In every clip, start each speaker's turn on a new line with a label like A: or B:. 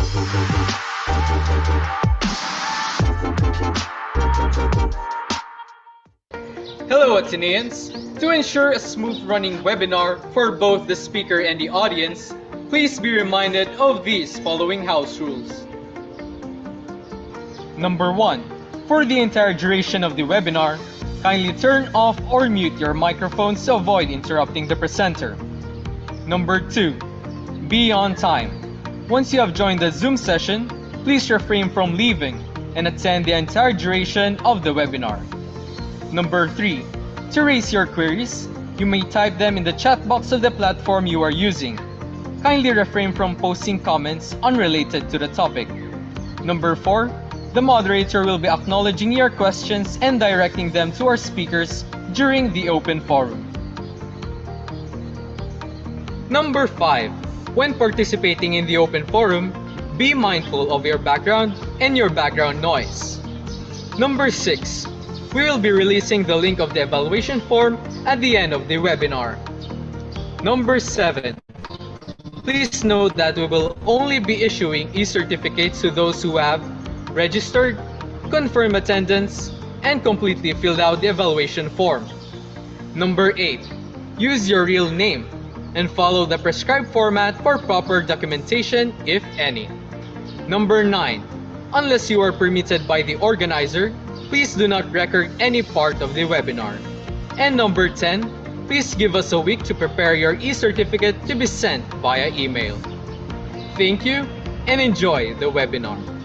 A: Hello Ateneans! To ensure a smooth running webinar for both the speaker and the audience, please be reminded of these following house rules. Number 1. For the entire duration of the webinar, kindly turn off or mute your microphones to avoid interrupting the presenter. Number 2. Be on time. Once you have joined the Zoom session, please refrain from leaving and attend the entire duration of the webinar. Number 3. To raise your queries, you may type them in the chat box of the platform you are using. Kindly refrain from posting comments unrelated to the topic. Number 4. The moderator will be acknowledging your questions and directing them to our speakers during the open forum. Number 5. When participating in the open forum, be mindful of your background and your background noise. Number 6. We will be releasing the link of the evaluation form at the end of the webinar. Number 7. Please note that we will only be issuing e-certificates to those who have registered, confirmed attendance, and completely filled out the evaluation form. Number 8. Use your real name and follow the prescribed format for proper documentation, if any. Number 9. Unless you are permitted by the organizer, please do not record any part of the webinar. And number 10, please give us a week to prepare your e-certificate to be sent via email. Thank you and enjoy the webinar.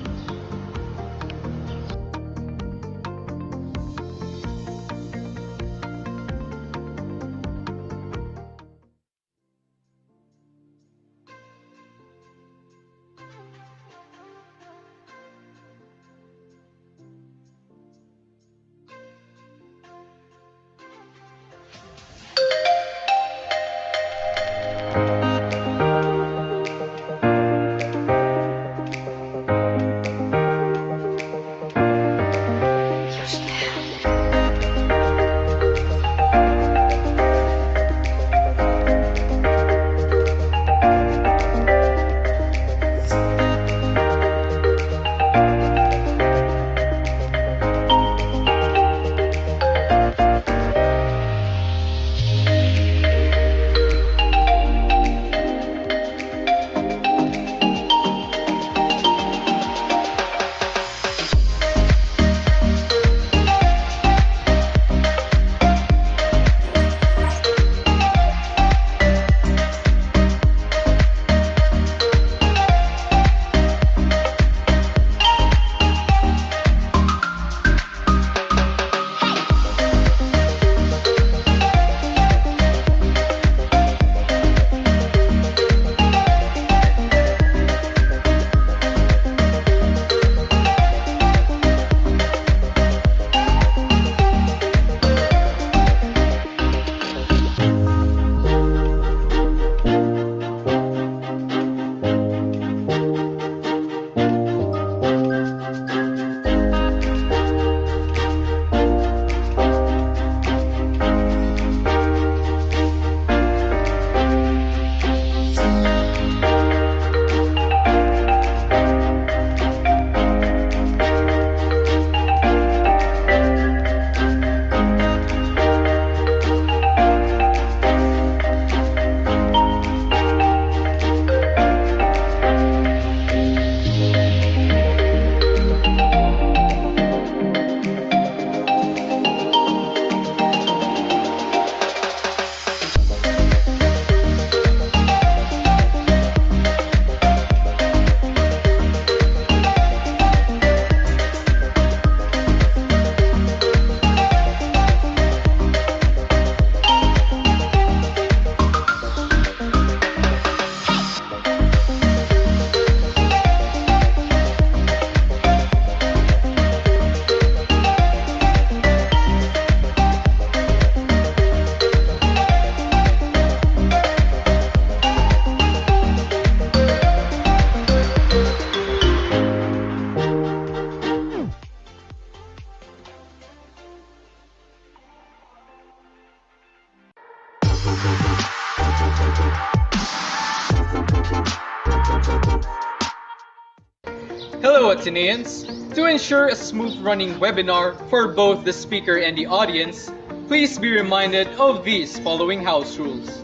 A: Ateneans, to ensure a smooth running webinar for both the speaker and the audience, please be reminded of these following house rules.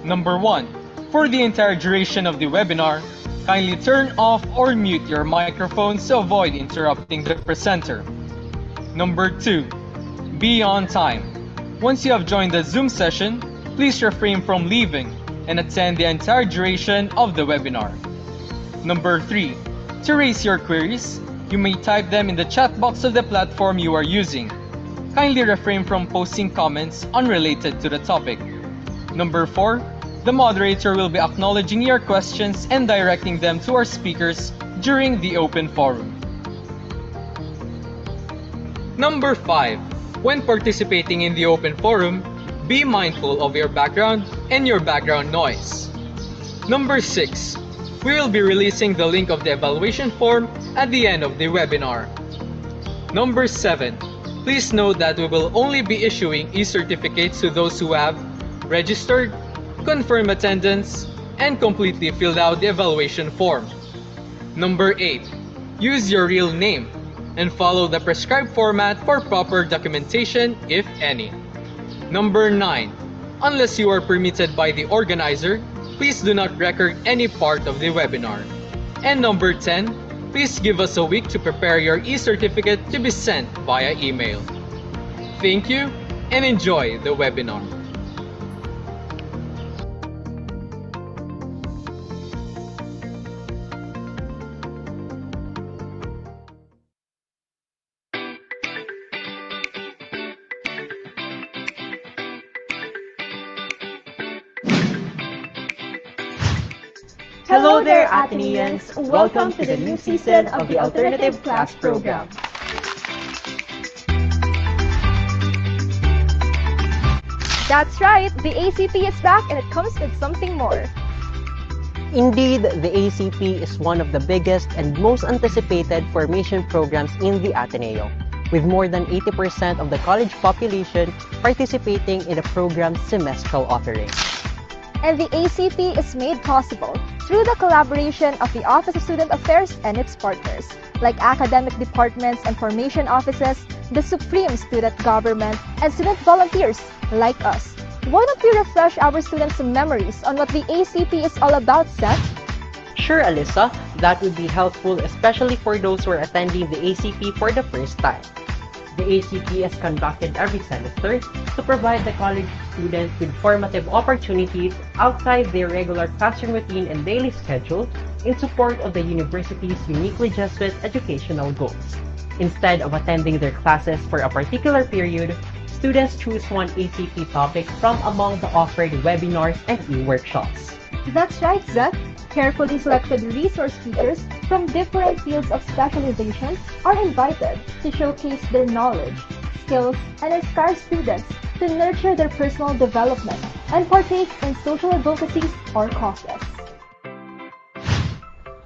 A: Number 1. For the entire duration of the webinar, kindly turn off or mute your microphones to avoid interrupting the presenter. Number 2. Be on time. Once you have joined the Zoom session, please refrain from leaving and attend the entire duration of the webinar. Number 3. To raise your queries, you may type them in the chat box of the platform you are using. Kindly refrain from posting comments unrelated to the topic. Number 4. The moderator will be acknowledging your questions and directing them to our speakers during the open forum. Number 5. When participating in the open forum, be mindful of your background and your background noise. Number 6. We will be releasing the link of the evaluation form at the end of the webinar. Number 7. Please note that we will only be issuing e-certificates to those who have registered, confirmed attendance, and completely filled out the evaluation form. Number 8. Use your real name and follow the prescribed format for proper documentation, if any. Number 9. Unless you are permitted by the organizer, please do not record any part of the webinar. And number 10. Please give us a week to prepare your e-certificate to be sent via email. Thank you and enjoy the webinar.
B: Hello there, Ateneans! Welcome to the new season of the Alternative Class Program.
C: That's right, the ACP is back and it comes with something more.
B: Indeed, the ACP is one of the biggest and most anticipated formation programs in the Ateneo, with more than 80% of the college population participating in the program's semestral offering.
C: And the ACP is made possible through the collaboration of the Office of Student Affairs and its partners, like academic departments and formation offices, the Supreme Student Government, and student volunteers like us. Why don't we refresh our students' memories on what the ACP is all about, Seth?
B: Sure, Alyssa, that would be helpful, especially for those who are attending the ACP for the first time. The ACP is conducted every semester to provide the college students with formative opportunities outside their regular classroom routine and daily schedule in support of the university's uniquely Jesuit educational goals. Instead of attending their classes for a particular period, students choose one ACP topic from among the offered webinars and e-workshops.
C: That's right, Zach. Carefully selected resource speakers from different fields of specialization are invited to showcase their knowledge, skills, and inspire students to nurture their personal development and partake in social advocacies or causes.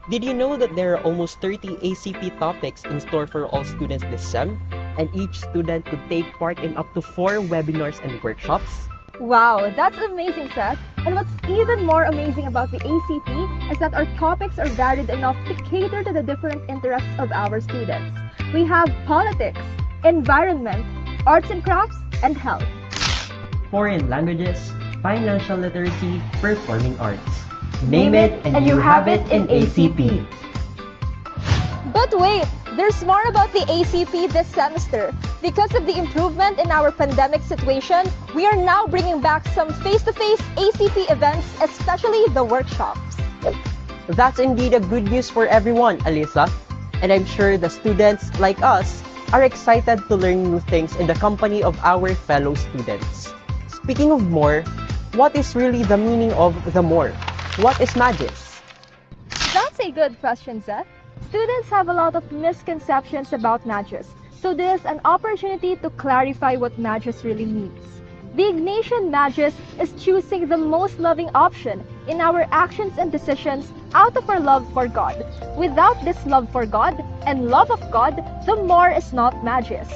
B: Did you know that there are almost 30 ACP topics in store for all students this sem, and each student could take part in up to 4 webinars and workshops?
C: Wow, that's amazing, Seth. And what's even more amazing about the ACP is that our topics are varied enough to cater to the different interests of our students. We have politics, environment, arts and crafts, and health.
B: Foreign languages, financial literacy, performing arts. Name it and you have it in ACP.
C: But wait, there's more about the ACP this semester. Because of the improvement in our pandemic situation, we are now bringing back some face-to-face ACP events, especially the workshops.
B: That's indeed a good news for everyone, Alyssa. And I'm sure the students, like us, are excited to learn new things in the company of our fellow students. Speaking of more, what is really the meaning of the more? What is Magis?
C: That's a good question, Seth. Students have a lot of misconceptions about Magis, so there's an opportunity to clarify what Magis really means. The Ignatian Magis is choosing the most loving option in our actions and decisions out of our love for God. Without this love for God and love of God, the more is not Magis.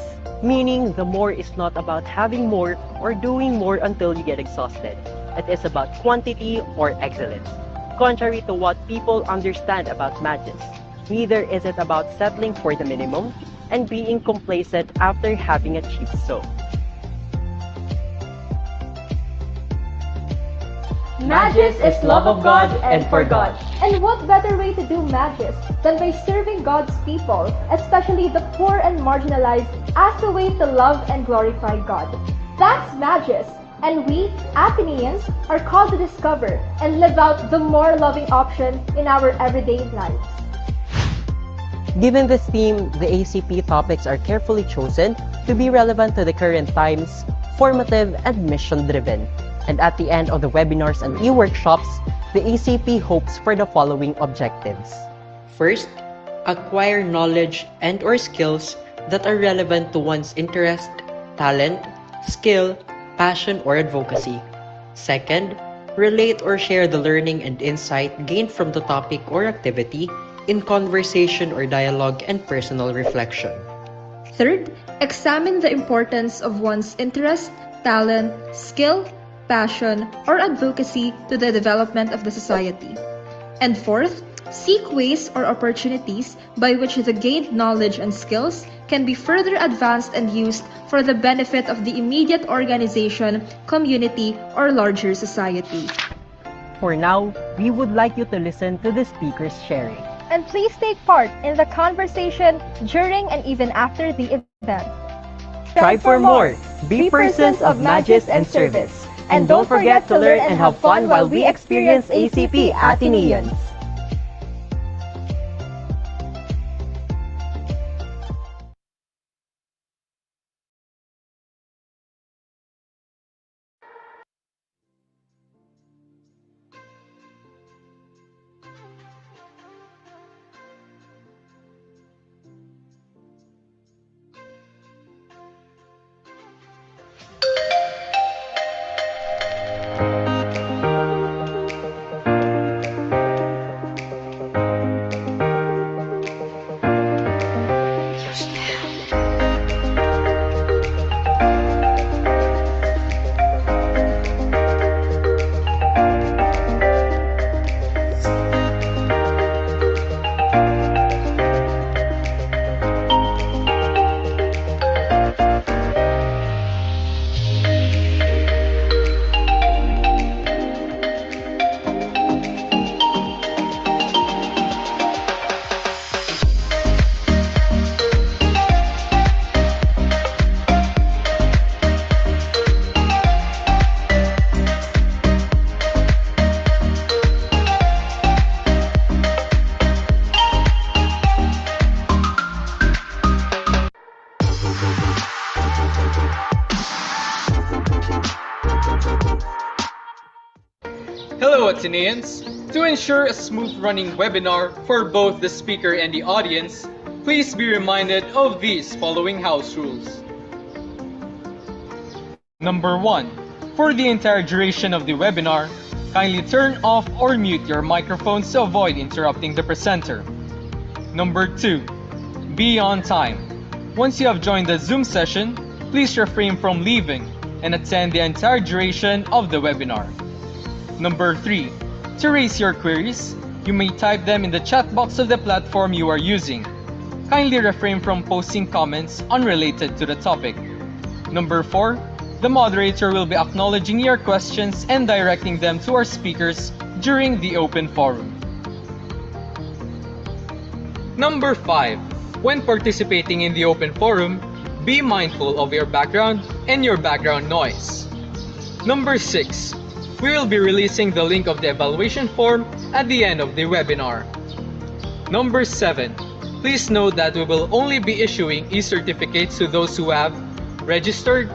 B: Meaning, the more is not about having more or doing more until you get exhausted. It is about quantity or excellence, contrary to what people understand about Magis. Neither is it about settling for the minimum and being complacent after having achieved so.
C: Magis is love of God and for God. And what better way to do Magis than by serving God's people, especially the poor and marginalized, as a way to love and glorify God. That's Magis, and we, Athenians, are called to discover and live out the more loving option in our everyday lives.
B: Given this theme, the ACP topics are carefully chosen to be relevant to the current times, formative, and mission-driven. And at the end of the webinars and e-workshops, the ACP hopes for the following objectives. First, acquire knowledge and/or skills that are relevant to one's interest, talent, skill, passion, or advocacy. Second, relate or share the learning and insight gained from the topic or activity in conversation or dialogue and personal reflection.
C: Third, examine the importance of one's interest, talent, skill, passion, or advocacy to the development of the society. And fourth, seek ways or opportunities by which the gained knowledge and skills can be further advanced and used for the benefit of the immediate organization, community, or larger society.
B: For now, we would like you to listen to the speakers sharing.
C: And please take part in the conversation during and even after the event.
B: Strive for more. Be persons of Magis and service. And don't forget to learn and have fun while we experience ACP Athenians.
A: Hello Athenians! To ensure a smooth running webinar for both the speaker and the audience, please be reminded of these following house rules. Number 1. For the entire duration of the webinar, kindly turn off or mute your microphones to avoid interrupting the presenter. Number 2. Be on time. Once you have joined the Zoom session, please refrain from leaving and attend the entire duration of the webinar. Number 3. To raise your queries, you may type them in the chat box of the platform you are using. Kindly refrain from posting comments unrelated to the topic. Number 4. The moderator will be acknowledging your questions and directing them to our speakers during the open forum. Number 5. When participating in the open forum, be mindful of your background and your background noise. Number 6. We will be releasing the link of the evaluation form at the end of the webinar. Number 7. Please note that we will only be issuing e-certificates to those who have registered,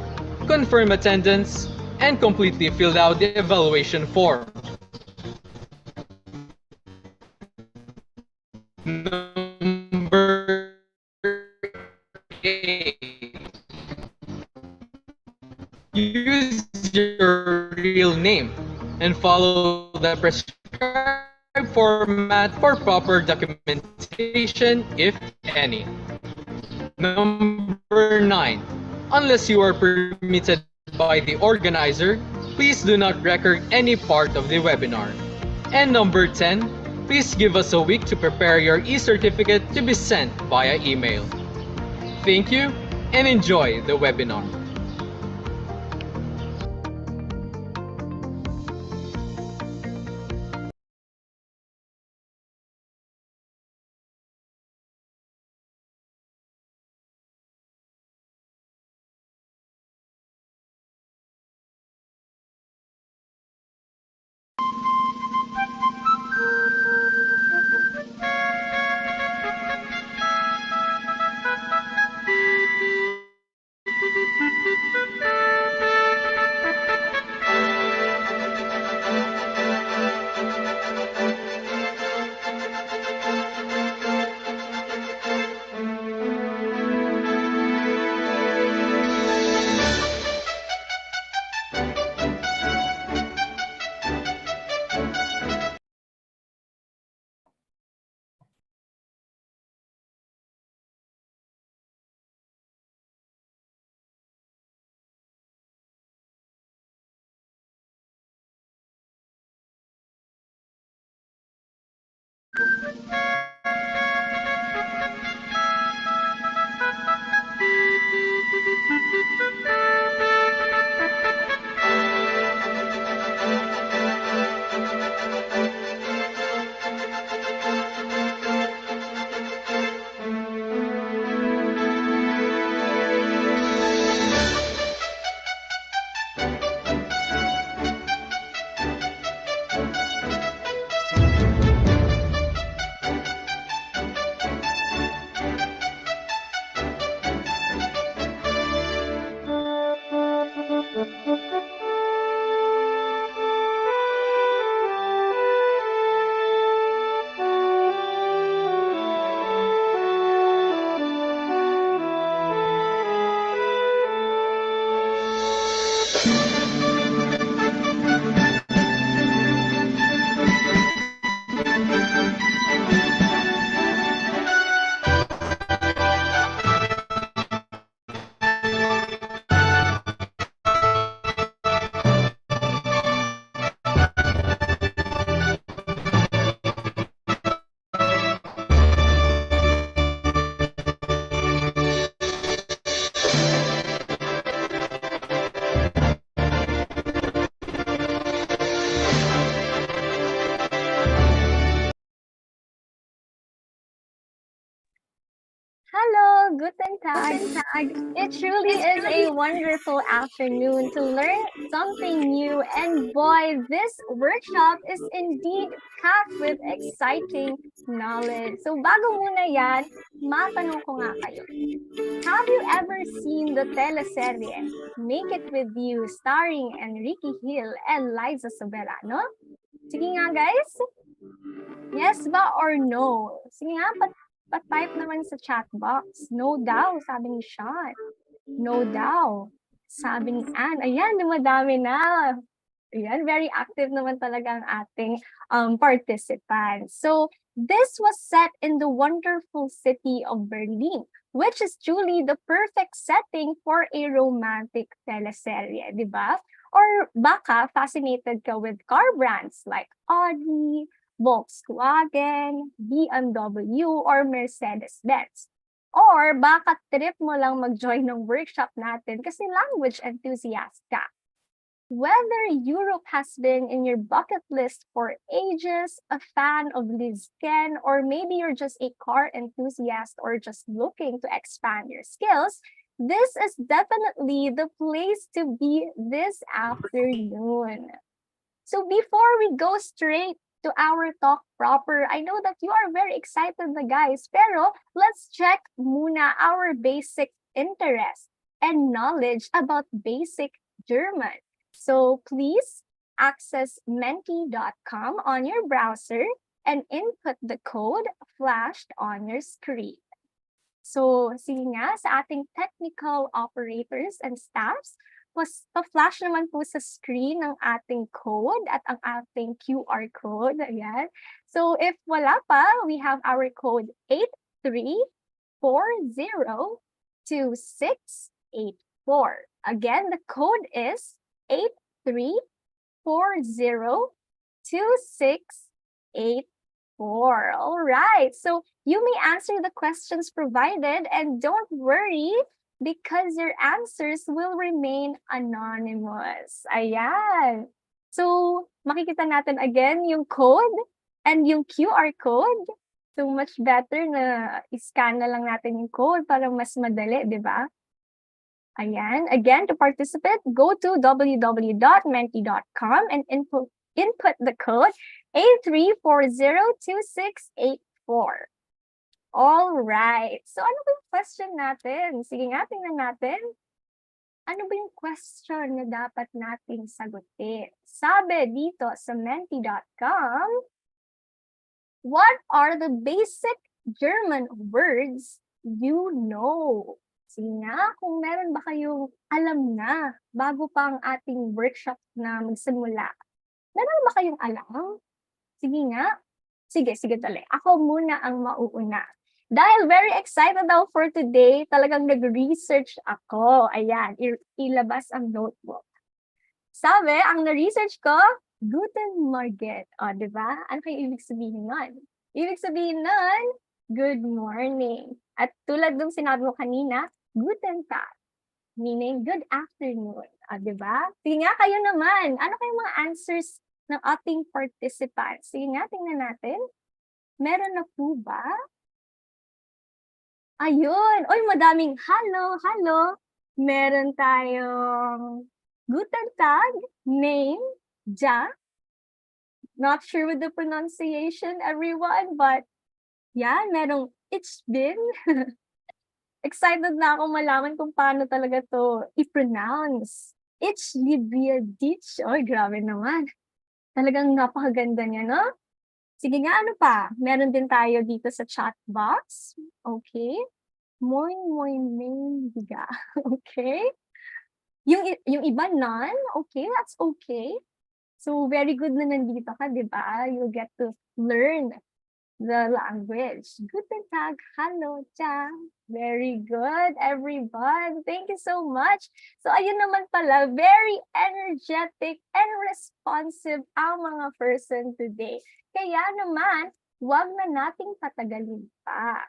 A: confirmed attendance, and completely filled out the evaluation form. Number 8. Use your real name and follow the prescribed format for proper documentation, if any. Number 9. Unless you are permitted by the organizer, please do not record any part of the webinar. And number 10. Please give us a week to prepare your e-certificate to be sent via email. Thank you and enjoy the webinar.
D: Hello, guten Tag. It truly is a wonderful afternoon to learn something new. And boy, this workshop is indeed packed with exciting knowledge. So bago muna yan, matanong ko nga kayo. Have you ever seen the teleserye Make It With You starring Enrique Hill and Liza Soberano? Sige nga guys. Yes ba or no? Sige nga, pa-type naman sa chat box. No daw, sabi ni Sean. No daw, sabi ni Anne. Ayan, dumadami na. Ayan, very active naman talaga ang ating participants. So, this was set in the wonderful city of Berlin, which is truly the perfect setting for a romantic teleserye, di ba? Or baka fascinated ka with car brands like Audi, Volkswagen, BMW, or Mercedes-Benz. Or baka trip mo lang mag-join ng workshop natin kasi language enthusiast ka. Whether Europe has been in your bucket list for ages, a fan of Liz Ken, or maybe you're just a car enthusiast or just looking to expand your skills, this is definitely the place to be this afternoon. So before we go straight to our talk proper, I know that you are very excited na guys, pero let's check muna our basic interest and knowledge about basic German. So please access menti.com on your browser and input the code flashed on your screen. So sige nga, sa ating technical operators and staffs, pa-flash naman po sa screen ang ating code at ang ating QR code. Ayan. So if wala pa, we have our code 83402684. Again, the code is 83402684. 4. All right. So you may answer the questions provided and don't worry because your answers will remain anonymous. Ayan. So makikita natin again yung code and yung QR code. So much better na i-scan na lang natin yung code para mas madali, di ba? Ayan. Again, to participate, go to www.menti.com and input the code A3402684. All right. So ano ba yung question natin? Sige nga, tingnan natin. Ano ba yung question na dapat nating sagutin? Sabi dito sa menti.com, what are the basic German words you know? Sige nga, kung meron ba kayong alam na bago pa ang ating workshop na magsimula. Meron ba kayong alam? Sige nga. Sige tali. Ako muna ang mauuna. Dahil very excited daw for today, talagang nag-research ako. Ayan, ilabas ang notebook. Sabi, ang na-research ko, Guten Morgen. O, diba? Ano kayo ibig sabihin nun? Ibig sabihin nun, good morning. At tulad ng sinabi mo kanina, Guten Tag. Meaning, good afternoon. O, diba? Sige nga, kayo naman. Ano kayong mga answers ng ating participants? Sige nga, tingnan natin. Meron na po ba? Ayun. Oy, madaming hello. Meron tayong Guten Tag, name, Ja. Not sure with the pronunciation, everyone, but yeah, merong it's been. Excited na ako malaman kung paano talaga to i-pronounce. It's Libya Ditch. Oy, grabe naman. Talagang napakaganda niya, no? Sige nga, ano pa? Meron din tayo dito sa chat box. Okay. Moin biga. Okay. Yung iba none. Okay, that's okay. So, very good na nandito ka, di ba? You'll get to learn the language. Guten Tag, hallo, ja. Very good, everyone. Thank you so much. So, ayun naman pala, very energetic and responsive ang mga person today. Kaya naman, wag na nating patagalin pa.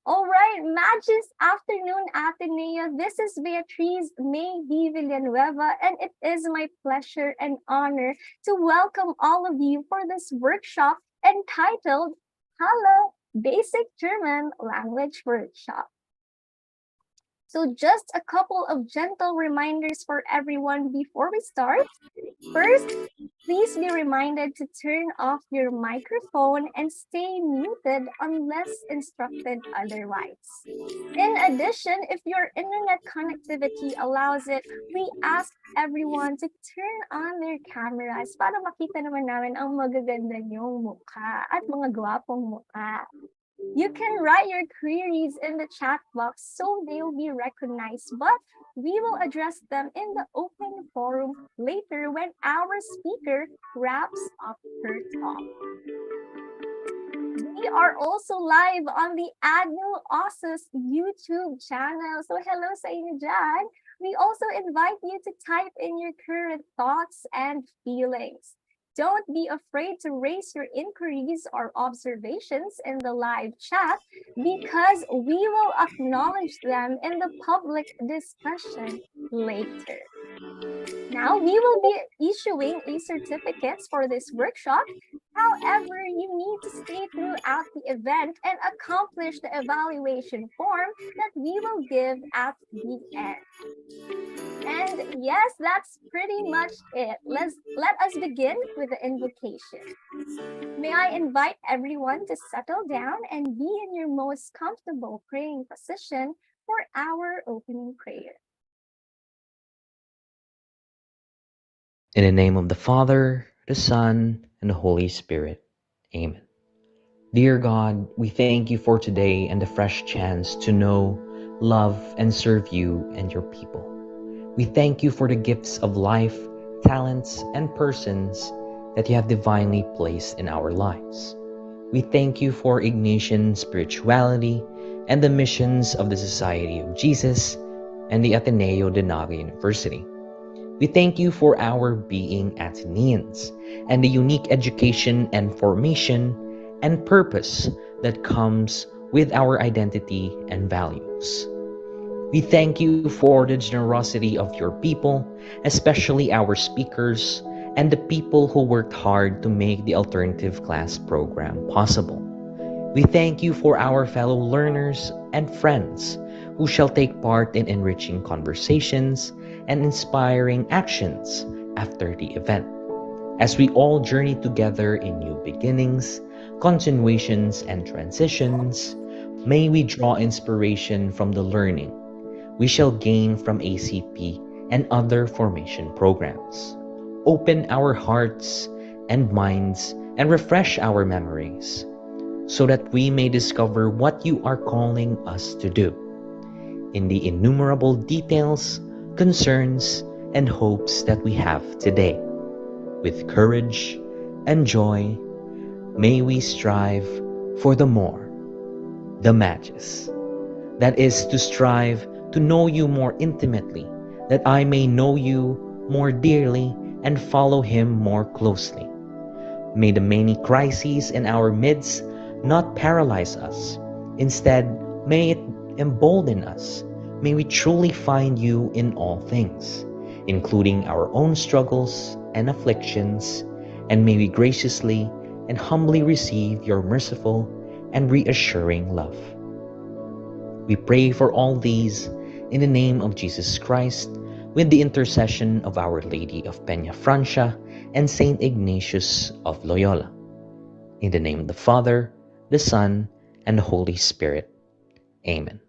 D: Alright, Magis Afternoon Ateneo. This is Beatriz Mae Villanueva, and it is my pleasure and honor to welcome all of you for this workshop entitled Hallo, Basic German Language Workshop. So just a couple of gentle reminders for everyone before we start. First, please be reminded to turn off your microphone and stay muted unless instructed otherwise. In addition, if your internet connectivity allows it, we ask everyone to turn on their cameras para makita naman namin ang magaganda niyong mukha at mga gwapong mukha. You can write your queries in the chat box so they'll be recognized, but we will address them in the open forum later when our speaker wraps up her talk. We are also live on the Adno Osus YouTube channel. So hello sa inyo dyan. We also invite you to type in your current thoughts and feelings. Don't be afraid to raise your inquiries or observations in the live chat because we will acknowledge them in the public discussion later. Now, we will be issuing e-certificates for this workshop. However, you need to stay throughout the event and accomplish the evaluation form that we will give at the end. And yes, that's pretty much it. Let us begin with the invocation. May I invite everyone to settle down and be in your most comfortable praying position for our opening prayer.
E: In the name of the Father, the Son, and the Holy Spirit. Amen. Dear God, we thank you for today and the fresh chance to know, love, and serve you and your people. We thank you for the gifts of life, talents, and persons that you have divinely placed in our lives. We thank you for Ignatian spirituality and the missions of the Society of Jesus and the Ateneo de Naga University. We thank you for our being Ateneans and the unique education and formation and purpose that comes with our identity and values. We thank you for the generosity of your people, especially our speakers and the people who worked hard to make the alternative class program possible. We thank you for our fellow learners and friends who shall take part in enriching conversations and inspiring actions after the event. As we all journey together in new beginnings, continuations, and transitions, may we draw inspiration from the learning we shall gain from ACP and other formation programs. Open our hearts and minds and refresh our memories so that we may discover what you are calling us to do. In the innumerable details, concerns, and hopes that we have today. With courage and joy, may we strive for the more, the magis. That is to strive to know you more intimately, that I may know you more dearly and follow him more closely. May the many crises in our midst not paralyze us. Instead, may it embolden us. May we truly find you in all things, including our own struggles and afflictions, and may we graciously and humbly receive your merciful and reassuring love. We pray for all these in the name of Jesus Christ, with the intercession of Our Lady of Peña Francia and Saint Ignatius of Loyola. In the name of the Father, the Son, and the Holy Spirit. Amen.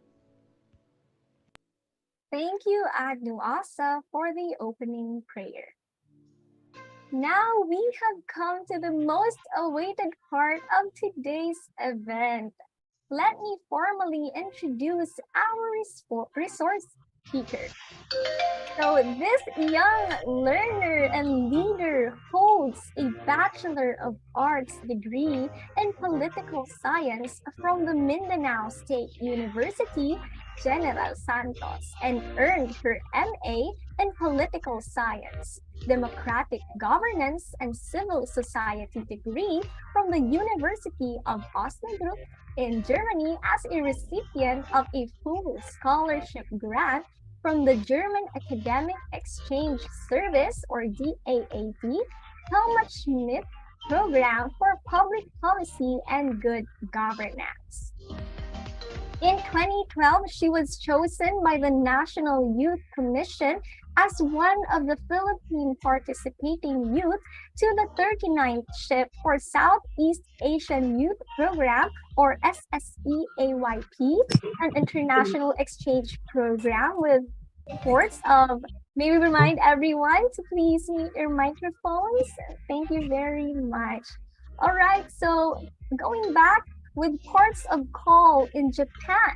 D: Thank you, Agnu Asa, for the opening prayer. Now we have come to the most awaited part of today's event. Let me formally introduce our resource speaker. So this young learner and leader holds a Bachelor of Arts degree in Political Science from the Mindanao State University, General Santos, and earned her MA in Political Science, Democratic Governance, and Civil Society degree from the University of Osnabrück in Germany as a recipient of a full scholarship grant from the German Academic Exchange Service, or DAAD, Helmut Schmidt Program for Public Policy and Good Governance. In 2012, she was chosen by the National Youth Commission as one of the Philippine participating youth to the 39th ship for Southeast Asian Youth Program, or SSEAYP, an international exchange program with ports of. May we remind everyone to please mute your microphones. Thank you very much. All right, so going back, with ports of call in Japan,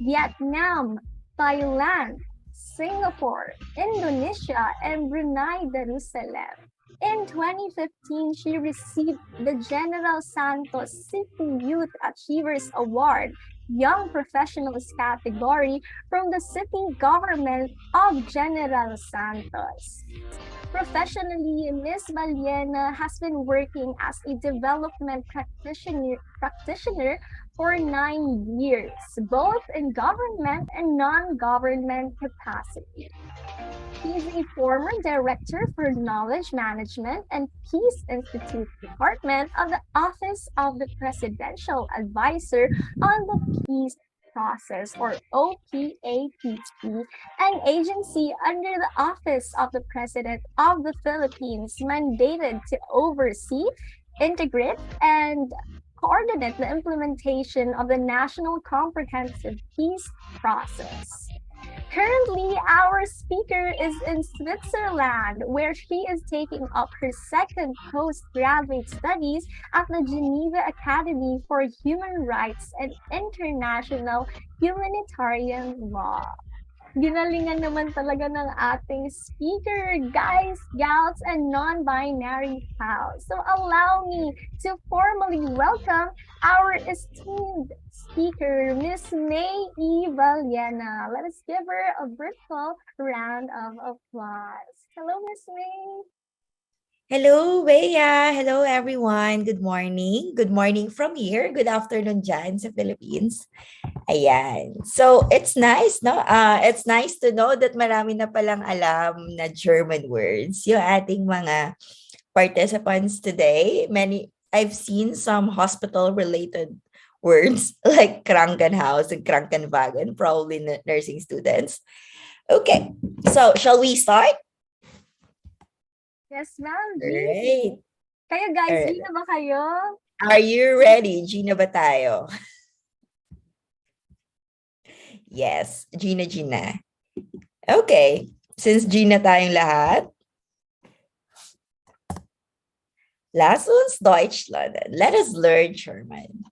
D: Vietnam, Thailand, Singapore, Indonesia, and Brunei Darussalam. In 2015, she received the General Santos City Youth Achievers Award, Young Professionals category from the city government of General Santos. Professionally, Ms. Ballena has been working as a development practitioner for 9 years, both in government and non-government capacity. He is a former director for Knowledge Management and Peace Institute Department of the Office of the Presidential Advisor on the Peace Process, or OPAPT, an agency under the Office of the President of the Philippines mandated to oversee, integrate, and coordinate the implementation of the National Comprehensive Peace Process. Currently, our speaker is in Switzerland, where she is taking up her second postgraduate studies at the Geneva Academy for Human Rights and International Humanitarian Law. Ginalingan naman talaga ng ating speaker, guys, gals, and non-binary pals. So allow me to formally welcome our esteemed speaker, Miss Mae Ballena. Let us give her a virtual round of applause. Hello, Miss Mae.
F: Hello, Bea. Hello, everyone. Good morning. Good morning from here. Good afternoon dyan sa Philippines. Ayan. So, it's nice, no? It's nice to know that marami na palang alam na German words yung ating mga participants today. I've seen some hospital-related words like Krankenhaus and Krankenwagen, probably nursing students. Okay. So, shall we start?
D: Yes, ma'am, G.
F: Great.
D: Kayo
F: All
D: guys,
F: right.
D: G na ba kayo?
F: Are you ready? Gina ba tayo? Yes, Gina. Okay. Since Gina tayong lahat, lass uns Deutsch lernen. Let us learn German.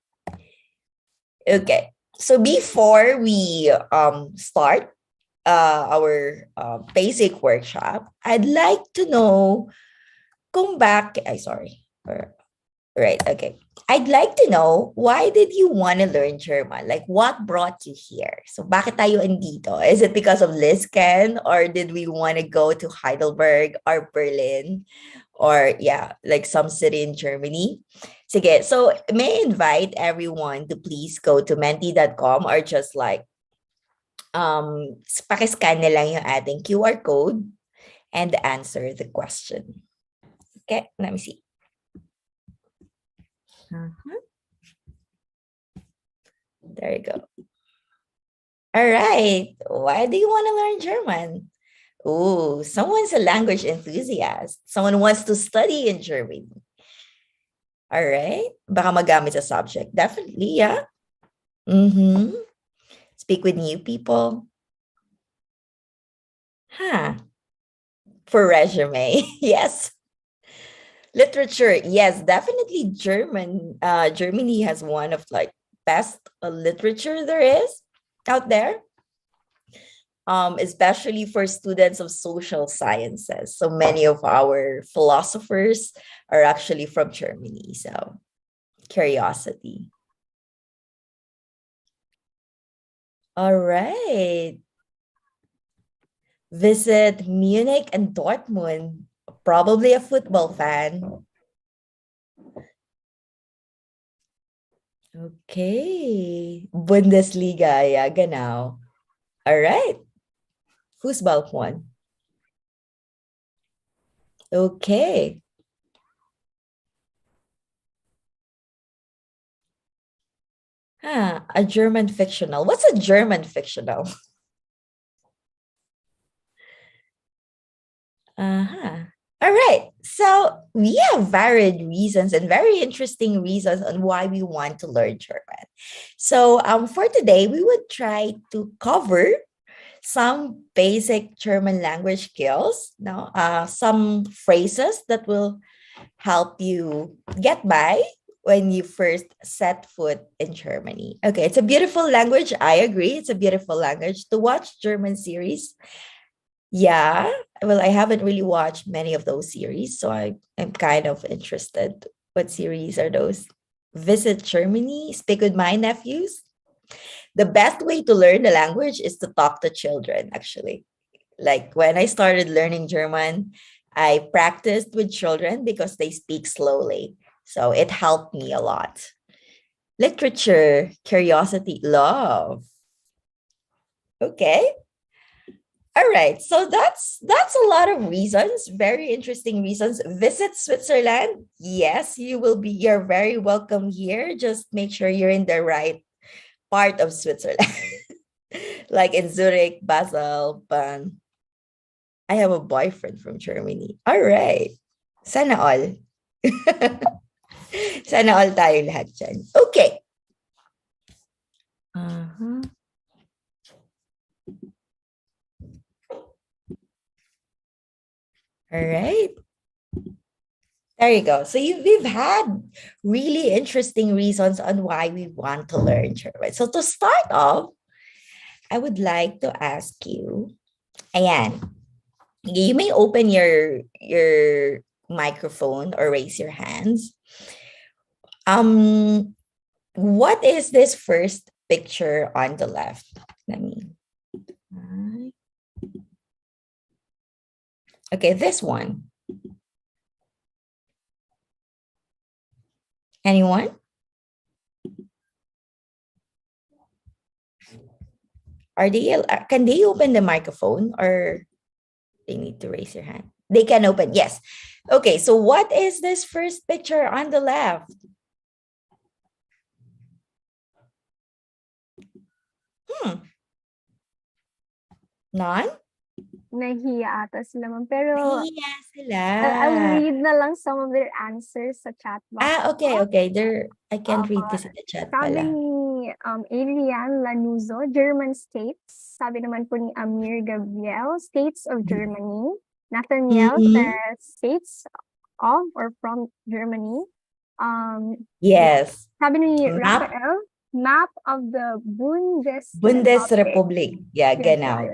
F: Okay. So before we start our basic workshop, I'd like to know Right, okay. I'd like to know, why did you want to learn German? Like, what brought you here? So, bakit tayo andito? Is it because of Lisken, or did we want to go to Heidelberg or Berlin, or yeah, like some city in Germany? Sige, so may I invite everyone to please go to menti.com, or just like pakiscan na lang yung ating QR code and answer the question. Okay, let me see. There you go. All right. Why do you want to learn German? Oh, someone's a language enthusiast. Someone wants to study in Germany. All right. Baka magamit sa subject. Definitely, yeah. Speak with new people. For resume. Yes. Literature. Yes, definitely Germany has one of like best literature there is out there. Especially for students of social sciences. So many of our philosophers are actually from Germany. So, curiosity. All right. Visit Munich and Dortmund. Probably a football fan. Okay. Bundesliga, ja, genau. All right. Fußballfan. Okay. A German fictional. What's a German fictional? All right. So we have varied reasons and very interesting reasons on why we want to learn German. So for today, we would try to cover some basic German language skills, some phrases that will help you get by when you first set foot in Germany. Okay, it's a beautiful language. I agree. It's a beautiful language. To watch German series, yeah, well, I haven't really watched many of those series, so I'm kind of interested. What series are those? Visit Germany, speak with my nephews. The best way to learn the language is to talk to children, actually. Like when I started learning German, I practiced with children because they speak slowly. So it helped me a lot. Literature, curiosity, love. Okay. All right. So that's a lot of reasons, very interesting reasons. Visit Switzerland. Yes, you're very welcome here. Just make sure you're in the right part of Switzerland. Like in Zurich, Basel, Bern. I have a boyfriend from Germany. All right. Sana all. Sana all tayo lahat dyan. Okay. All right. There you go. So we've had really interesting reasons on why we want to learn German. So to start off, I would like to ask you, ayan, you may open your microphone or raise your hands. What is this first picture on the left? Let me. Okay, this one. Anyone? Can they open the microphone, or they need to raise your hand? They can open, yes. Okay, so what is this first picture on the left? None?
D: Nahiya ata sila, ma'am. Pero
F: Nahiya sila.
D: I'll read na lang some of their answers sa chat box.
F: Okay. I can't read kasi the chat
D: Sabi
F: pala.
D: ni Adrian Lanuzo, German states. Sabi naman po ni Amir Gabriel, states of Germany. Nathaniel says states of or from Germany.
F: Yes.
D: Sabi ni
F: Map.
D: Rafael, map of the
F: Bundesrepublik. Yeah, genau.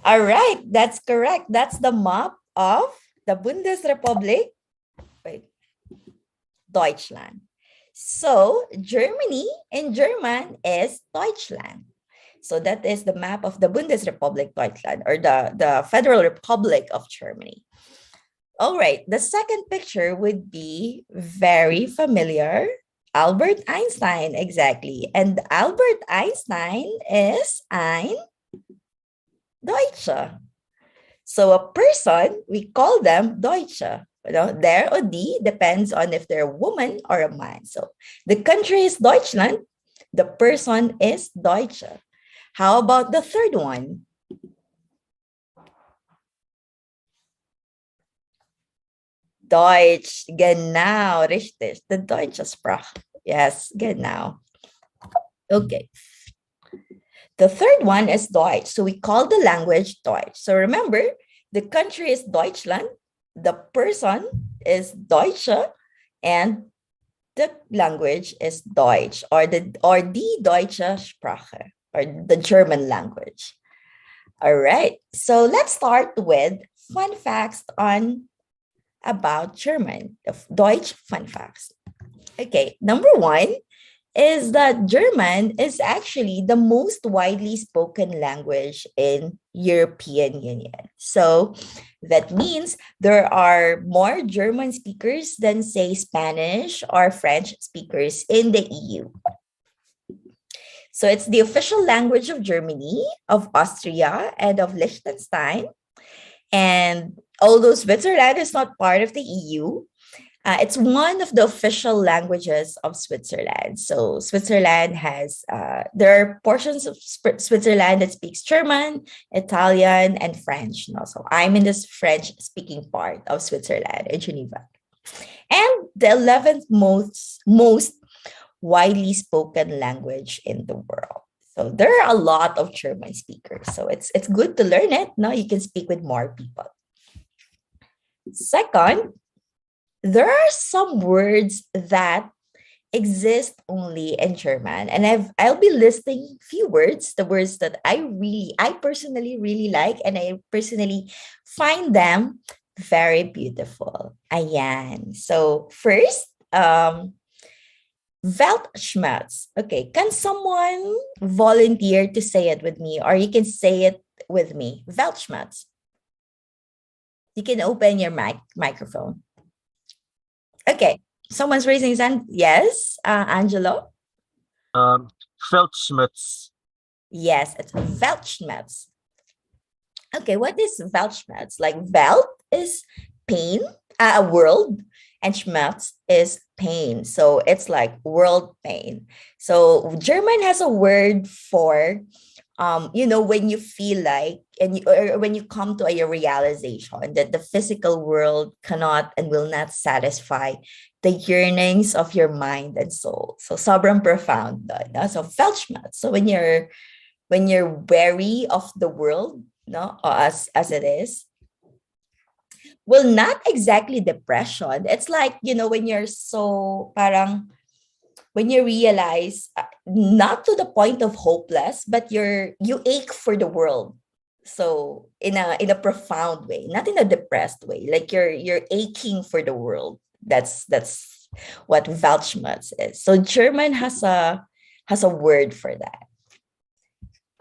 F: All right, that's correct. That's the map of the Bundesrepublik. Wait, Deutschland. So Germany in German is Deutschland. So that is the map of the Bundesrepublik Deutschland, or the Federal Republic of Germany. All right, the second picture would be very familiar. Albert Einstein, exactly. And Albert Einstein is ein Deutsche. So a person, we call them Deutsche. Der or die depends on if they're a woman or a man. So the country is Deutschland. The person is Deutsche. How about the third one? Deutsch, genau, richtig. The deutsche Sprache. Yes, genau. Okay. The third one is Deutsch. So we call the language Deutsch. So remember, the country is Deutschland, the person is Deutsche, and the language is Deutsch, or die deutsche Sprache, or the German language. All right. So let's start with fun facts about German, the Deutsch fun facts. Okay, number one is that German is actually the most widely spoken language in European Union. So that means there are more German speakers than, say, Spanish or French speakers in the EU. So it's the official language of Germany, of Austria, and of Liechtenstein. And although Switzerland is not part of the EU, it's one of the official languages of Switzerland. So Switzerland has, there are portions of Switzerland that speaks German, Italian, and French. So I'm in this French-speaking part of Switzerland in Geneva. And the 11th most widely spoken language in the world. So there are a lot of German speakers. So it's good to learn it. Now you can speak with more people. Second, there are some words that exist only in German. And I'll be listing few words, the words that I personally really like, and I personally find them very beautiful. Ayan. So first, Weltschmerz. Okay, can someone volunteer to say it with me, or you can say it with me? Weltschmerz. You can open your microphone. Okay, someone's raising his hand. Yes, Angelo?
G: Weltschmerz.
F: Yes, it's Weltschmerz. Okay, what is Weltschmerz? Like Welt is pain, a world, and Schmerz is pain. So it's like world pain. So German has a word for, when you feel like, or when you come to a realization that the physical world cannot and will not satisfy the yearnings of your mind and soul. So sobrang profound. No? So Weltschmerz. So when you're weary of the world, no, as it is, well, not exactly depression. It's like, when you're so when you realize, not to the point of hopeless, but you ache for the world. So in a profound way, not in a depressed way, like you're aching for the world. That's what Weltschmerz is. So German has a word for that.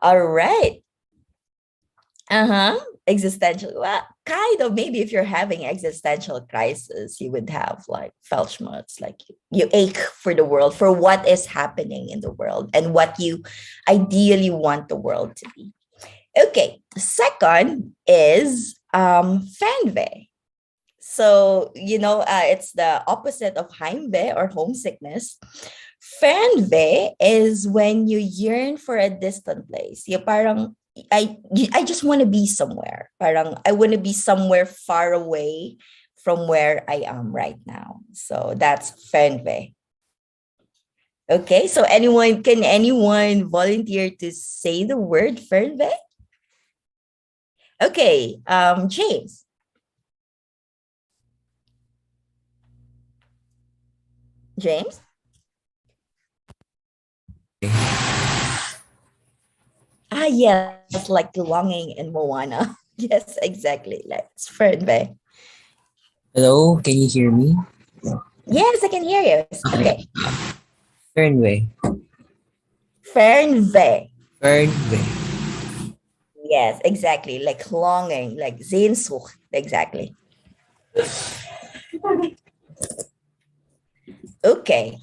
F: All right. Existential. Well, kind of. Maybe if you're having existential crisis, you would have like Felschmutz, like you ache for the world, for what is happening in the world and what you ideally want the world to be. Okay, second is Fanve. So, it's the opposite of Heimweh or homesickness. Fernweh is when you yearn for a distant place. You parang, I just want to be somewhere. Parang, I want to be somewhere far away from where I am right now. So that's Fernweh. Okay, so can anyone volunteer to say the word Fernweh? Okay, James. James? Ah, yes, like the longing in Moana. Yes, exactly. Like it's Fernweh.
G: Hello, can you hear me?
F: Yes, I can hear you. Okay.
G: Fernweh.
F: Fernweh.
G: Fernweh.
F: Yes, exactly. Like longing, like Sehnsucht. Exactly. Okay.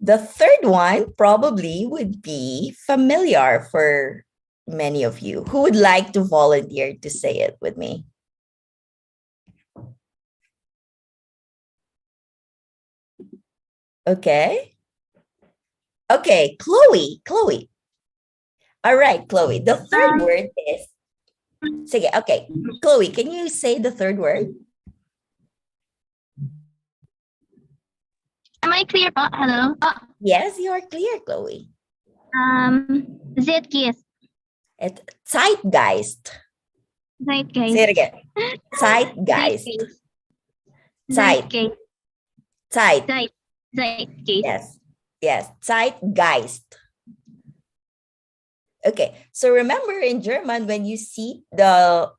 F: The third one probably would be familiar for many of you. Who would like to volunteer to say it with me? Okay. Okay, Chloe. Chloe. All right, Chloe. The third word is. Sige, okay. Chloe, can you say the third word?
H: Am I clear po? Hello?
F: Yes, you are clear, Chloe.
H: Zeitgeist.
F: It's zeitgeist.
H: Zeitgeist.
F: Say it again. Zeitgeist. Zeit.
H: Zeitgeist.
F: Zeit.
H: Zeitgeist.
F: Yes. Yes. Zeitgeist. Okay. So remember in German, when you see the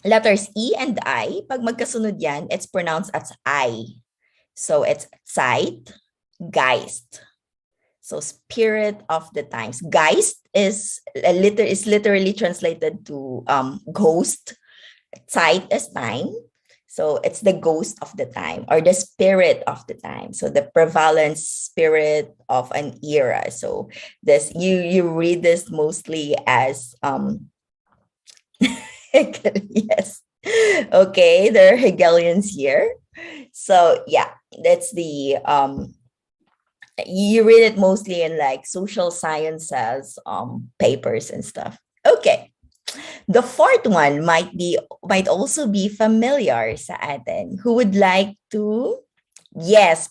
F: letters E and I, pag magkasunod yan, it's pronounced as I. So it's Zeitgeist. So spirit of the times. Geist is literally translated to ghost. Zeit is time. So it's the ghost of the time or the spirit of the time. So the prevalent spirit of an era. So this you read this mostly as yes. Okay, there are Hegelians here. So yeah, that's the you read it mostly in like social sciences papers and stuff. Okay. The fourth one might also be familiar sa atin. Who would like to? Yes,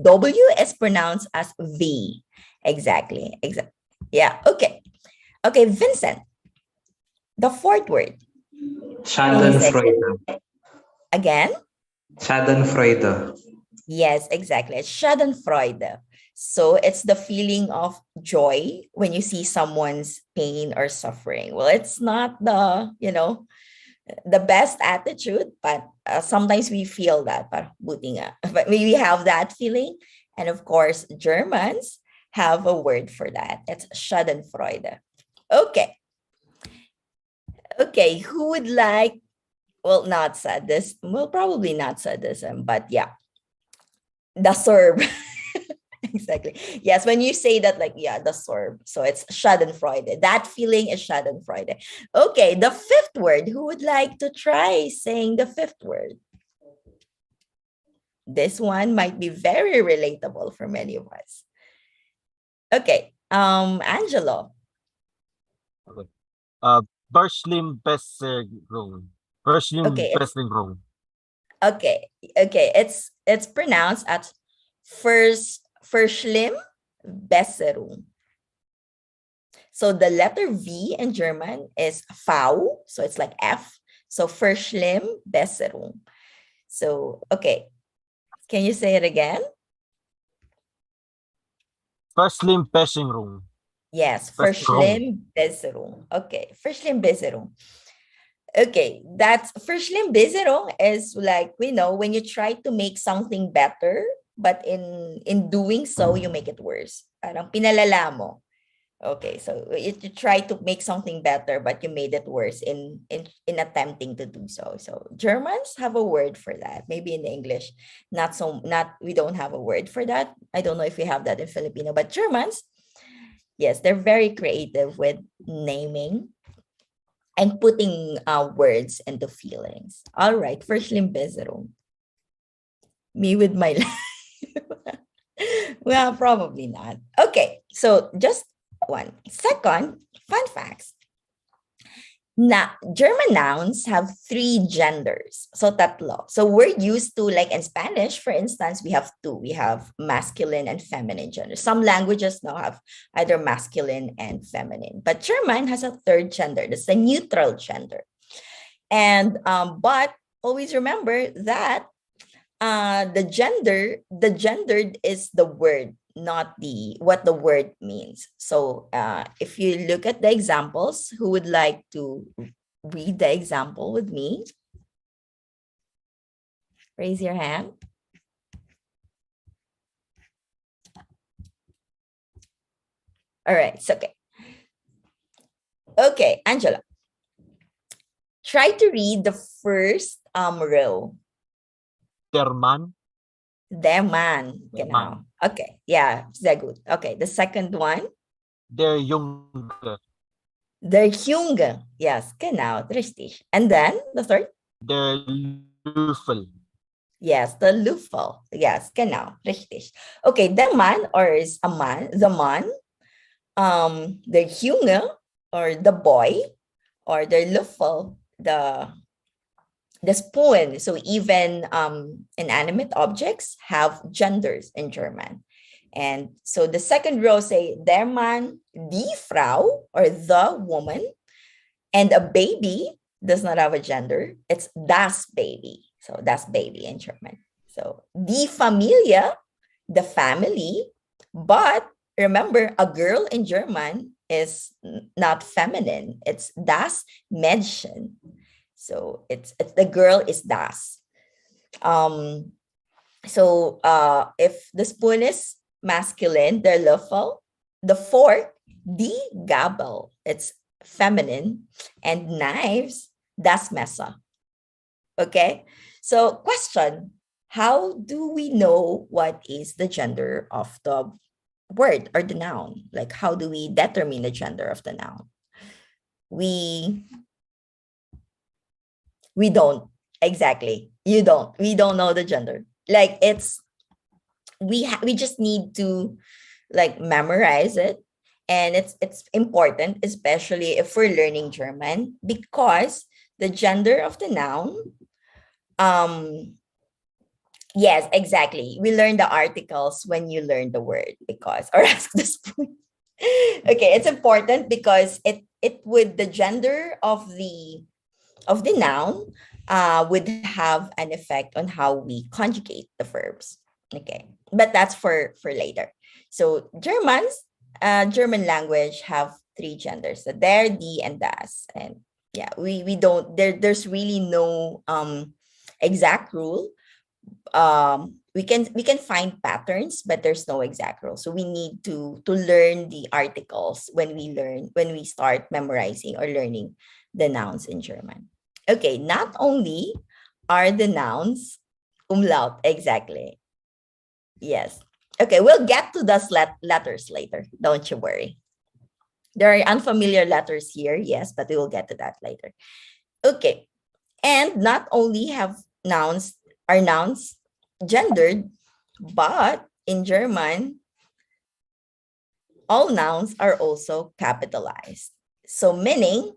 F: W is pronounced as V. Exactly. Yeah. Okay. Okay, Vincent. The fourth word.
I: Schadenfreude.
F: Again?
I: Schadenfreude.
F: Yes, exactly. It's Schadenfreude. So it's the feeling of joy when you see someone's pain or suffering. Well, it's not the best attitude, but sometimes we feel that. Buti nga. But we have that feeling. And of course, Germans have a word for that. It's Schadenfreude. Okay. Okay, who would like, well, not sadness, well, probably not sadism, but yeah, the Serb. Exactly. Yes, when you say that, like, yeah, the Serb. So it's Schadenfreude. That feeling is Schadenfreude. Okay, the fifth word. Who would like to try saying the fifth word? This one might be very relatable for many of us. Okay, Angelo.
J: Okay. Berschlim-Besserung.
F: Okay,
J: Berschlim-Besserung.
F: okay. It's pronounced as Verschlim Besserung. So the letter V in German is V, so it's like F. So Verschlim Besserung. So, okay. Can you say it again?
J: Verschlim-Besserung.
F: Yes, Verschlim Besserung. Okay, Verschlim Besserung. Okay, that's Verschlim Besserung is like, when you try to make something better, but in doing so, you make it worse. Parang pinalala mo. Okay, so you try to make something better, but you made it worse in attempting to do so. So Germans have a word for that. Maybe in English, not we don't have a word for that. I don't know if we have that in Filipino, but Germans, yes, they're very creative with naming and putting words into feelings. All right, first limbezero. Me with my life. Well, probably not. Okay, so just one. Second, fun facts. Now, German nouns have three genders. So tatlo. So we're used to, like in Spanish, for instance, we have two. We have masculine and feminine gender. Some languages now have either masculine and feminine. But German has a third gender. That's the neutral gender. And but always remember that the gendered is the word, not the what the word means. So if you look at the examples, who would like to read the example with me? Raise your hand. All right, it's okay. Okay, Angela, try to read the first row.
J: Der Mann.
F: Der Mann,
J: Der
F: genau.
J: Mann.
F: Okay, yeah, sehr gut. Okay, the second one.
J: Der Junge.
F: Der Junge, yes, genau, richtig. And then the third.
J: Der Löffel.
F: Yes, the Löffel. Yes, genau, richtig. Okay, der Mann or is a man, the man, der Junge or the boy, or der Löffel, the spoon. So even inanimate objects have genders in German. And so the second row say der Mann, die Frau, or the woman, and a baby does not have a gender. It's das Baby. So das Baby in German. So die Familie, the family, but remember, a girl in German is not feminine. It's das Mädchen. So it's the girl is das. So if the spoon is masculine, der Löffel, the fork, die Gabel, it's feminine, and knives, das Messer. Okay, so question, how do we know what is the gender of the word or the noun? Like, how do we determine the gender of the noun? We don't. Exactly. You don't. We don't know the gender. Like it's we just need to like memorize it, and it's important, especially if we're learning German, because the gender of the noun, yes, exactly, we learn the articles when you learn the word, because or ask the spoon. Okay, it's important because it would the gender of the noun would have an effect on how we conjugate the verbs. Okay, but that's for later. So German language have three genders: the der, die, and das. And yeah, we don't there's really no exact rule. We can find patterns, but there's no exact rule. So we need to learn the articles when we start memorizing or learning the nouns in German. Okay, not only are the nouns umlaut, exactly. Yes. Okay, we'll get to those letters later. Don't you worry. There are unfamiliar letters here, yes, but we will get to that later. Okay, and not only have nouns gendered, but in German, all nouns are also capitalized. So meaning,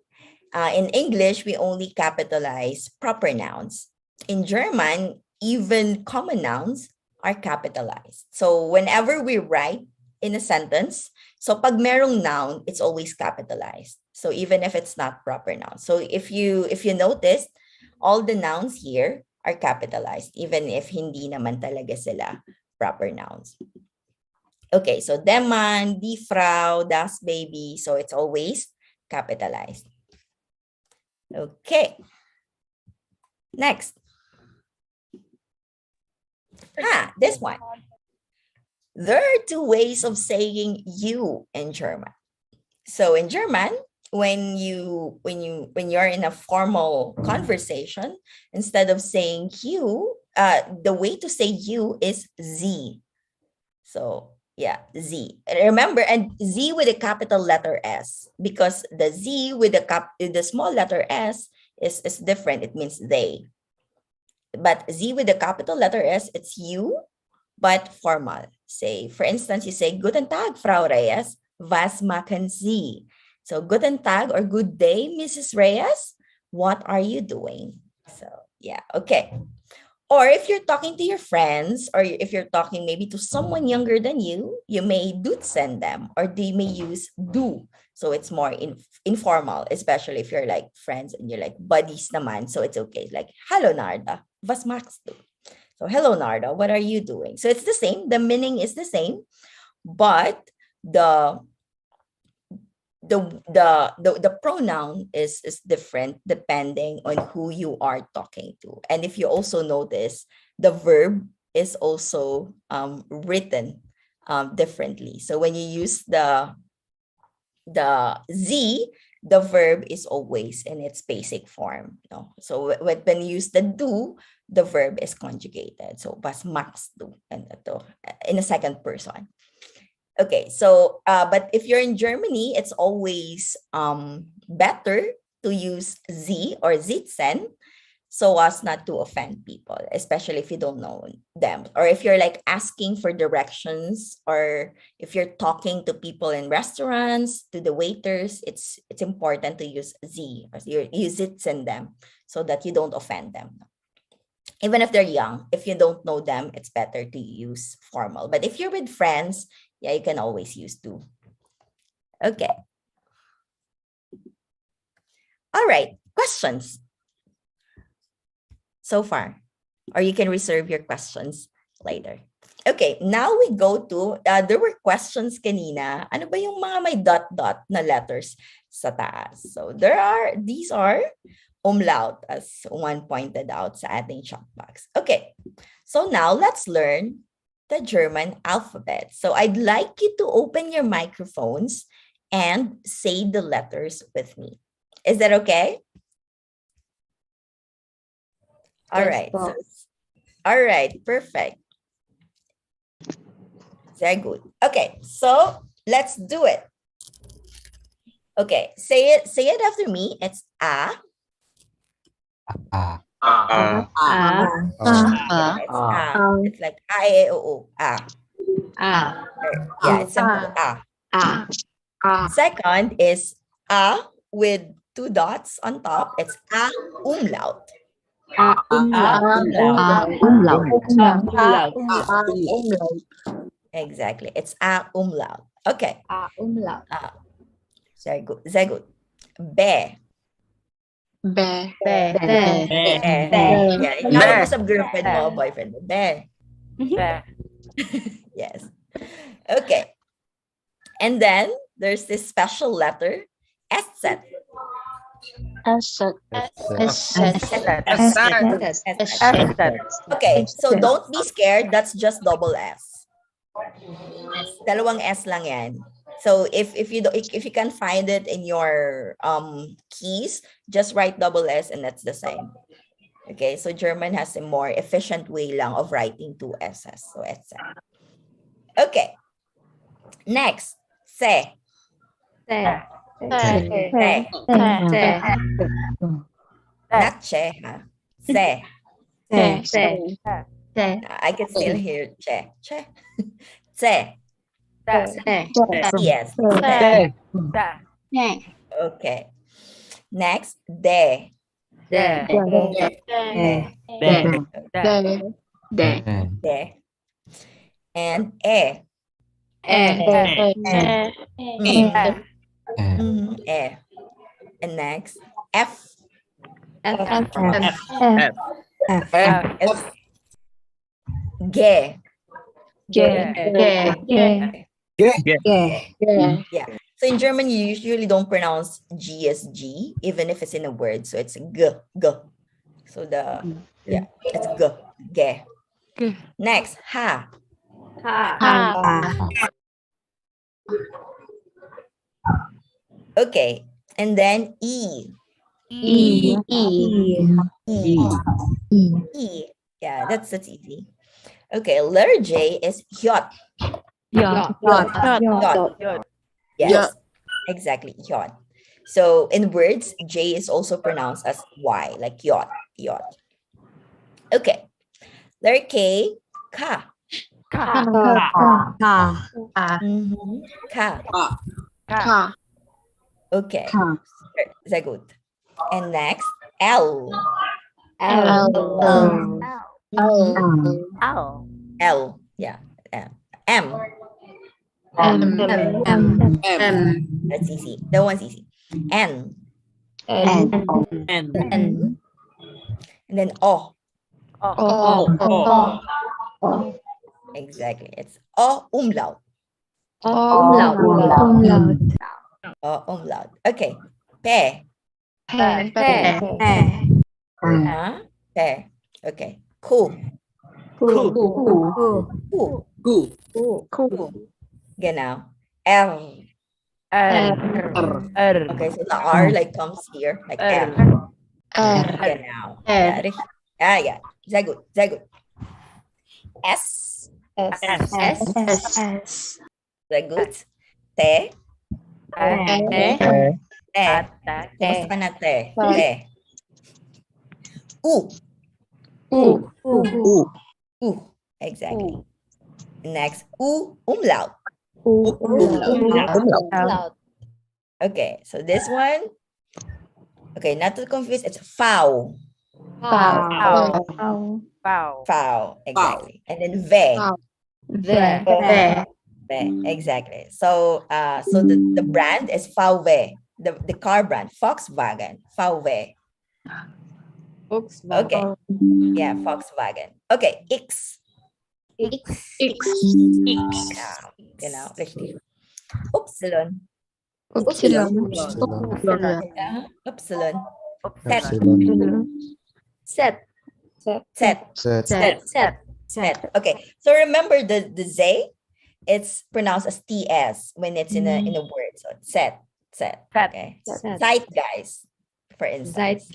F: in English, we only capitalize proper nouns. In German, even common nouns are capitalized. So whenever we write in a sentence, so pag merong noun, it's always capitalized. So even if it's not proper noun. So if you notice, all the nouns here are capitalized, even if hindi naman talaga sila proper nouns. Okay, so der Mann, die Frau, das Baby, so it's always capitalized. Okay. Next. This one. There are two ways of saying you in German. So in German, when you're in a formal conversation, instead of saying you, the way to say you is Sie. So yeah, Z. And remember, and Z with a capital letter S, because the Z with the small letter S is different. It means they. But Z with the capital letter S, it's you, but formal. Say, for instance, you say, Guten Tag, Frau Reyes. Was machen Sie? So, Guten Tag or good day, Mrs. Reyes. What are you doing? So, yeah, okay. Or if you're talking to your friends, or if you're talking maybe to someone younger than you may duzen them, or they may use du. So it's more informal, especially if you're like friends and you're like buddies naman. So it's okay. Like, hello, Narda. Was machst du? So, hello, Narda. What are you doing? So it's the same. The meaning is the same, but the the pronoun is different depending on who you are talking to. And if you also notice, the verb is also written differently. So when you use the Z, the verb is always in its basic form. No? So when you use the do, the verb is conjugated. So was machst du, and ito, in a second person. Okay, so but if you're in Germany, it's always better to use Sie or sitzen so as not to offend people, especially if you don't know them. Or if you're like asking for directions, or if you're talking to people in restaurants, to the waiters, it's important to use Sie or you sitzen them so that you don't offend them. Even if they're young, if you don't know them, it's better to use formal. But if you're with friends, yeah, you can always use do. Okay. All right. Questions so far, or you can reserve your questions later. Okay, now we go to, there were questions kanina. Ano ba yung mga may dot na letters sa taas? So these are umlaut, as one pointed out sa ating chat box. Okay, so now let's learn the German alphabet. So I'd like you to open your microphones and say the letters with me. Is that okay? All right. So, all right, perfect. Very good. Okay, so let's do it. Okay, say it after me. It's a. It's like I, A, O, O. Yeah, it's simple. Second is a with two dots on top. It's a umlaut. Exactly. It's a umlaut. Okay. Very good. Very good. Be. Yeah. Tawag mo sa girlfriend mo, boyfriend mo. Be. Yes. Okay. And then there's this special letter, SZ. Okay, so don't be scared. That's just double S. Dalawang S lang yan. So if you can find it in your keys, just write double S and that's the same. Okay, so German has a more efficient way lang of writing two S's. So SZ. Okay. Next, se. Not che, huh? Se. I can still hear che. Che. Se. Yes. Okay. Next, de. De. And e. And next, F. Ge. Yeah. So in German, you usually don't pronounce G as G, even if it's in a word. So it's G. So it's G. Ge. Next, ha. Okay, and then E.
H: E.
F: Yeah, that's easy. Okay, letter J is yacht.
H: Yacht.
F: Yes, exactly, yacht. So in words, J is also pronounced as Y, like yacht. Okay, letter K, ka. Mhm, ka. Okay, very good. And next, L. Mhm, L. Yeah. M. That's easy. That one's easy. N.
J: N.
F: And then O. Exactly. It's O umlaut. O umlaut. Okay. Pe. Huh? Pe. Okay. Ku. Ku. Genau. R. Okay, so the R like comes here, like R. Genau. Yeah, richtig. Yeah. Sehr gut. S. Sehr gut. T. Kamusta ka na, te? U. Exactly. Next, umlaut. Okay, so this one, okay, not to confuse, it's foul. Foul, exactly. And then ve, exactly. So the brand is VW, the car brand, Volkswagen, VW. Okay, yeah, Volkswagen. Okay, X. Genau, richtig. Upsilon. Upsilon. Set. Okay, so remember the Z, it's pronounced as TS when it's in a word. So set. Okay. Zeitgeist, for instance.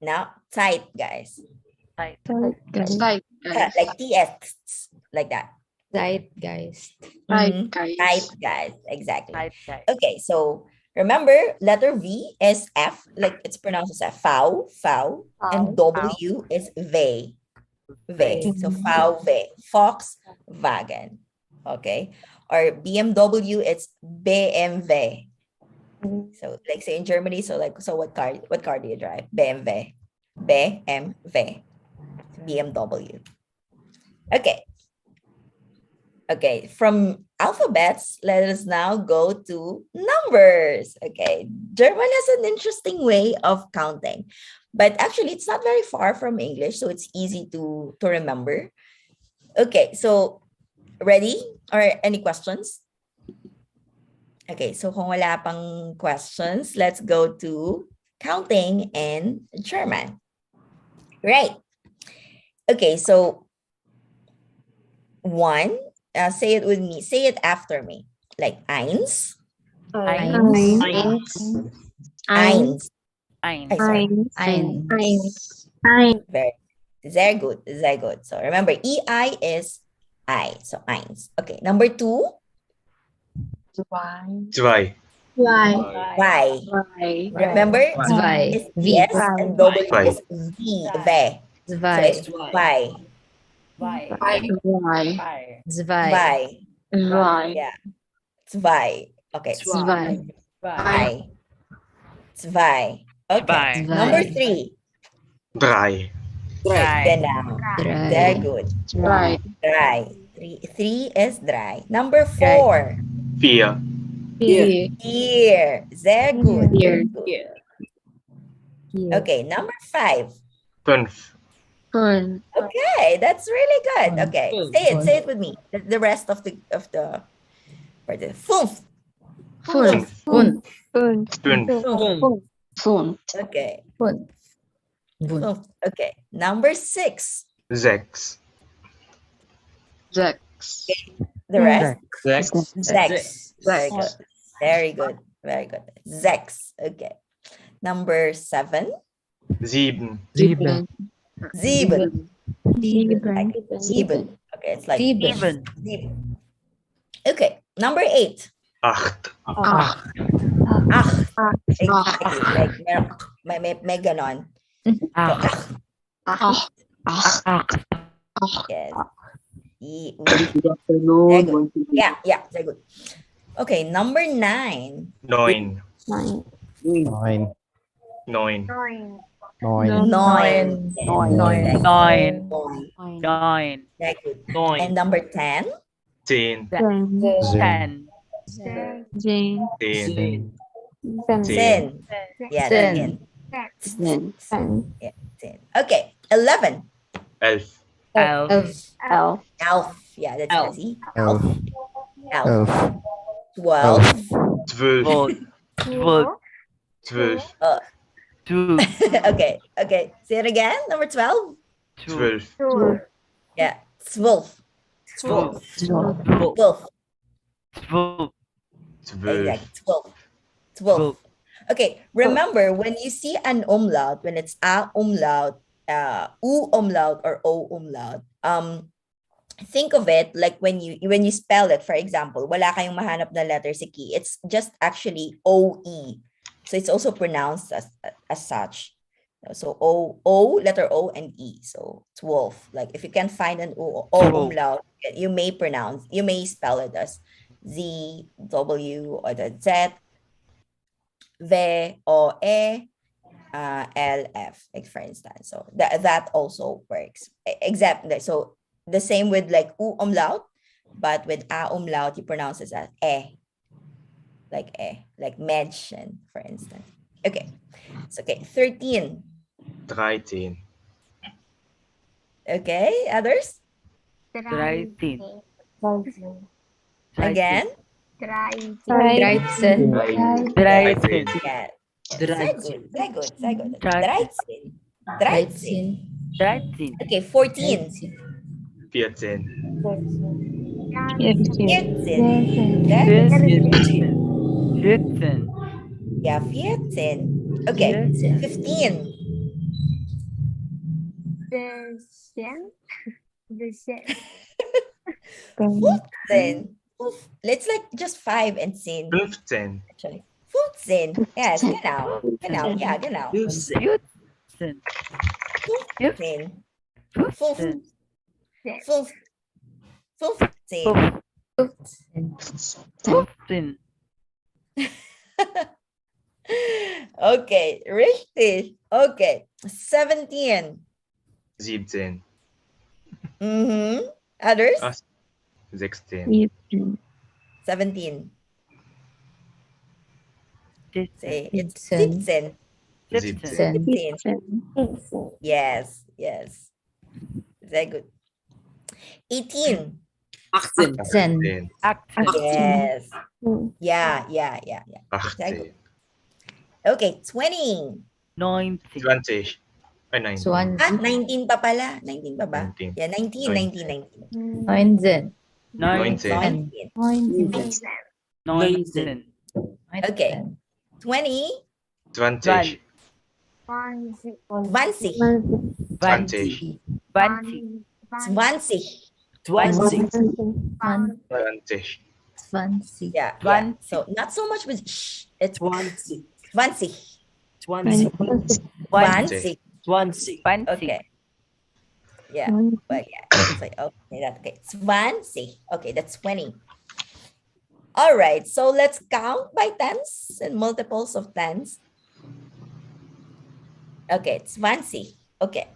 F: Now zeitgeist. Like TS, like that.
H: Zeitgeist.
F: Zeitgeist, exactly. Okay, so remember letter V is F, like it's pronounced as F, foul, and W is V. So VW, Volkswagen. Okay, or BMW, it's BMW. So like say in Germany, so what car do you drive? BMW. BMW. Okay, from alphabets, let us now go to numbers. Okay, German has an interesting way of counting, but actually it's not very far from English, so it's easy to remember. Okay, so ready? Or any questions? Okay, so kung wala pang questions, let's go to counting in German. Right. Okay, so one, say it with me. Say it after me. Like eins. Eins. Very good. So remember, EI is I. So eins. Okay, number two.
I: Zwei.
F: Y. Remember,
H: Zwei.
F: is yes and W is V. Ve. So it's Y. Yeah. Zwei. Okay. Zwei. Okay. Number three.
I: Drei.
F: Genau. Very good. Drei. Three is drei. Number four.
I: Vier.
F: Here. Very good. Okay. Number five.
I: Fünf.
F: Okay, that's really good. Okay, say it with me. The rest of the part. Fünf.
I: Fünf.
F: Okay. Fünf. Okay. Number six.
I: Sechs.
F: The rest.
I: Sechs.
F: Sechs. Very good. Very good. Sechs. Okay. Number 7.
I: Sieben.
J: Sieben.
F: Sieben.
H: Sieben.
F: Sieben. Okay, it's like
H: Sieben.
F: sieben. Okay. Number 8.
I: Acht.
J: Acht.
F: Acht. Exactly. Like may ganon. So,
J: Acht.
F: acht.
J: Acht.
F: Yes.
K: Good
F: Very
K: afternoon.
F: good. Yeah, very good. Okay, number 9.
I: Neun.
K: Nine.
I: Neun.
F: Nine.
K: Nine.
F: Very good. And number 10.
I: Zehn.
K: Ten.
I: Zehn.
F: Ten. Yeah,
H: Ten.
F: 10.
K: Ten.
F: Yeah, 10. Okay, 11.
I: Elf.
H: Elf.
F: Elf. Yeah, that's
H: Elf.
F: easy. Elf. 12.
I: Zwölf. Zwölf.
F: Okay. Say it again. Number 12.
I: Zwölf.
F: Yeah, 12. 12.
I: Zwölf.
F: Exactly. 12. Okay, remember when you see an umlaut, when it's a umlaut, u umlaut, or o umlaut, think of it like when you spell it. For example, wala kayong mahanap na letter sa key. It's just actually OE. So it's also pronounced as such. So O, letter O and E. So 12. Like if you can find an O umlaut, you may spell it as Z, W, or the Z, V, O, E, L, F, like for instance. So that also works. Except so the same with like U umlaut, but with A umlaut, you pronounce it as E. Like mention, for instance. Okay. So 13.
I: 13.
F: Okay, others? Again?
H: Dreizehn.
F: Yeah. Very good. 13. Okay, 14.
I: 14.
F: 14. Yeah, 14. Okay, 15. Then let's like just 5 and sin.
I: 15.
F: Actually, 15. Yes, genau. Yeah, genau. 15. 15. Okay, richtig. Okay, 17.
I: 17.
F: Others?
I: 16.
F: 17. Say it's
H: 17.
F: 15. 15. Yes. Very good. 18.
H: 18.
F: Yes. Yeah.
I: 18.
F: Okay, 20.
I: 20. Ay, 19.
F: 19 pa pala. 19 pa ba?
I: 19.
F: Yeah, 19.
H: 19.
I: 19.
F: Okay. 20.
I: 20.
F: 20.
I: 20.
F: 20. Yeah. So not so much with sh. It's 20. 20.
I: 20.
F: Okay. Yeah. But yeah. It's like okay. 20. Okay, that's 20. All right. So let's count by tens and multiples of tens. Okay, it's 20. Okay.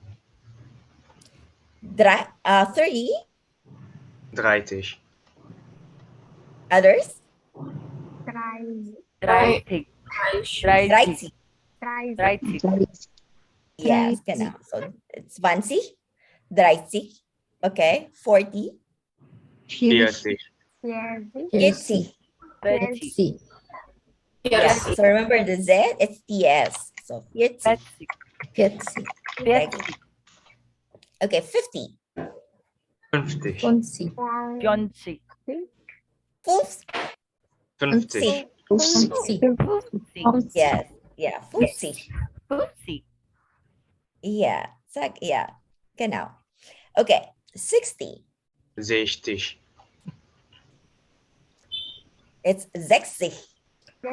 F: 30.
I: 30.
F: Others?
J: 30.
F: 30. Yes, genau. So it's 20. 30. Okay. 40.
I: 40.
F: 50. Yeah. So remember the Z, it's TS. So 50. Okay, 50.
I: 50.
F: 50.
I: 50.
H: Fuzzy.
F: Yes. Yeah. Fuzzy.
K: Footsie.
F: Yeah. Yeah. Genau. Okay. 60.
I: 60.
F: It's 60.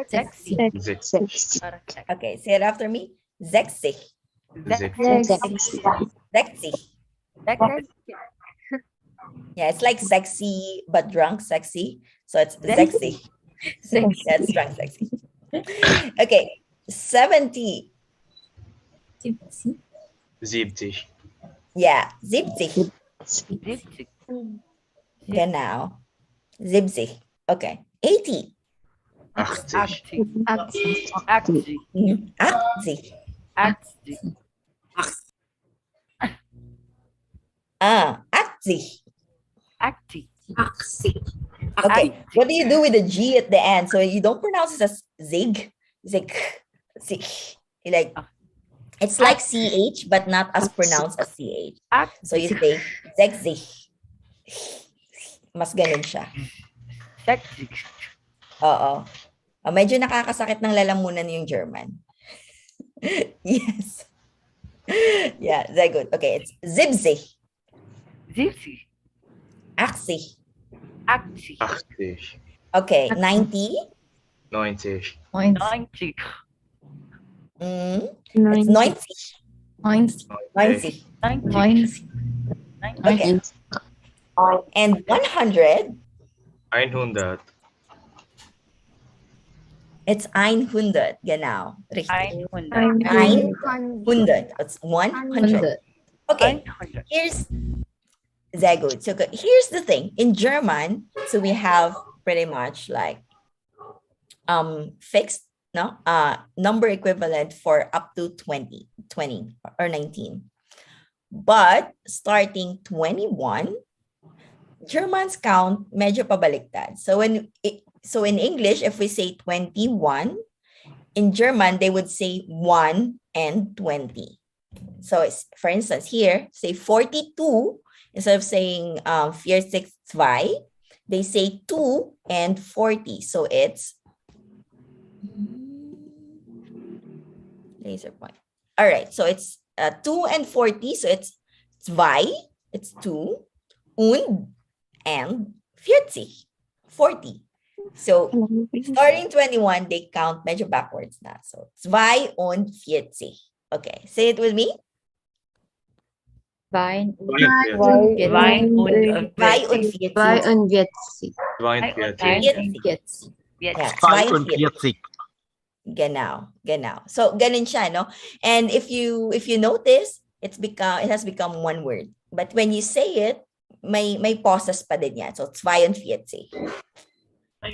H: Sexy.
I: 60.
F: Okay. Say it after me. 60.
I: 60.
F: Sexy. Yeah, it's like sexy but drunk sexy. So it's sexy. Yeah, it's drunk sexy. Okay. 70.
I: 70.
F: Yeah. Zipzig.
K: Dipsy.
F: Genau. Zipzig. Okay. 80.
I: 80.
K: Axi.
F: Akzig.
K: Axi.
F: Akzig.
K: Axi.
F: Okay. What do you do with the G at the end? So you don't pronounce it as zig. Zig. Zig. Like, it's like CH, but not as pronounced as CH. So you say zig. Mas ganun siya.
K: Sexy.
F: Oo. Medyo nakakasakit ng lalamunan yung German. Yes. Yeah, very good. Okay, it's zibzig.
K: Zipsy.
F: Axi.
K: Axi.
I: 80.
F: Okay, 90.
I: 90.
K: 90.
F: It's 90. 90.
K: 90.
F: Okay. And 100.
I: 100.
F: It's 100. Genau. Richtig.
K: 100.
F: 100. It's 100. Okay. Here's very good. So here's the thing. In German, so we have pretty much like fixed number equivalent for up to 20 or 19. But starting 21, Germans count medyo pabaliktad. So in English, if we say 21, in German, they would say 1 and 20. So it's, for instance, here, say 42, instead of saying 42, they say 2 and 40. So it's laser point. All right, so it's 2 and 40. So it's 2, it's 2, and 40. So starting 21, they count medyo backwards na. So 2 und 40. Okay, say it with me.
H: Wein und
K: Wein und
F: 42.
H: 42.
I: 42.
F: Yeah, 42. Genau. So ganun siya, no? And if you notice, it has become one word. But when you say it, may pauses pa din yan. So 42.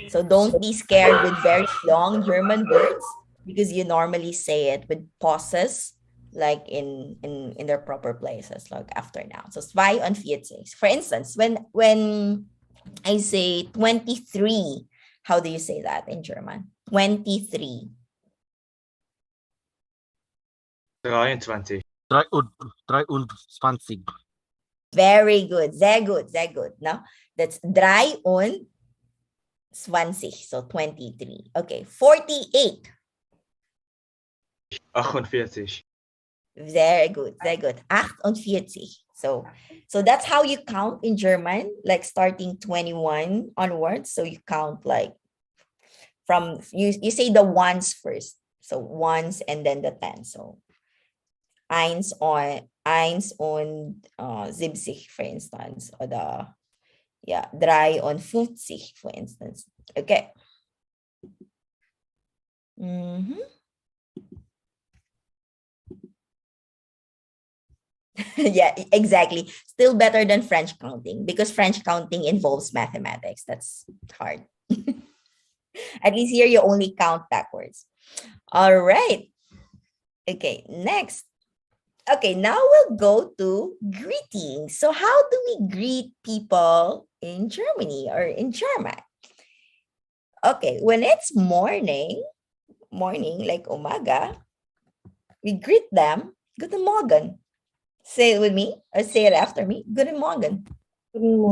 F: So don't be scared with very long German words because you normally say it with pauses like in their proper places, like after now. So 42. For instance, when I say 23, how do you say that in German? 23.
I: 23.
L: 23.
F: Very good. Sehr good. No? That's 23. So 23. Okay. 48.
I: 48.
F: Very good. 48. So that's how you count in German, like starting 21 onwards. So you count like from, you say the ones first. So ones and then the 10. So eins und 70, for instance, or the 53, for instance. Okay. Yeah, exactly. Still better than French counting because French counting involves mathematics. That's hard. At least here you only count backwards. All right. Okay, next. Okay, now we'll go to greetings. So how do we greet people in Germany or in German? Okay, when it's morning, like umaga, we greet them, Guten Morgen. Say it with me or say it after me. Guten Morgen.
H: Guten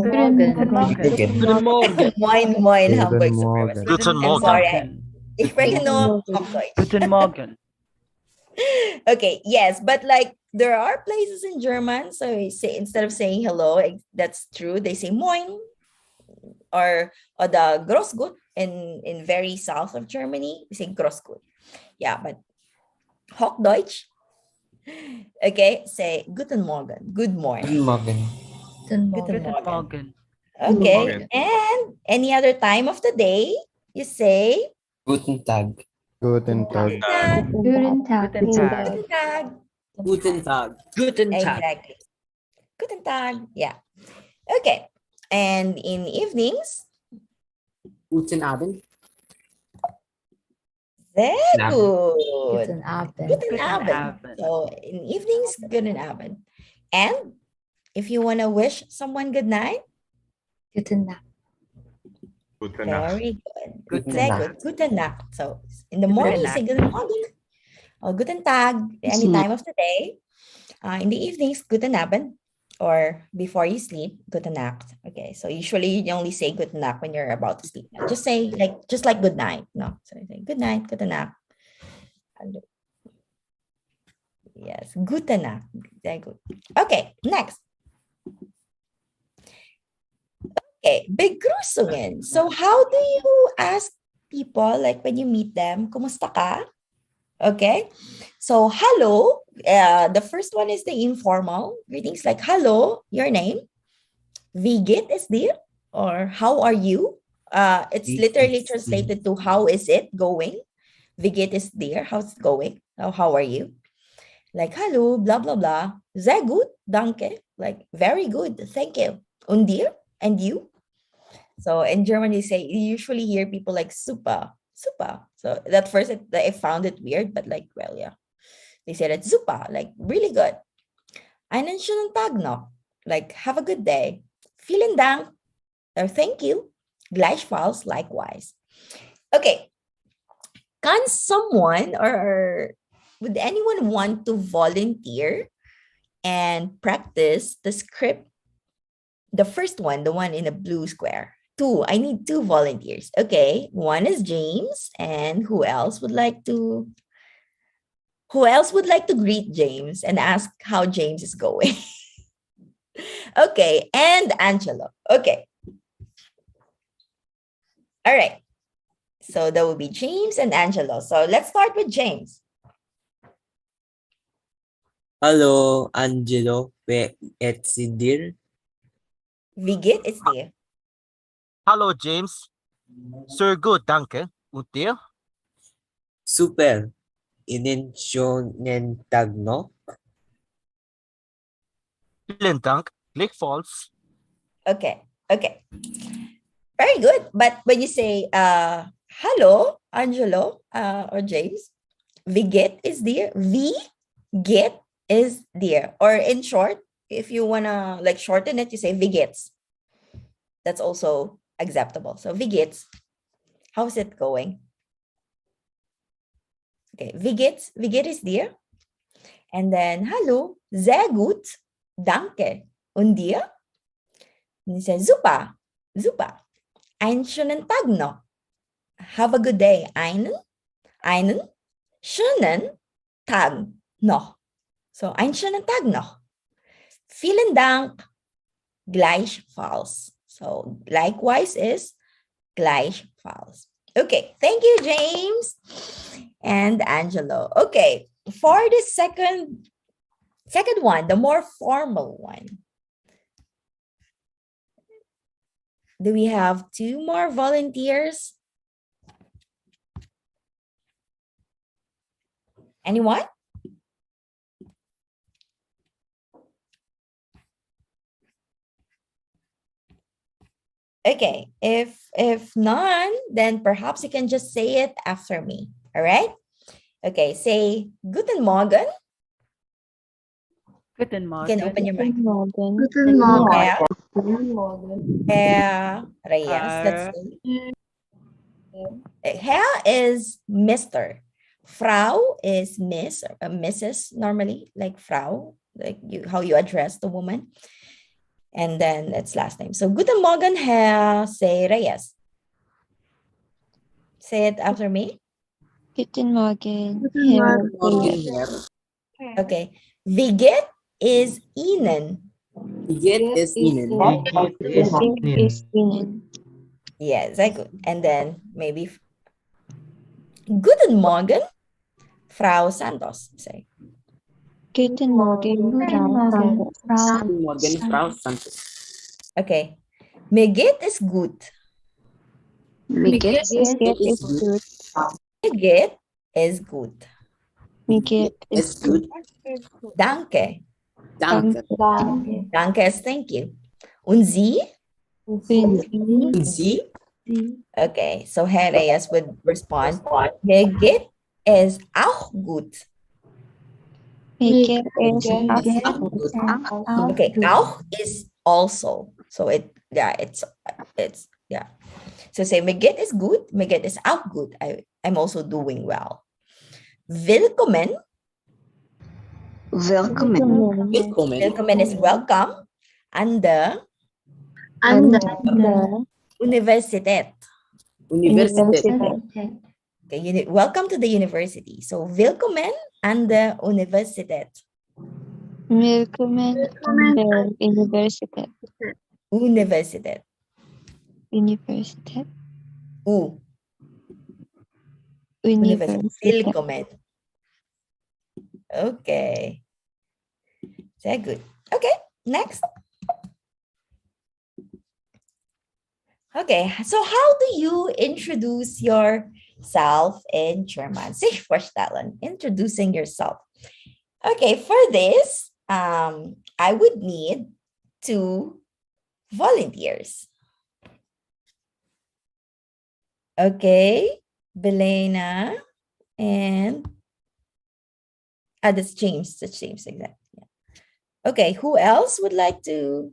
H: Morgen.
F: Moin, Hamburg supremacy.
L: Guten
F: I'm
L: Morgen.
F: sorry. Ich spreche nur Hochdeutsch.
K: Guten Morgen.
F: Okay, yes, but like there are places in German, so you say instead of saying hello, that's true. They say moin or the Großgut in very south of Germany. We say Großgut. Yeah, but Hochdeutsch. Okay, say Guten Morgen. Good morning.
G: Guten Morgen.
F: Guten
K: Guten
F: Morgen.
K: Morgen.
F: Okay,
I: Morgen.
F: and any other time of the day, you say
G: Guten Tag.
L: Guten Tag.
F: Tag.
H: Guten Tag.
K: Guten Tag.
F: Guten Tag.
J: Guten Tag. Guten Tag.
F: Exactly. Guten Tag. Yeah. Okay. And in evenings,
J: Guten Abend.
F: very
G: Abend.
F: good.
H: Guten Abend.
F: Guten
K: Guten
F: Abend.
K: Abend.
F: So in evenings, guten Abend. And if you want to wish someone good night,
H: Guten Nacht.
I: Gute Nacht.
F: very good.
K: Guten
F: Say
G: Nacht.
F: good. Guten Nacht. So in the
K: Guten
F: morning, you say
K: Nacht.
F: guten Morgen or guten Tag, any time of the day. In the evenings, guten Abend. Or before you sleep, guten Nacht. Okay, so usually you only say good Nacht when you're about to sleep. Just say just like good night. No, so you say good night, guten Nacht. And yes, guten Nacht. Very good. Okay, next. Okay, begrüßungen. So how do you ask people, like when you meet them, kumusta ka? Okay, so hello, the first one is the informal greetings, like hello, your name, wie geht es dir, or how are you? It's
G: Wie
F: literally
G: geht's dir?
F: translated to how is it going? Wie geht es dir? How's it going? How are you? Like hello, blah blah blah. Sehr gut, danke. Like very good, thank you. Und dir? And you? So in German, you usually hear people like super, super. So at first I found it weird, but like, well, yeah. They say that super, like really good. Einen schönen Tag noch. Like, have a good day. Vielen Dank, or thank you. Gleichfalls, likewise. Okay. Can someone or would anyone want to volunteer and practice the script? The first one, the one in the blue square. I need 2 volunteers. Okay, one is James, and who else would like to greet James and ask how James is going? Okay, and Angelo. Okay. All right. So that will be James and Angelo. So let's start with James.
J: Hallo, Angelo. Wie geht's dir?
F: Wie geht es dir?
M: Hallo James. Sehr gut, danke. Und dir?
J: Super. Ihnen schönen Tag noch.
M: Vielen Dank. Gleichfalls.
F: Okay. Very good. But when you say hello, Angelo or James, wie geht es dir? Wie geht es dir? Or in short, if you wanna like shorten it, you say wie geht's. That's also acceptable. So wie geht's? How's it going? Okay, wie geht es dir? And then hallo, sehr gut, danke. Und dir? And you say super. Einen schönen Tag noch. Have a good day. Einen schönen Tag noch. So, einen schönen Tag noch. Vielen Dank. Gleichfalls. So, likewise is gleichfalls. Okay, thank you, James and Angelo. Okay, for the second one, the more formal one. Do we have 2 more volunteers? Anyone? Okay, if none, then perhaps you can just say it after me. All right? Okay, say Guten Morgen.
K: Guten
F: You can
K: Morgen.
F: open your mic.
H: Guten Morgen.
F: Herr Reyes, let's say. Herr is Mr. Frau is Miss or Mrs. normally, like Frau, like how you address the woman. And then it's last name. So Guten Morgen, Herr, say Reyes. Say it after me.
H: Guten Morgen,
K: Guten
H: Herr
K: Morgen.
H: Philipp.
F: Okay. Viget is Ihnen.
J: Get is Ihnen.
H: Guten ist Ihnen.
F: Yes, I could. And then maybe Guten Morgen, Frau Santos. Say.
H: Guten Morgen, Frau Santos.
J: Guten Morgen, Frau Santos.
F: Okay. Mir geht es gut.
H: Mir geht es gut.
F: Mir geht es gut.
H: Mir geht es
J: It's good.
F: Danke.
J: Danke.
H: Danke.
F: Danke is thank you. Und Sie?
H: Und Sie?
J: Sie?
F: Okay, so Herr Reyes would respond, mir geht es auch gut.
H: Mir geht es auch gut.
F: Okay, auch is also. So it's yeah. So say mir geht es gut, mir geht es auch gut. I'm also doing well. Willkommen.
H: Willkommen.
J: Willkommen.
F: Willkommen is welcome. An der
H: An der
F: Universität.
J: Universität.
F: Okay, welcome to the university. So willkommen an der Universität.
H: Willkommen an der Universität.
F: Universität.
H: Universität.
F: Universität.
H: Universität.
F: Willkommen. Okay. Sehr good. Okay, next. Okay, so how do you introduce yourself in German? Sich vorstellen, introducing yourself. Okay, for this, I would need 2 volunteers. Okay, Ballena and that's James. That's James, exactly. Yeah. Okay, who else would like to?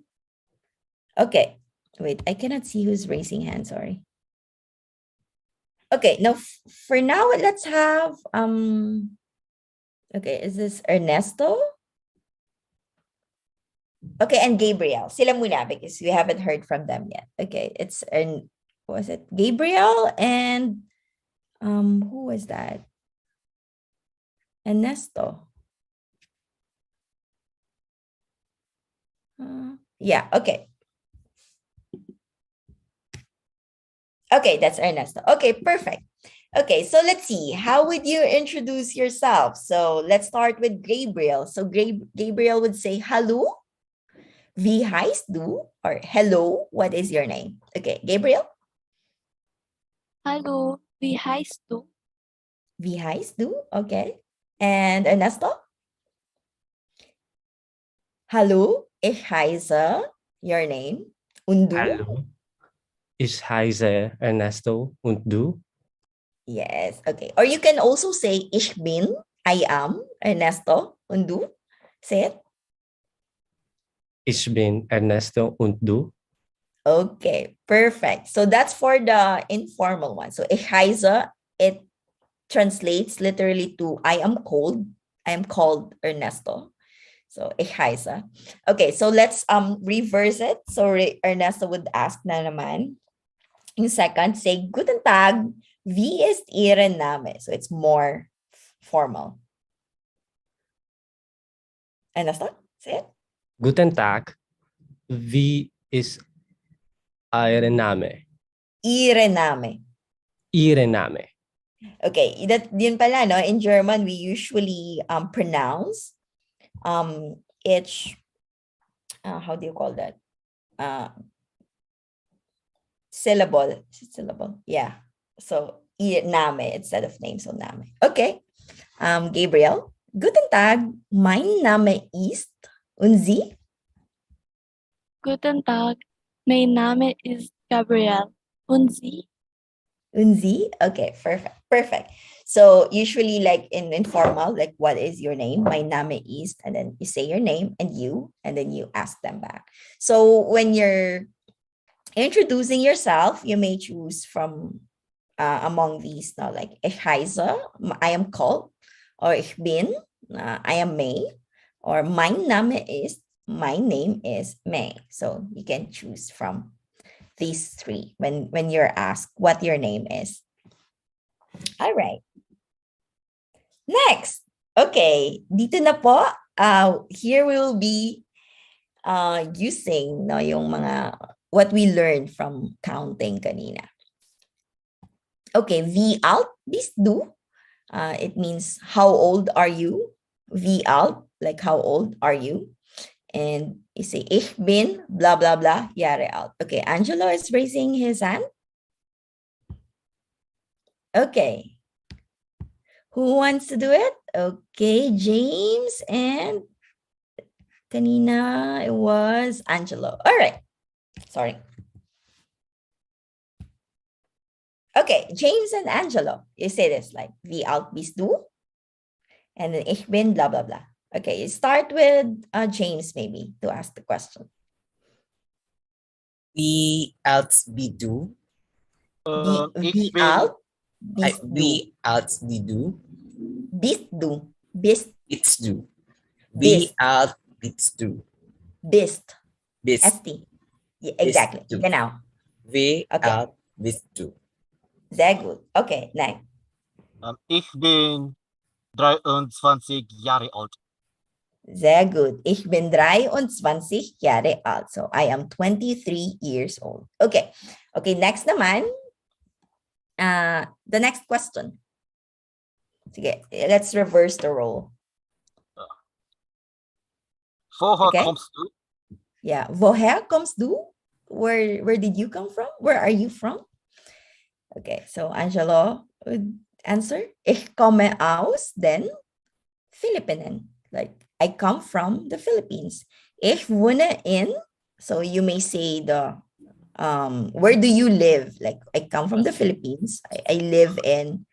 F: Okay, wait, I cannot see who's raising hand. Sorry. Okay, now for now, let's have okay, is this Ernesto? Okay, and Gabriel. Sila muna because we haven't heard from them yet. Okay, it's was it Gabriel and who was that? Ernesto. Yeah, okay. Okay, that's Ernesto. Okay, perfect. Okay, so let's see. How would you introduce yourself? So let's start with Gabriel. So Gabriel would say, Hallo, wie heißt du? Or hello, what is your name? Okay, Gabriel.
H: Hallo, wie heißt du?
F: Wie heißt du? Okay. And Ernesto? Hallo, ich heiße, your name. Und du?
L: Hallo, ich heiße Ernesto und du?
F: Yes, okay. Or you can also say, ich bin, I am, Ernesto. Und du? Say it.
L: Ich bin Ernesto und du?
F: Okay, perfect. So that's for the informal one. So ich heiße, it translates literally to I am cold. I am called Ernesto. So ich heiße. Okay, so let's reverse it. So Ernesto would ask na naman. In second, say Guten Tag, wie ist Ihre Name? So it's more formal. Ernesto, say it.
L: Guten Tag, wie ist Ihre Name?
F: Ihre Name.
L: Ihre Name.
F: Okay, yun pala, no? In German, we usually pronounce each, how do you call that? Syllable. Yeah. So, Name instead of name, so Name. Okay. Gabriel. Guten Tag, mein Name ist und Sie?
H: Guten Tag, mein Name ist Gabriel. Und Sie?
F: Und Sie? Okay, perfect. So usually like in informal, like what is your name? My name is, and then you say your name and then you ask them back. So when you're introducing yourself, you may choose from among these now, like ich heiße, I am called, or ich bin, I am May, or mein Name ist, my name is May. So you can choose from these 3 when you're asked what your name is. All right. Next. Okay, dito na po. Here we will be using no, yung mga what we learned from counting kanina. Okay, wie alt bist du? It means how old are you? Wie alt, like how old are you? And you say, ich bin, blah, blah, blah, Jahre alt. Okay, Angelo is raising his hand. Okay. Who wants to do it? Okay, James and kanina, it was Angelo. All right. Sorry. Okay, James and Angelo. You say this like, wie alt bist du? And then ich bin, blah, blah, blah. Okay, you start with James maybe to ask the question.
G: Wie alt bist du?
F: Wie alt bist du?
G: Wie alt bist du?
F: Bist du. Bist.
G: Bist du. Wie
F: Bist.
G: alt bist du?
F: Bist.
G: Bist.
F: ST. Yeah, exactly.
G: Bist du.
F: Genau.
G: Wie
F: Okay.
G: alt bist du?
F: Sehr gut. Okay, next.
M: Ich bin 23 Jahre alt.
F: Sehr gut. Ich bin 23 Jahre alt. So I am 23 years old. Okay. Okay, next naman. The next question. Sige, let's reverse the role.
M: Woher kommst du?
F: Yeah. Woher kommst du? Where did you come from? Where are you from? Okay, so Angelo would answer. Ich komme aus den Philippinen. Like, I come from the Philippines. Ich wohne in, so you may say the, where do you live? Like, I come from the Philippines. I live in,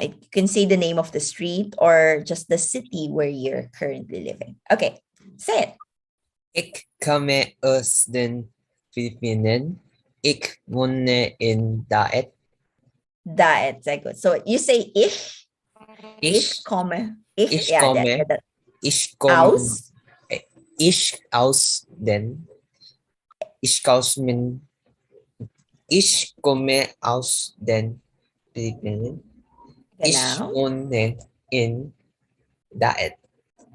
F: you can say the name of the street or just the city where you're currently living. Okay, say it.
G: Ik komme aus den Philippinen. Ik wohne in Daet.
F: Daet, sehr gut. So you say ich. Ich komme.
G: Ich
F: yeah,
G: komme.
F: that.
G: Ich komme.
F: Aus.
G: Ich aus den. Ich komme aus den Philippinen. Ich
F: Genau.
G: wohne in Daet.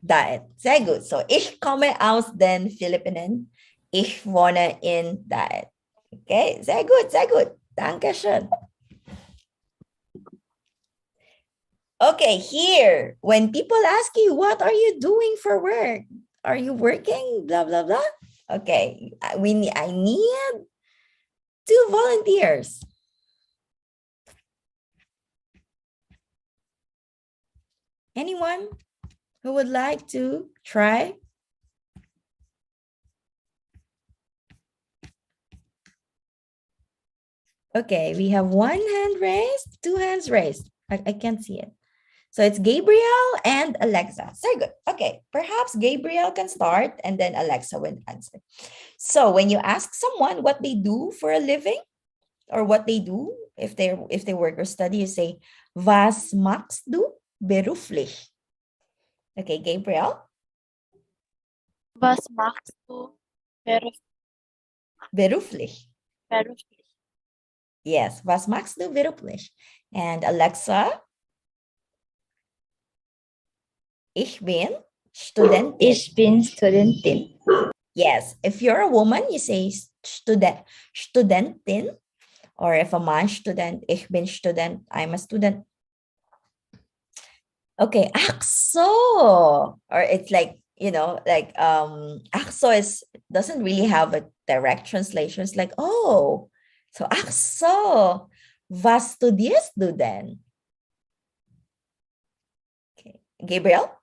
F: Daet. Sehr gut. So, ich komme aus den Philippinen. Ich wohne in Daet. Okay, sehr gut, sehr gut. Dankeschön. Okay, here, when people ask you, what are you doing for work? Are you working? Blah, blah, blah. Okay, I need 2 volunteers. Anyone who would like to try? Okay, we have 1 hand raised, 2 hands raised. I can't see it. So it's Gabriel and Alexa. Very good. Okay, perhaps Gabriel can start and then Alexa will answer. So when you ask someone what they do for a living or what they do if they work or study, you say, was machst du beruflich? Okay, Gabriel.
H: Was machst du
F: beruflich?
H: Beruflich.
F: Yes, was machst du beruflich? And Alexa? Ich bin Studentin.
K: Ich bin Studentin.
F: Yes, if you're a woman, you say Studentin. Or if a man, student, ich bin Student, I'm a student. Okay, ach so. Or it's like, like ach so doesn't really have a direct translation. It's like, oh, so ach so. Was studierst du denn? Okay, Gabriel?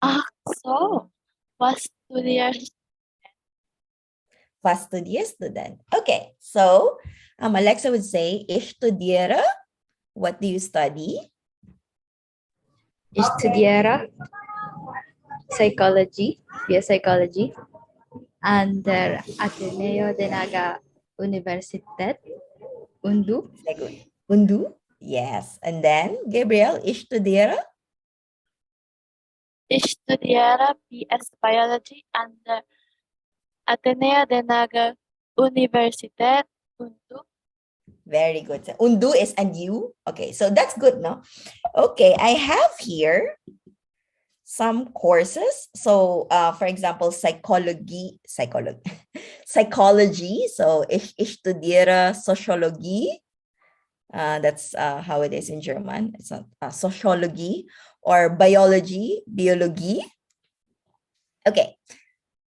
H: Ach so. Was studierst
F: Was studierst du denn? Okay, so Alexa would say, ich studiere. What do you study?
K: Ich studiere psychology, psychology, an der Ateneo de Naga Universität. Und du?
F: Sehr gut. Und du? Yes. And then, Gabriel, ich studiere?
H: Ich studiere BS Biology an der Ateneo de Naga Universität. Und du?
F: Very good. So, undu is and you. Okay, so that's good, no? Okay, I have here some courses. So, for example, psychology. So, ich studiere Soziologie. That's how it is in German. It's not sociology, or biology. Okay,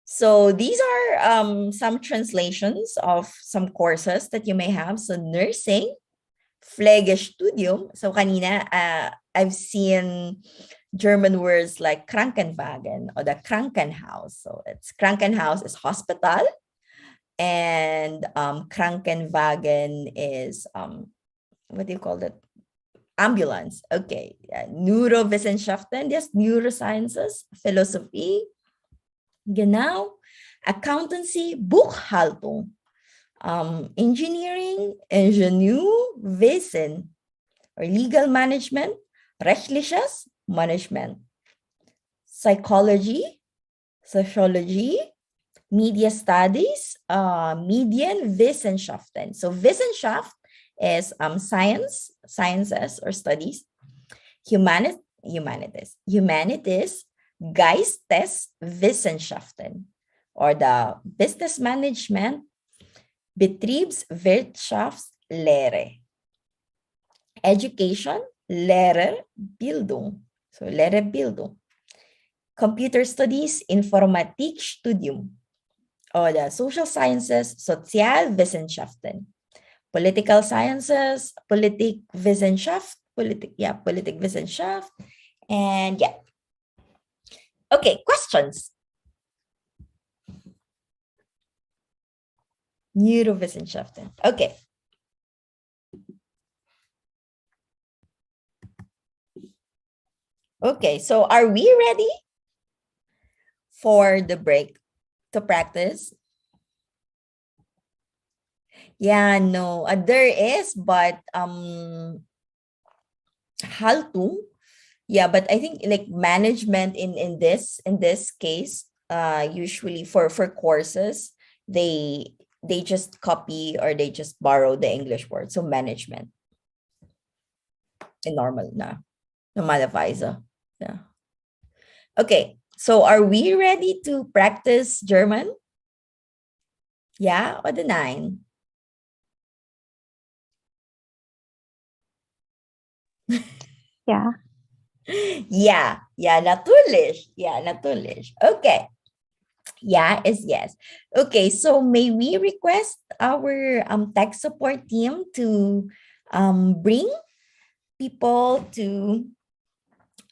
F: so these are some translations of some courses that you may have. So nursing, Pflegestudium. So kanina, I've seen German words like Krankenwagen or the Krankenhaus. So it's Krankenhaus is hospital, and Krankenwagen is what do you call that? Ambulance. Okay. Neurowissenschaften, yes, neurosciences, Philosophie, genau, accountancy, Buchhaltung, engineering, Ingenieurwesen, or legal management, rechtliches management, psychology, sociology, media studies, Medienwissenschaften. So Wissenschaft is sciences or studies, humanities, Geisteswissenschaften, or the business management, Betriebswirtschaftslehre, education, Lehrerbildung, so Lehrerbildung, computer studies, Informatikstudium, or the social sciences, Sozialwissenschaften, political sciences, Politikwissenschaft, Politikwissenschaft, and yeah. Okay, questions? Neurowissenschaften. Okay. Okay, so are we ready for the break to practice? Yeah, no, there is, but Haltung, yeah, but I think like management in this case, usually for courses, they just copy or they just borrow the English word. So management. In normalerweise. Yeah. Okay, so are we ready to practice German? Yeah, or the 9?
K: Yeah.
F: Ja, natürlich. Ja, natürlich. Okay. Yeah is yes. Okay, so may we request our tech support team to bring people to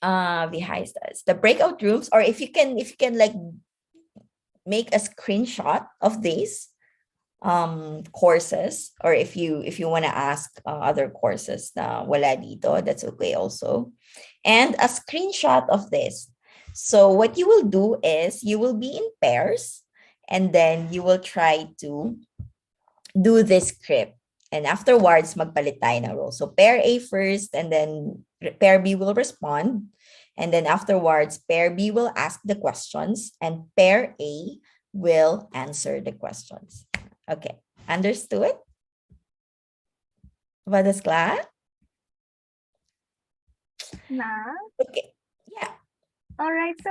F: the breakout rooms, or if you can like make a screenshot of these courses, or if you want to ask other courses na wala dito, that's okay also, and a screenshot of this. So what you will do is you will be in pairs, and then you will try to do this script, and afterwards magpalit tayo ng role. So pair A first, and then pair B will respond, and then afterwards pair B will ask the questions, and pair A will answer the questions. Okay, understood? War das klar?
D: Na?
F: Okay, yeah.
D: Alright, so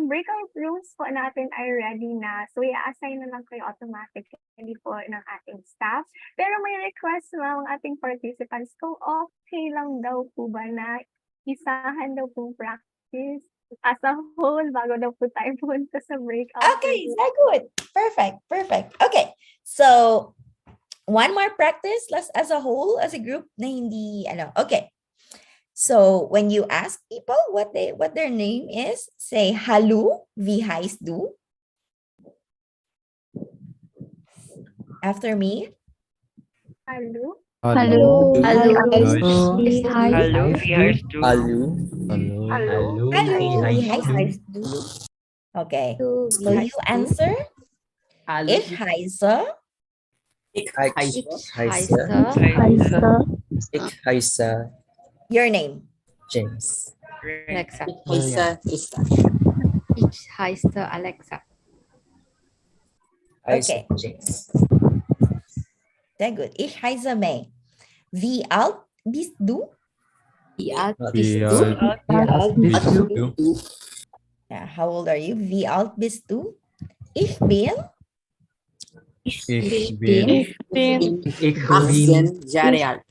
D: breakout rooms po natin ay ready na. So i-assign na lang kayo automatically po ng ating staff. Pero may request na ang ating participants kung okay lang daw po ba na isahan daw po practice as a whole bago daw po tayo punta sa breakout.
F: Okay, very good. Perfect. Okay, so one more practice as a whole, as a group na hindi okay. So when you ask people what their name is, say Hallo, wie heißt du? After me.
D: Hallo.
K: Hallo.
H: Hallo.
K: Hallo. Wie
G: heißt du? Hallo.
F: Hallo, wie heißt du? Okay, so you answer. Ich heiße.
G: Ich heiße
F: Your name.
G: James.
K: Alexa.
J: Ich heiße Alexa.
F: Okay.
G: James.
F: Sehr gut. Ich heiße Mae. Wie alt bist du?
J: Wie alt
L: Wie
J: bist du?
L: alt
J: Wie alt
L: bist
J: bist
L: du?
J: du?
F: Yeah, how old are you? Wie alt bist du? Ich bin
L: Ich
J: Ich
L: bin
J: bin
K: Ik
J: 18 Jahre alt.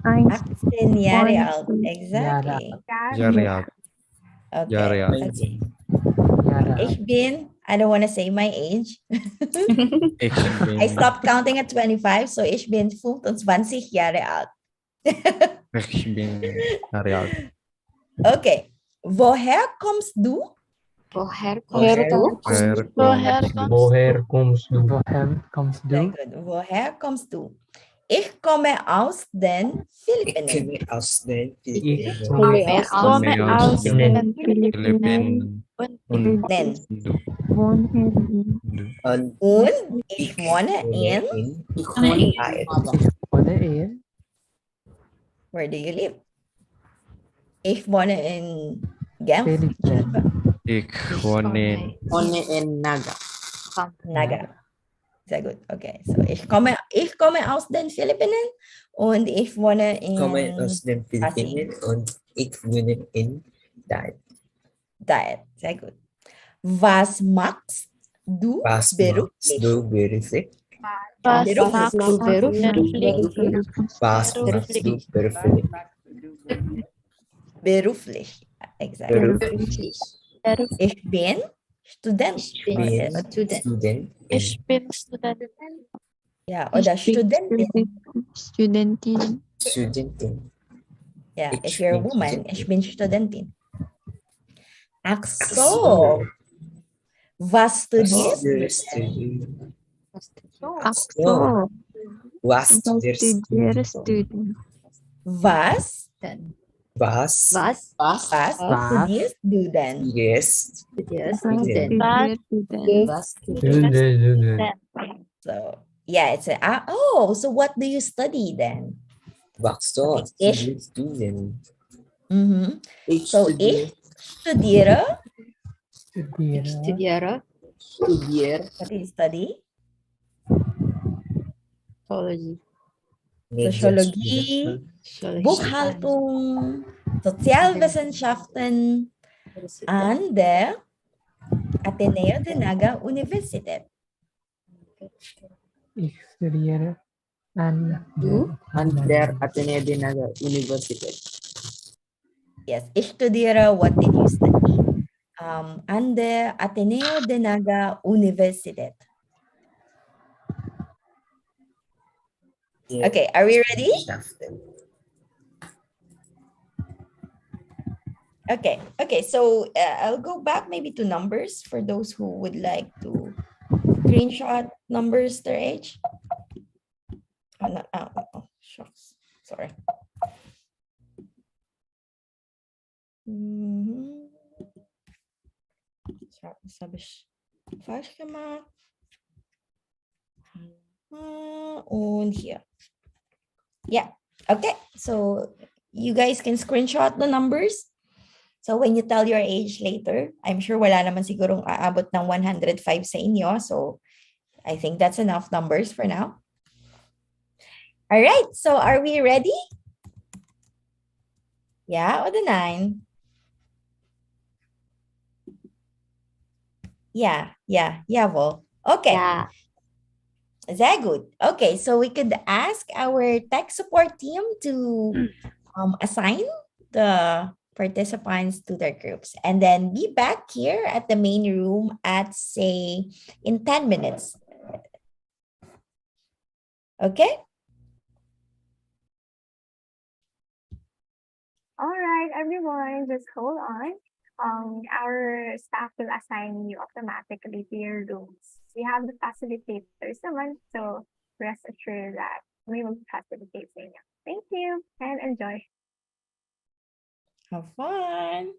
F: 18 Jahre alt. Exactly.
L: Jahre alt.
F: Okay.
L: Jahre alt.
F: Okay. Ich bin, I don't want to say my age.
L: Ich
F: I
L: bin,
F: stopped counting at 25, so ich bin 25 Jahre alt.
L: ich bin Jahre alt.
F: Okay. Woher kommst du?
J: Woher kommst du?
K: Woher kommst du?
F: Sehr gut. Woher kommst du? Ich komme aus den Philippinen.
G: komme aus den
K: Ich
G: Philippinen.
K: komme aus den
L: Philippinen und
F: Nen.
L: du.
G: Und
F: Und ich wohne in,
G: Ich wohne in
F: where do you live? Ich wohne in Genf, Geneva,
L: Ich wohne
J: in Naga.
F: Naga. Sehr gut. Okay, so ich komme aus den Philippinen und ich wohne in
G: komme aus den Philippinen und ich wohne in Dai.
F: Daet. Sehr gut. Was magst du
G: Was
F: beruflich?
G: machst du beruflich?
F: Beruflich.
G: Was machst du beruflich?
F: Beruflich. Exactly.
G: Beruflich.
F: Ich bin Student.
G: Bin Student in
F: Ja, oder Studentin.
G: Studentin.
F: Ja, if
G: Ich
F: you're a
G: bin
F: woman,
G: Studentin.
F: ich bin Studentin. Ach so. Was studierst du?
G: So, was studierst du?
F: Was
G: Was
F: studierst du denn?
G: studierst
F: So, yeah, it's a, so what do you study then?
G: Was
F: Okay, ich.
G: studierst du denn?
F: Mhm.
J: Ich
F: So, ich studiere.
J: studiere
F: What do you study?
J: Soziologie.
F: Soziologie, Buchhaltung, Sozialwissenschaften an der Ateneo de Naga Universität.
K: Ich studiere an
J: An der Ateneo de Naga Universität.
F: Yes, ich studiere. What did you study? An der Ateneo de Naga Universität. Okay, are we ready? Okay, so I'll go back maybe to numbers for those who would like to screenshot numbers their age. Shucks, sorry. Das habe ich falsch gemacht. Und hier. Yeah, okay, so you guys can screenshot the numbers. So when you tell your age later, I'm sure wala naman sigurong aabot ng 105 sa inyo. So I think that's enough numbers for now. All right, so are we ready? Yeah, o the 9? Yeah, Vol. Okay.
D: Yeah.
F: Very good. Okay, so we could ask our tech support team to assign the participants to their groups and then be back here at the main room at, say, in 10 minutes. Okay?
D: All right, everyone, just hold on. Our staff will assign you automatically to your rooms. We have the facilitators naman, so rest assured that we will facilitate sa inyo. Thank you and enjoy.
F: Have fun.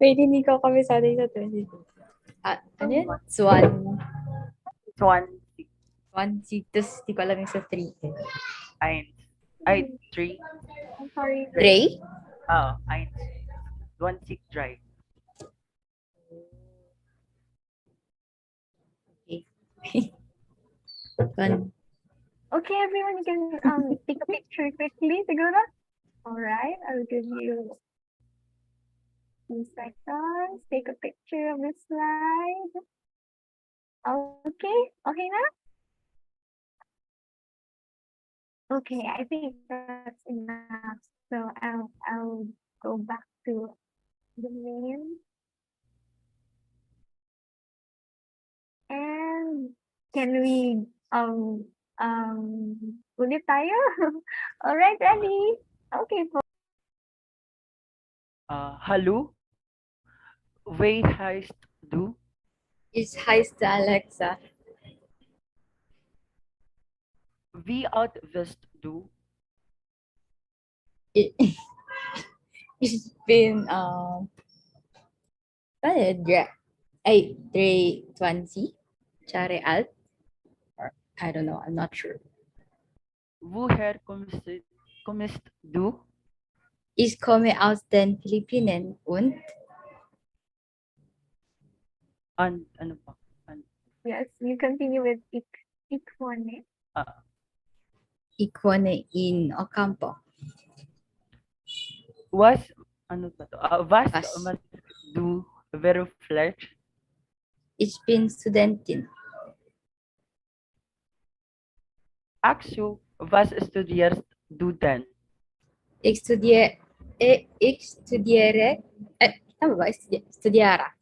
H: Wait, hindi ko kabisado sa 22. Ano yun? Swansea. Tapos di ko alam yung sa 3.
J: Ay, 3.
D: I'm sorry.
H: Dre?
J: Eins. 1-6 drive.
H: One.
D: Okay, everyone, you can take a picture quickly. Siguro? All right, I'll give you 2 seconds. Take a picture of this slide. Okay, okay na? Okay, I think that's enough. So I'll go back to the main. And can we ulit tayo? All right, ready? Okay po.
J: Hallo? Way heißt du?
H: Is heißt Alexa.
J: Wie alt bist du?
H: It's been Dre 20. Chare alt. Or I don't know, I'm not sure.
J: Woher kommst du?
H: Ich komme aus den Philippinen und
J: Ano pa?
D: Yes, you continue with ikwane.
H: ich wohne in Ocampo.
J: Was machst du beruflich?
H: Ich bin Studentin.
J: Ach so, was studierst du denn?
H: Ich studiere, tama ba? Studiara.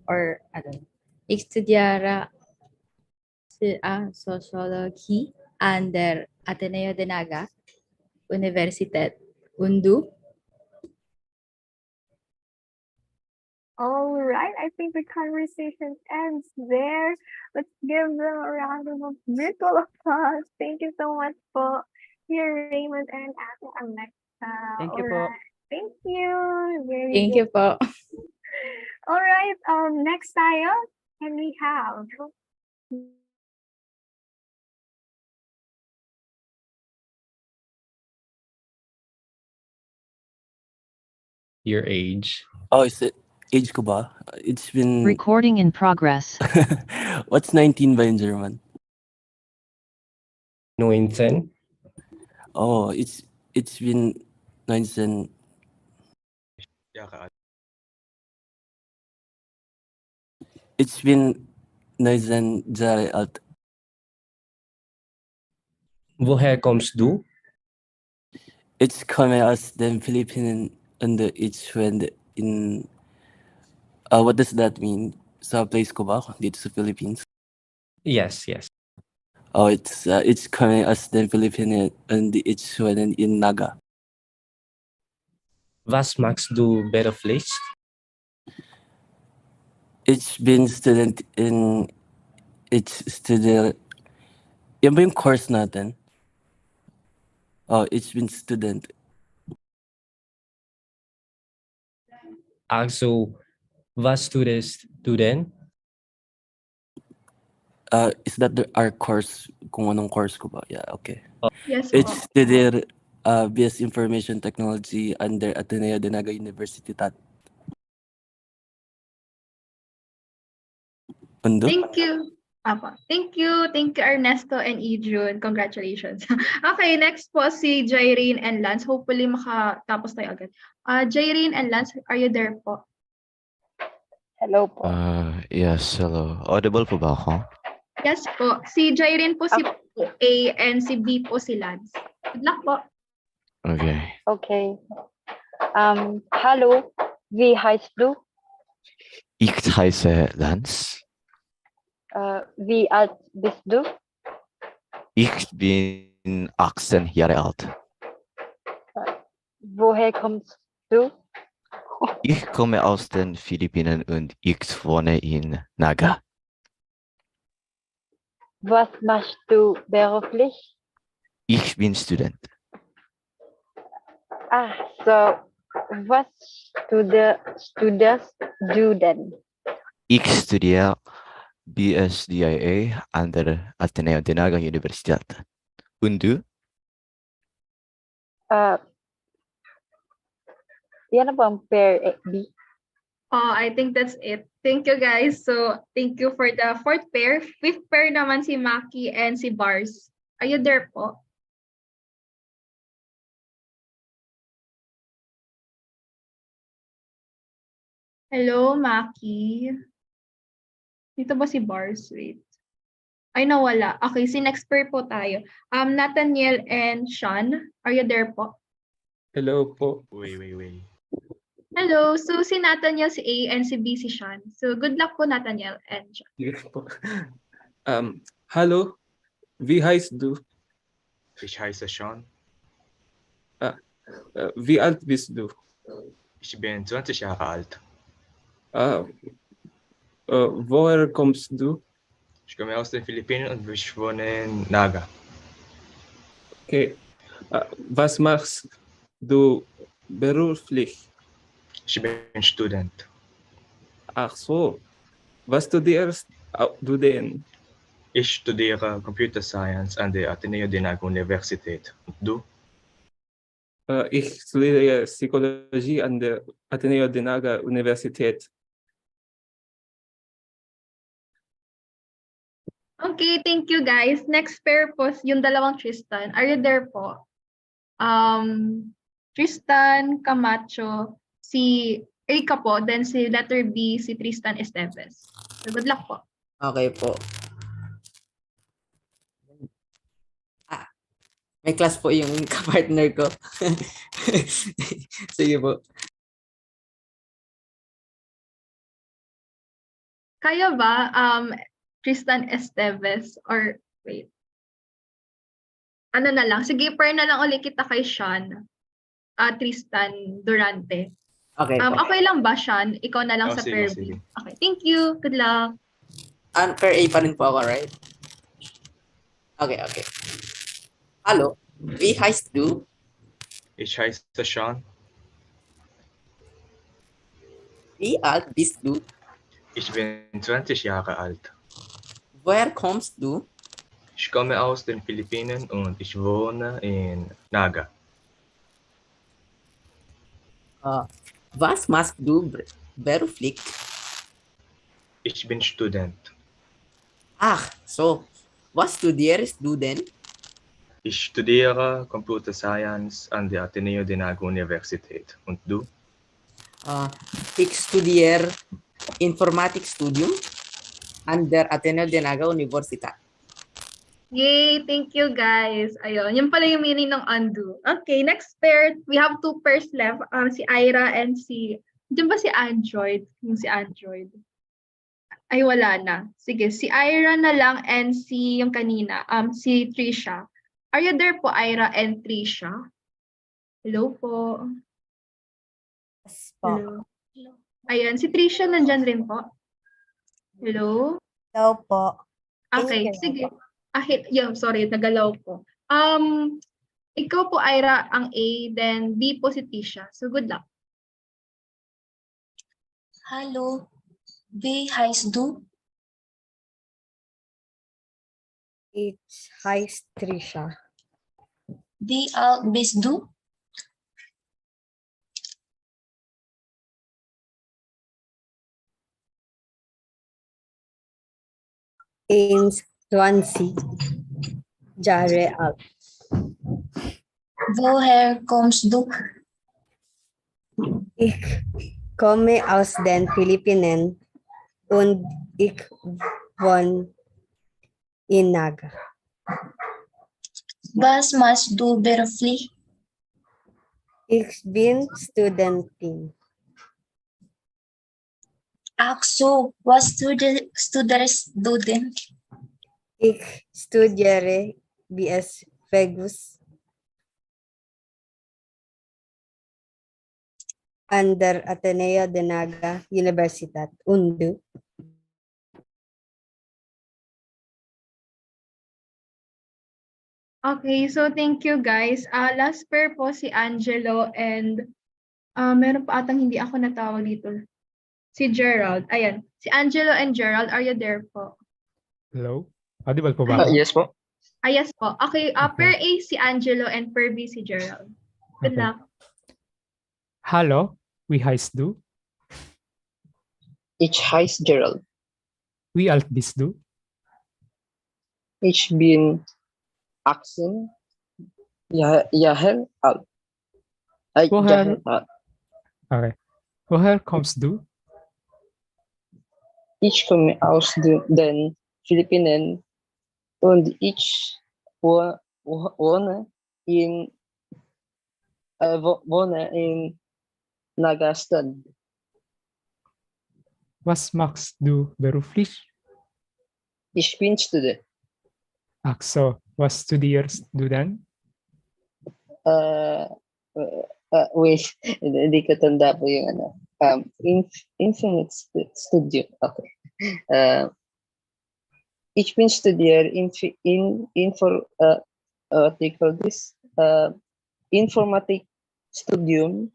H: Or, I don't know. Ich studiere Sociology an der Ateneo de Naga, Universität Undu.
D: All right, I think the conversation ends there. Let's give them a round of virtual applause. Thank you so much for here, Raymond and Ate Alexa.
J: Thank you
D: All
J: po.
D: right. Thank you. Very
H: Thank
D: good.
H: you po.
D: All right, next tayo, can we have
L: Your age.
N: Oh, is it age ko ba? It's been...
O: Recording in progress.
N: What's 19 ba in German?
L: 19.
N: Oh, it's been 19... It's been 19 Jahre alt.
L: Woher kommst du?
N: Ich komme aus den Philippinen und ich wende in... what does that mean? Sa place ko ba? Dito sa Philippines?
L: Yes.
N: Oh, it's komme aus den Philippinen und ich wende in Naga.
L: Was machst du beruflich?
N: Ich bin student in... Ich studiere... Yan ba yung course natin? Oh, ich bin student.
L: Also, was studierst du denn?
N: Is that our course? Kung anong course ko ba? Yeah, okay.
P: Yes
N: Ich
P: po.
N: studiere BS Information Technology under Ateneo de Naga Universitat. Undo?
P: Thank you. Apo. Thank you Ernesto and Ijun. Congratulations. Okay, next po si Jairene and Lance. Hopefully makatapos tayo agad. Jairene and Lance, are you there po?
Q: Hello po.
R: Yes, hello. Audible po ba ako?
P: Yes po. Si Jairene po si A and si B po si Lance. Good luck po.
R: Okay.
Q: Okay. Hallo, wie heißt du?
R: Ich heiße Lance.
Q: Wie alt bist du?
R: Ich bin 18 Jahre alt.
Q: Woher kommst du?
R: Ich komme aus den Philippinen und ich wohne in Naga.
Q: Was machst du beruflich?
R: Ich bin Student.
Q: So Was studies do then?
R: Ik studeer BSDIA aan de Ateneo de Naga Universiteit. Und du?
Q: Yan na ba ang pair B?
P: I think that's it. Thank you guys. So thank you for the fourth pair. Fifth pair naman si Maki and si Bars. Are you there po? Hello, Maki. Dito ba si Bars? Wait. Ay, nawala. Okay, si next pair po tayo. Nathaniel and Sean. Are you there po?
L: Hello po.
I: Wait.
P: Hello. So si Nathaniel si A and si B si Sean. So good luck po Nathaniel and Sean.
L: Yes po. Hallo, wie heißt du?
I: Ich heiße Sean.
L: Wie alt bist du?
I: Ich bin 20 Jahre alt.
L: Woher kommst du?
I: Ich komme aus den Philippinen und ich wohne in Naga.
L: Okay. Was machst du beruflich?
I: Ich bin Student.
L: Ach so. Was studierst du denn?
I: Ich studiere Computer Science an der Ateneo de Naga Universität. Und du?
L: Ich studiere Psychologie an der Ateneo de Naga Universität.
P: Okay, thank you guys. Next pair po, yung dalawang Tristan. Are you there po? Tristan Camacho, si Erika po, then si letter B, si Tristan Esteves. So good luck po.
J: Okay po. May class po yung kapartner ko. Sige po.
P: Kaya ba, Tristan Esteves, or wait. Ano na lang, sige, pair na lang ulit kita kay Sean. Tristan Durante.
J: Okay po.
P: Okay lang ba, Sean? Ikaw na lang sa
I: sige,
P: pair B.
I: sige.
P: Okay, thank you. Good luck.
J: Pair A pa rin po ako, right? Okay. Hallo, wie heißt du?
I: Ich heiße Sean.
J: Wie alt bist du?
I: Ich bin 20 Jahre alt.
J: Woher kommst du?
I: Ich komme aus den Philippinen und ich wohne in Naga.
J: Was machst du beruflich?
I: Ich bin Student.
J: Ach so. Was studierst du denn?
I: Ich studiere Computer Science an der Ateneo de Naga Universität. Und du?
J: Ich studiere Informatikstudium an der Ateneo de Naga Universität.
P: Yay! Thank you, guys. Ayun, yun pala yung meaning ng undo. Okay, next pair. We have two pairs left. Si Ira and si... Diyan ba si Android? Yung si Android. Ay, wala na. Sige, si Ira na lang and si yung kanina, si Trisha. Are you there po, Ira and Trisha? Hello po. Hello. Ayan, si Trisha nandyan rin po. Hello?
O: Hello po.
P: Okay, sige. Sorry, nagalaw po. Ikaw po, Ira, ang A, then B po si Tisha. So, good luck.
S: Hallo, wie heißt du?
O: Ich heiße Trisha.
S: Wie alt bist du?
O: In 20 Jahre alt.
S: Woher kommst du?
O: Ich komme aus den Philippinen und ich wohne in Naga.
S: Was machst du beruflich?
O: Ich bin Studentin.
S: Ach so, was studierst du denn?
O: Ich studiere BS Vegus an der Ateneo de Naga Universität. Und du?
P: Okay, so thank you guys. Last pair po si Angelo and Meron pa atang hindi ako natawag dito. Si Gerald. Ayan. Si Angelo and Gerald, are you there po?
K: Hello? Audible po ba ako?
I: Yes po.
P: Yes po. Okay, per A si Angelo and per B si Gerald. Good
K: Okay.
P: luck.
K: Hallo, wie heißt du?
J: Ich heiße Gerald.
K: Wie alt bist du?
J: Ich bin 18 Jahre alt.
K: Woher?
J: Jahre alt.
K: Okay. Woher kommst du?
J: Ich komme aus den Philippinen und ich wohne in Nagastan.
K: Was machst du beruflich?
J: Ich bin Student.
K: Ach so, was studierst du denn?
J: Wait, hindi ko tanda po yung ano. Infinite Studio. Okay. Ich bin studier what do you call this? Informatic Studium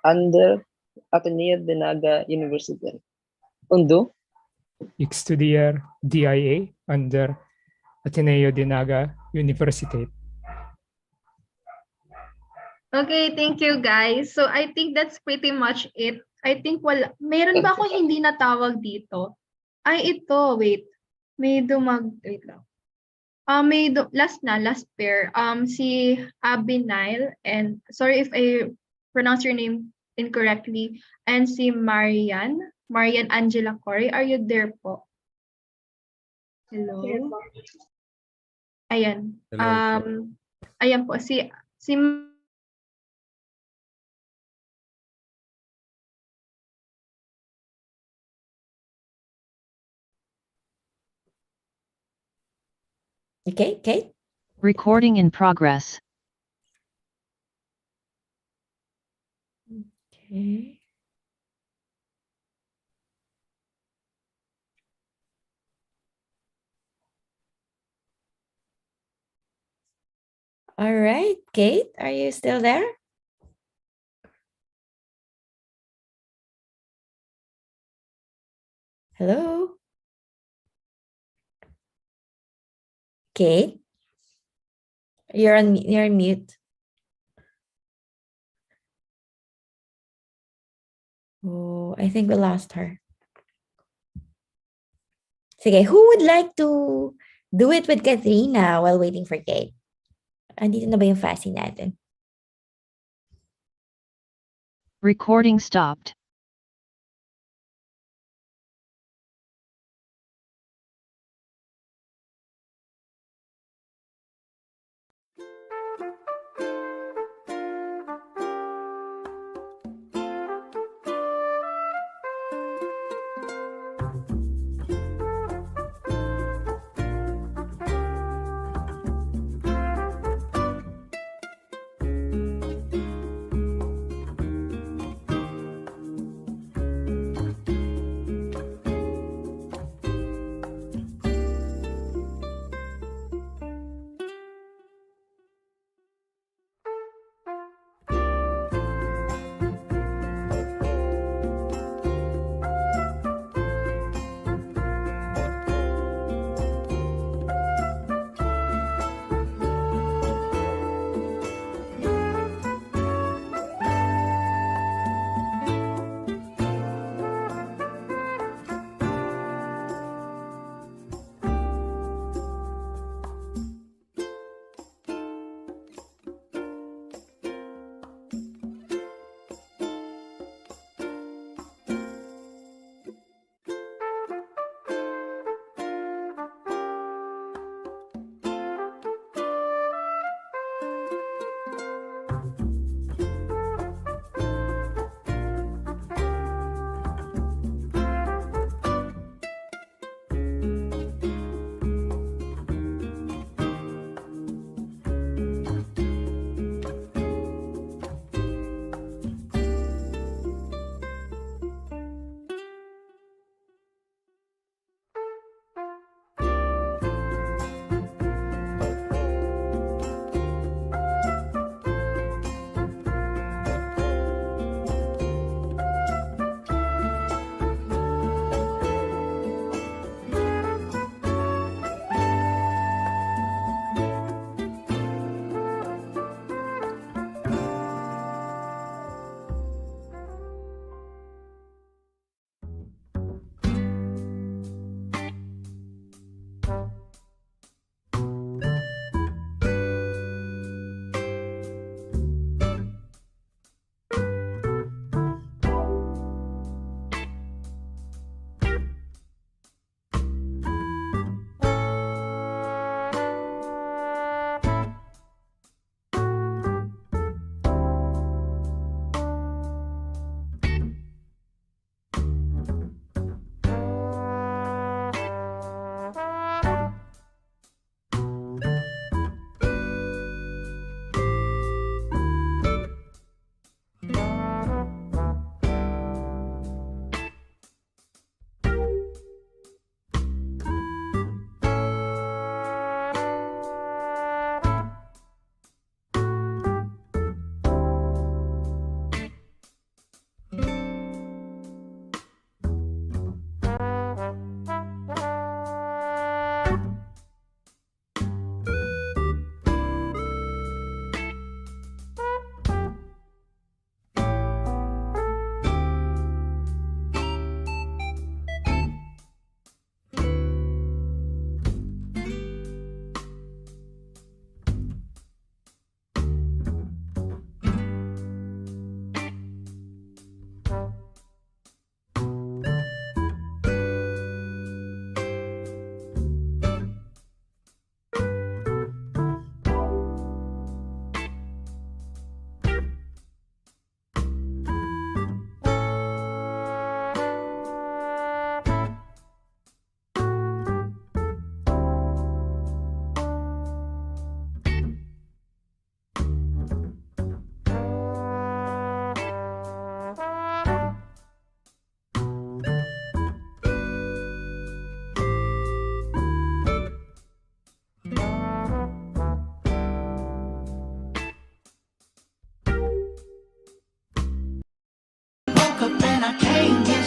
J: under Ateneo de Naga University. Und du?
K: Ich studiere DIA under Ateneo de Naga University.
P: Okay, thank you guys. So I think that's pretty much it. I think meron ba ako hindi natawag dito? Ay, ito, wait. Wait lang. Last pair. Si Abinail and sorry if I pronounce your name incorrectly. And si Marian Angela Corey. Are you there po? Hello? Ayan.
L: Hello.
P: Ayan po. Si
F: Okay, Kate?
T: Recording in progress.
F: Okay. All right, Kate, are you still there? Hello? Kate? You're on mute. Oh, I think we lost her. Sige, who would like to do it with Katrina while waiting for Kate? Andito na ba yung Fassi natin?
T: Recording stopped.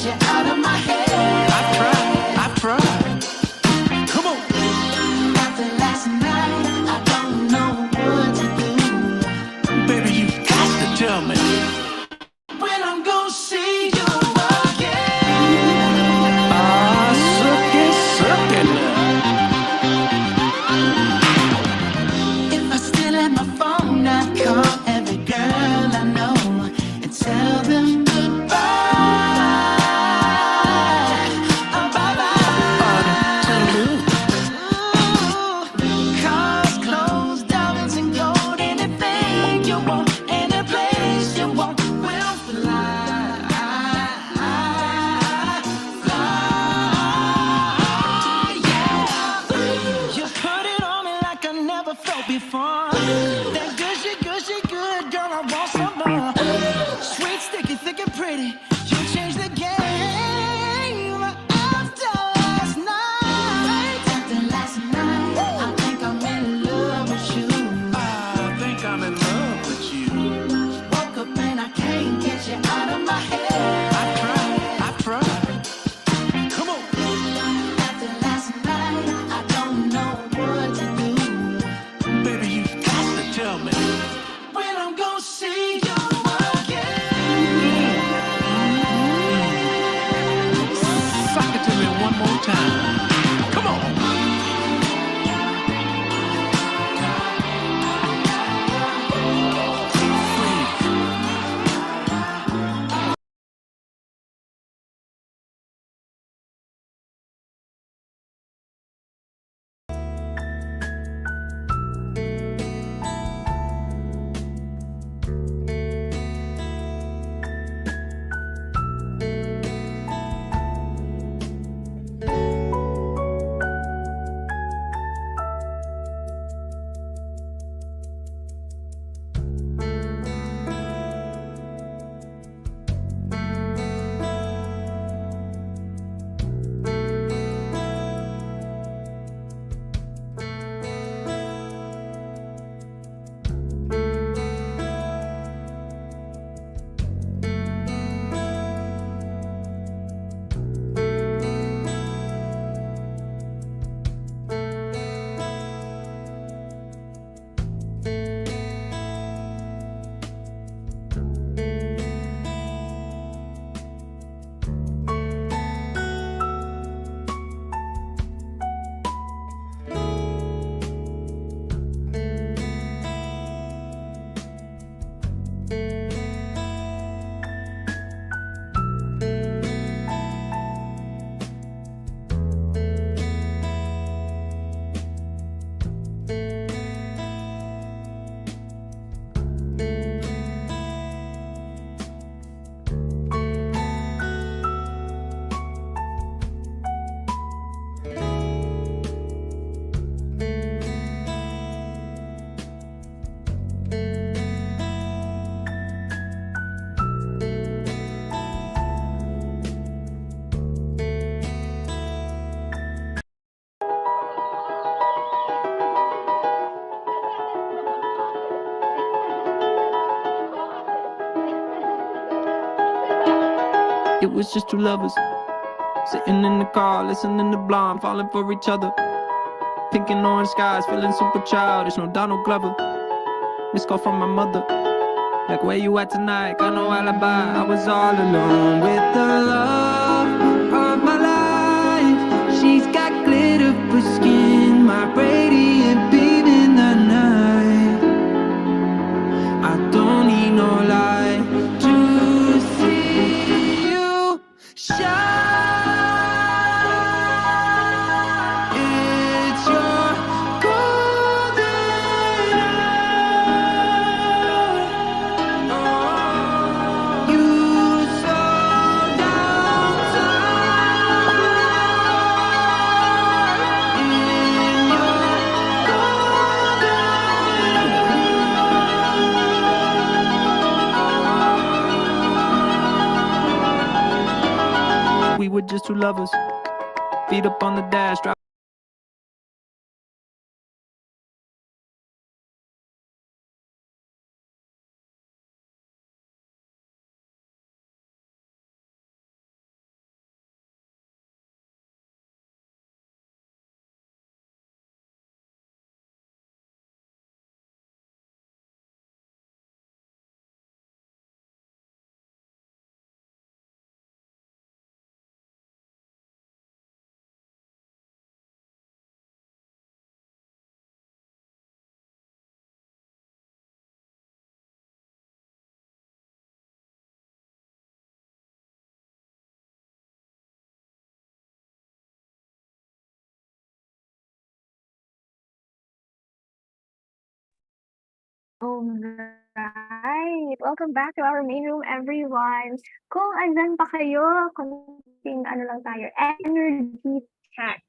U: you out of my head. I've tried. Come on. After last night, I don't know what to do. Baby, you got to tell me when I'm gonna see you again. Ah, suck it now. If I still had my phone, I'd call every girl I know and tell them goodbye. Oh, bye-bye. Tell them cars, clothes, diamonds, and gold. Anything you want, any place you want, we'll fly. Yeah. You put it on me like I never felt before. That gushy good, girl, I want some more. Sweet, sticky, thick and pretty. You changed the game after last night. After last night, I think I'm in love with you. I think I'm in love with you. Woke up and I can't get you out of my head. I've tried. Come on. After last night, I don't know what to do. Baby, you got to tell me when I'm gonna see you again. Suck it to me one more time. Come on.
V: It was just two lovers sitting in the car, listening to Blonde, falling for each other. Pink and orange skies, feeling super childish. No Donald Glover. Missed call from my mother. Like, where you at tonight? Got no alibi. I was all alone with the love of my life. She's got glitter for skin, my radiant beam in the night. I don't need no light to see you shine. It's your golden hour. You slow down time in your golden. We were just two lovers, feet up on the dash.
D: Alright. Welcome back to our main room, everyone. Kung andyan pa kayo, konting ano lang tayo, energy check.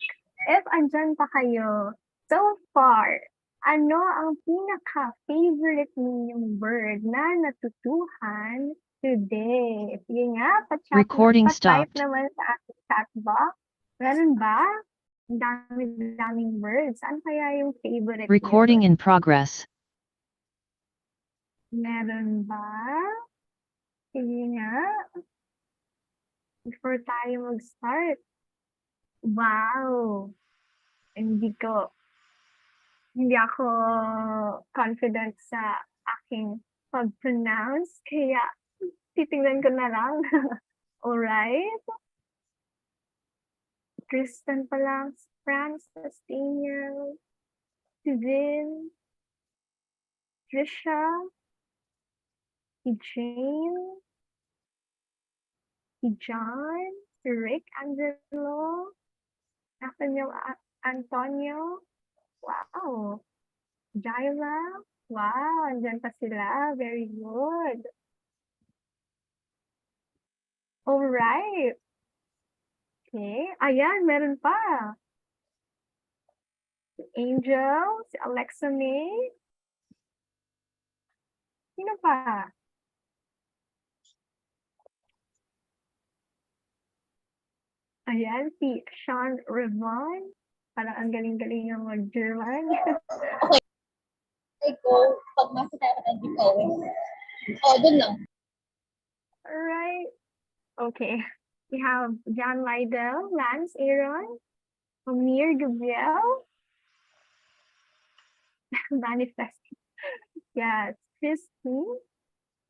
D: If andyan pa kayo, so far, ano ang pinaka-favorite ninyong word na natutuhan today? Sige nga,
T: Recording
D: pa-type
T: stopped.
D: naman sa ating chat box. Meron ba? Ang dami-daming words. Ano kaya yung favorite niyo?
T: Recording in progress.
D: Meron ba? Sige nga. Before tayo mag-start. Wow! Hindi ako confident sa aking pag-pronounce, kaya titingnan ko na lang. Alright? Kristen pa lang, France, Daniel, Sivin, Trisha, si Jane, si John, si Rick Angelo, Nathaniel Antonio, wow, Jaila, wow, andyan pa sila, very good. Alright. Okay, ayan, meron pa. Si Angel, si Alexa May. Sino pa? Ayan, si Sean Revon. Parang ang galing-galing ng mag-German.
H: Okay, go. Pag nasa tayo ka ng going. Dun lang.
D: Alright. Okay. We have John Lydell, Lance Aaron, Amir Gabriel, Manifest. Yes, Christine.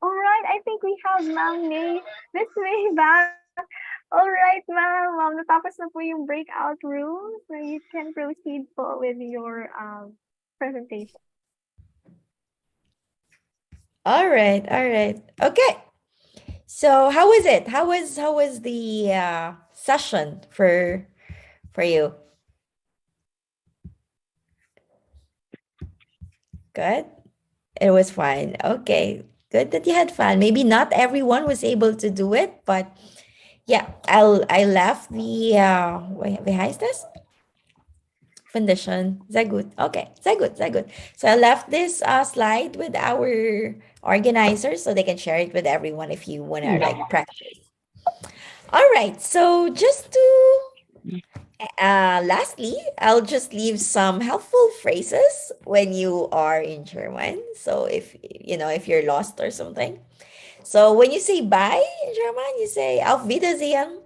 D: Alright, I think we have Ma'am May. Miss May back. Alright, ma'am. Natapos na po yung breakout room. So you can proceed po with your presentation.
F: All right. Okay. So how was it? How was the session for you? Good. It was fun. Okay. Good that you had fun. Maybe not everyone was able to do it, but yeah, I left the wie heißt das? Foundation. Sehr gut. Okay. Sehr gut. So I left this slide with our organizers so they can share it with everyone if you want to like practice. All right. So just to lastly, I'll just leave some helpful phrases when you are in German. So if you're lost or something. So when you say bye in German, you say Auf Wiedersehen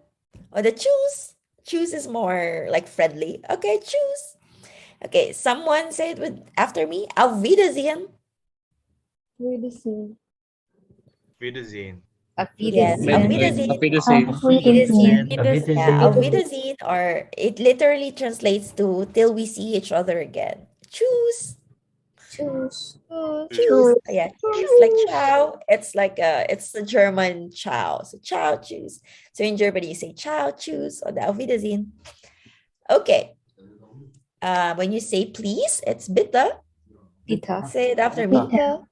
F: or the Tschüss. Tschüss is more like friendly. Okay, Tschüss. Okay, someone say it after me. Auf Wiedersehen.
I: Wiedersehen.
F: Yes, Auf Wiedersehen.
L: Auf Wiedersehen.
F: Yeah, Auf Wiedersehen, or it literally translates to till we see each other again. Tschüss.
H: Choose.
F: Choose. Yeah, choose like ciao. It's like it's the German ciao. So ciao, choose. So in Germany you say ciao, choose, or Auf Wiedersehen. Okay. When you say please, it's bitte.
H: Bitte.
F: Say it after me. Bitte.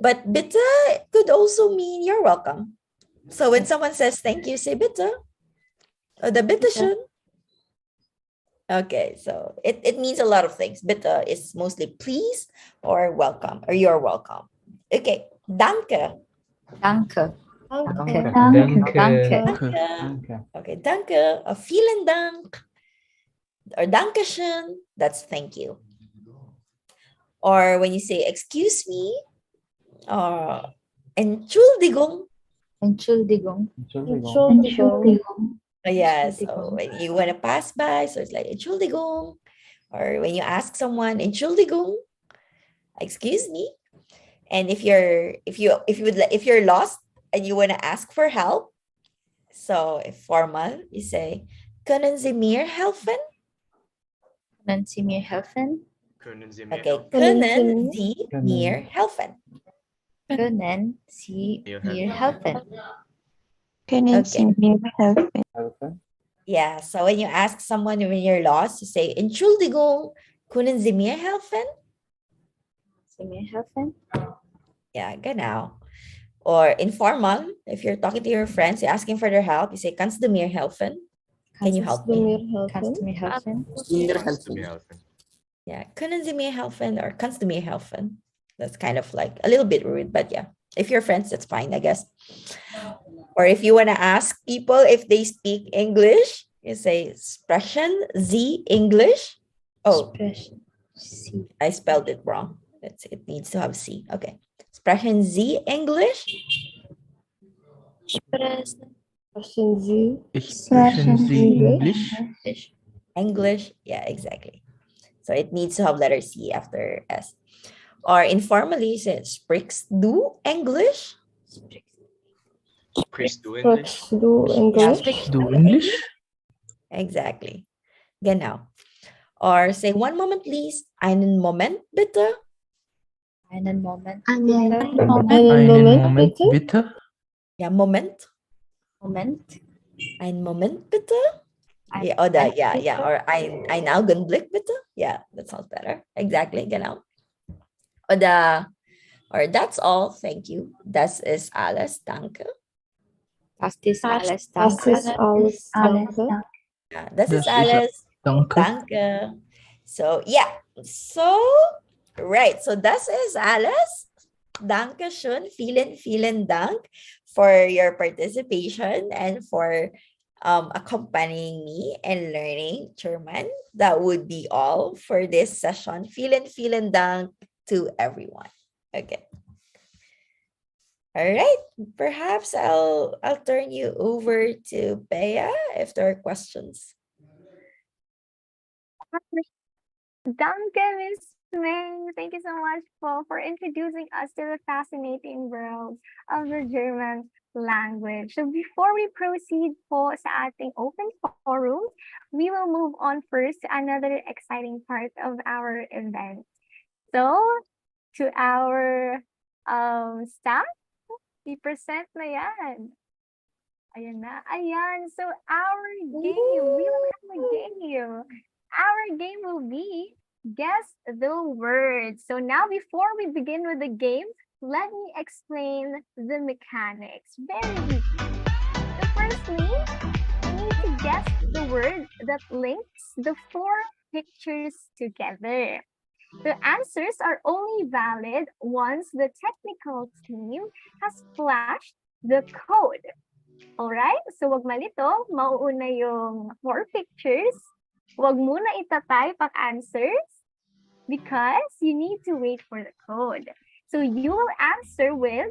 F: But bitte could also mean you're welcome. So when someone says thank you, say bitte. Or the bitteschön. Okay, so it means a lot of things. Bitte is mostly please or welcome or you're welcome. Okay, danke.
H: Danke.
F: Danke. Okay, danke. Vielen Dank. Or dankeschön, that's thank you. Or when you say excuse me, Entschuldigung. Yeah, so when you want to pass by, so it's like Entschuldigung. Or when you ask someone Entschuldigung, excuse me. And if you're lost and you want to ask for help, so if formal, you say Können Sie mir helfen?
H: Können Sie mir helfen?
F: Okay, können Sie mir helfen?
H: Können Sie mir helfen?
F: Können Sie mir helfen? Yeah, so when you ask someone when you're lost, you say Entschuldigung, Können Sie mir helfen?
Q: Sie mir helfen?
F: Yeah, genau. Or informal, if you're talking to your friends, you're asking for their help, you say, kannst du mir helfen? Can you help me?
Q: Kannst du mir helfen?
F: Yeah, können Sie mir helfen or kannst du mir helfen? That's kind of like a little bit rude, but yeah, if you're friends, that's fine, I guess. Or if you want to ask people if they speak English, you say, sprechen Sie English? Oh, I spelled it wrong. It needs to have C. Okay. Sprechen Sie English?
O: Sprechen Sie
B: Sprechen Sie English?
F: English, yeah, exactly. So it needs to have letter C after S. Or informally, you say, sprichst du English?
I: Sprichst du English?
O: English?
B: Du English?
F: Exactly. Genau. Or say, one moment, please. Einen Moment, bitte.
Q: Einen Moment.
B: Einen Moment, bitte.
F: Yeah, Moment.
Q: Moment.
F: Einen Moment, bitte. Yeah, oder, yeah. Or ein Augenblick, bitte. Yeah, that sounds better. Exactly, genau. Or that's all, thank you. Das ist alles, danke.
H: Das ist alles.
O: Das
H: Danke.
O: ist alles. Danke.
F: Yeah, das
B: Das
F: ist
B: ist
F: alles.
B: danke.
F: Danke. So, yeah. So, right. So, das ist alles. Danke schön. Vielen Dank for your participation and for accompanying me and learning German. That would be all for this session. Vielen Dank to everyone. Okay. All right. Perhaps I'll turn you over to Bea if there are questions.
D: Danke, Miss May. Thank you so much for introducing us to the fascinating world of the German language. So before we proceed po sa ating open forum, we will move on first to another exciting part of our event. So, to our staff, i-present na yan. Ayan na. Ayan. So, our game, we will have a game. Our game will be Guess the Word. So now, before we begin with the game, let me explain the mechanics. Very easy. So firstly, you need to guess the word that links the 4 pictures together. The answers are only valid once the technical team has flashed the code. Alright? So wag malito, mauuna yung 4 pictures. Wag muna itatype ang answers because you need to wait for the code. So you will answer with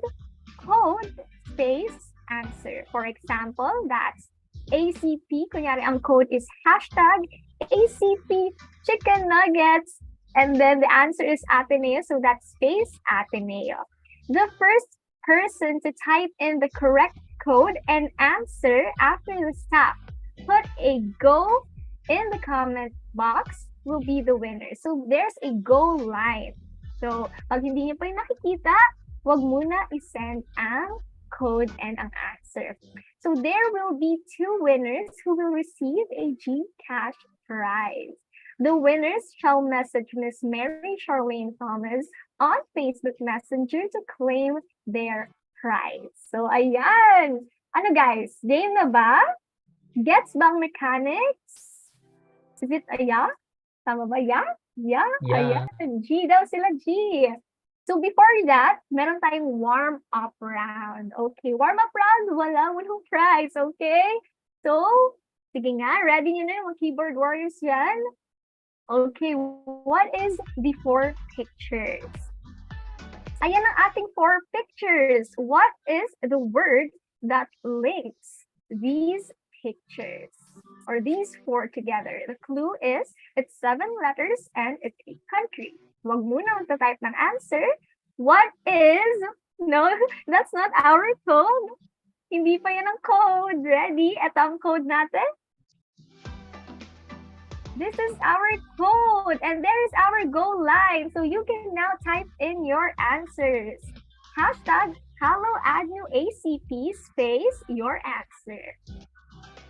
D: code space answer. For example, that's ACP. Kunyari, ang code is hashtag ACP chicken nuggets. And then the answer is Ateneo. So that's space Ateneo. The first person to type in the correct code and answer after the stop, put a go in the comment box, will be the winner. So there's a go line. So pag hindi niyo pa yung nakikita, wag muna i-send ang code and ang answer. So there will be 2 winners who will receive a Gcash prize. The winners shall message Miss Mary Charlene Thomas on Facebook Messenger to claim their prize. So ayan. Ano guys, game na ba? Gets bang mechanics? Is it aya? Tama ba ya? Yeah, ayan. G daw sila, G. So before that, meron tayong warm-up round. Okay, warm-up round, walang prize, okay? So, sige nga, ready nyo na yung mga keyboard warriors yan? Okay, what is the 4 pictures? Ayan ang ating 4 pictures. What is the word that links these pictures? Or these 4 together. The clue is, it's 7 letters and it's a country. Wag muna magta-type ng answer. What is, no, that's not our code. Hindi pa yan ang code. Ready? Ito ang code natin. This is our code and there is our go line. So you can now type in your answers. Hashtag Hallo ACP space your answer.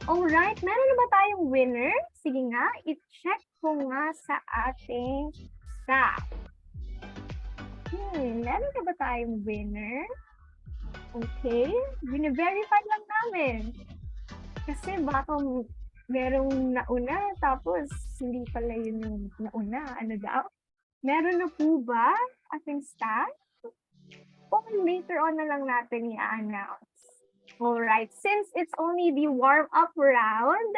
D: Alright, meron na ba tayong winner? Sige nga, i-check ko nga sa ating staff. Meron na ba tayong winner? Okay, bine-verify lang namin. Kasi baka merong nauna, tapos hindi pala yun yung nauna. Ano daw? Meron na po ba ating staff? O later on na lang natin i-announce. Alright, since it's only the warm-up round,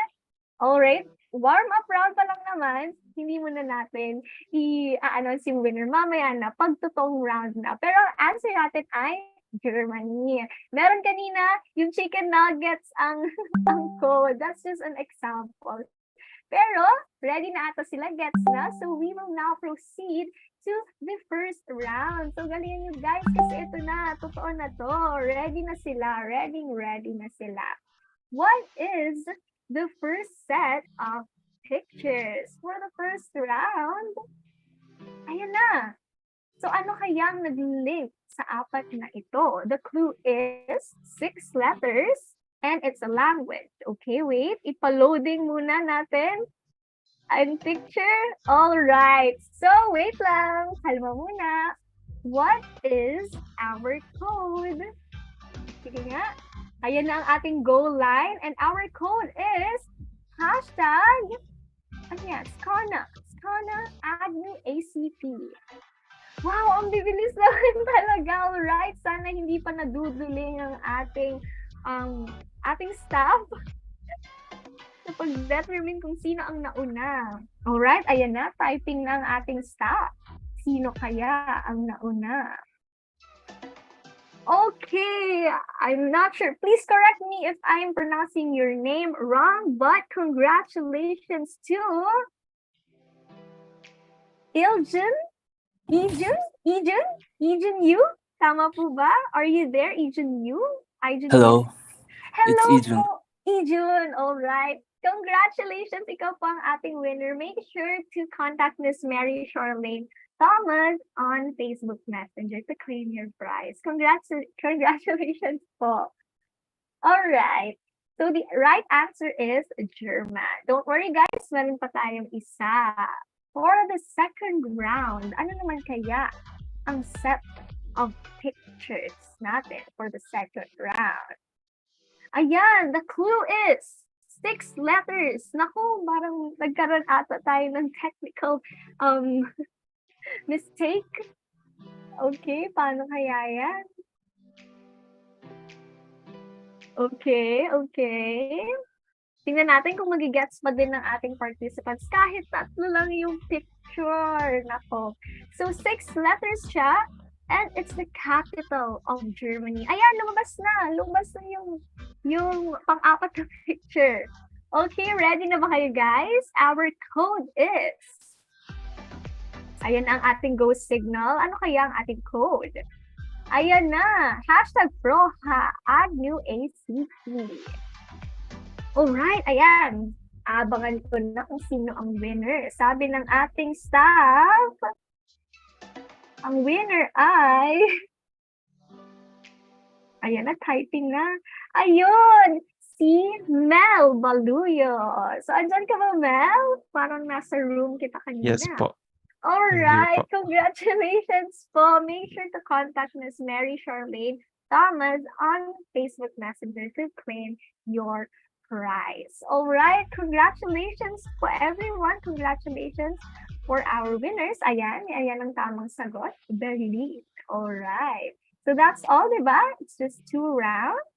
D: alright, warm-up round pa lang naman, hindi muna natin i-announce yung winner mamaya na pagtotong round na. Pero ang answer natin ay Germany. Meron kanina yung chicken nuggets ang code. That's just an example. Pero ready na ata sila, gets na. So we will now proceed to the first round. So galingan nyo guys kasi ito na, totoo na to. Ready na sila, ready na sila. What is the first set of pictures for the first round? Ayan na. So ano kayang nag-link sa apat na ito? The clue is 6 letters and it's a language. Okay, wait. Ipa-loading muna natin ang picture. All right. So wait lang. Kalma muna. What is our code? Sige nga. Ayan na ang ating goal line and our code is hashtag Skana Agnew ACP. Wow, ang bibilis naman talaga. Alright, sana hindi pa naduduling ang ating staff sa pag-determine kung sino ang nauna. Alright, ayan na, typing na ang ating staff. Sino kaya ang nauna? Okay, I'm not sure. Please correct me if I'm pronouncing your name wrong, but congratulations to Ijun Yu? Tama po ba? Are you there, Ijun Yu?
N: Hello.
D: Hello
N: It's Ijun.
D: po, Ijun. All right. Congratulations, ikaw po ang ating winner. Make sure to contact Miss Mary Charlene Thomas on Facebook Messenger to claim your prize. Congratulations po. All right. So the right answer is German. Don't worry guys, meron pa tayong isa. For the second round, ano naman kaya ang set of pictures natin for the second round? Ayan, the clue is 6 letters. Naku, parang nagkaroon ata tayo ng technical mistake. Okay, paano kaya yan? Okay. Tingnan natin kung magigets pa din ng ating participants kahit 3 lang yung picture. Nako. So 6 letters siya and it's the capital of Germany. Ayan, lumabas na yung pang-apat na picture. Okay, ready na ba kayo guys? Our code is ayan ang ating go signal. Ano kaya ang ating code? Ayan na. Hashtag Agnew ACP. Alright, ayan. Abangan ko na kung sino ang winner. Sabi ng ating staff, ang winner ay... Ayan na, typing na. Ayun! Si Mel Baluyo. So, andyan ka ba, Mel? Parang nasa room kita kanina.
L: Yes po.
D: Alright, congratulations po. Make sure to contact Miss Mary Charlene Thomas on Facebook Messenger to claim your prize. Alright, congratulations po everyone. Congratulations for our winners. Ayan ang tamang sagot. Berlin. Alright. So that's all, diba? It's just 2 rounds.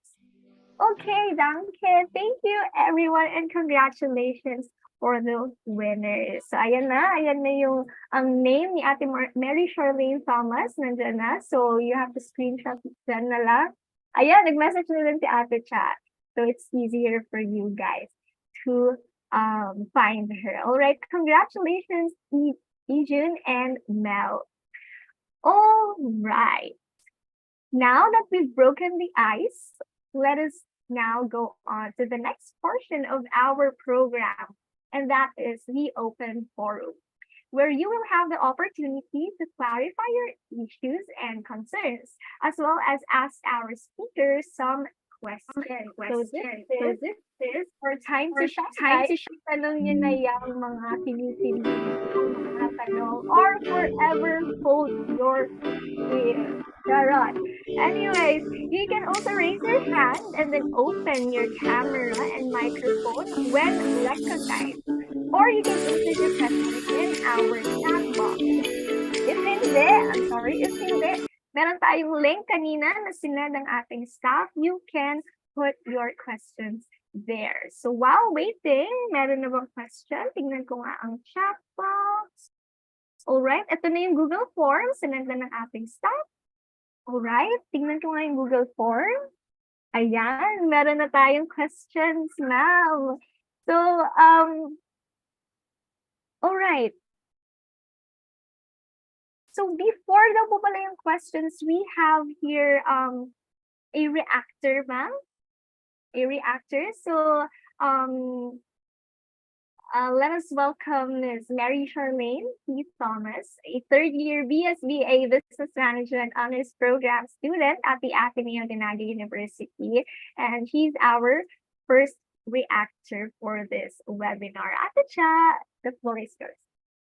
D: Okay, danke. Thank you everyone and congratulations for the winners. So ayan na yung ang name ni Ate Mary Charlene Thomas nandyan na. So you have to screenshot dyan na lang. Ayan, nag-message na lang si Ate Chat. So it's easier for you guys to find her. All right, congratulations, Ijun and Mel. All right. Now that we've broken the ice, let us now go on to the next portion of our program, and that is the open forum, where you will have the opportunity to clarify your issues and concerns, as well as ask our speakers some question. So this is for time to shine. Tanong nyo na yung mga kinikilig mga tanong or forever hold your peace. Charot. Anyways, you can also raise your hand and then open your camera and microphone when recognized. Or you can insert your question in our chat box. If hindi, meron tayong link kanina na sinend ng ating staff. You can put your questions there. So while waiting, meron na bang question? Tingnan ko nga ang chat box. Alright, ito na yung Google Form. Sinend na ng ating staff. Alright, tingnan ko nga yung Google Form. Ayan, meron na tayong questions now. So, alright. So before daw po pala yung questions, we have here a reactor, ma'am. A reactor. So let us welcome Ms. Mary Charlene P. Thomas, a third-year BSBA Business Management Honors Program student at the Ateneo de Naga University. And she's our first reactor for this webinar. Ate Cha, the floor is yours.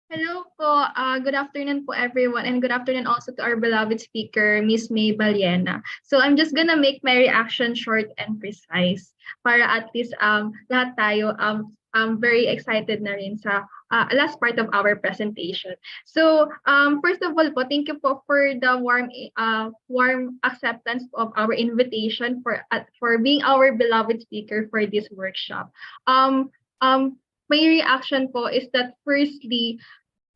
P: Hello po. Good afternoon po everyone, and good afternoon also to our beloved speaker, Miss Mae Ballena. So I'm just gonna make my reaction short and precise para at least lahat tayo very excited na rin sa last part of our presentation. So first of all po, thank you po for the warm acceptance of our invitation for being our beloved speaker for this workshop. My reaction po is that firstly,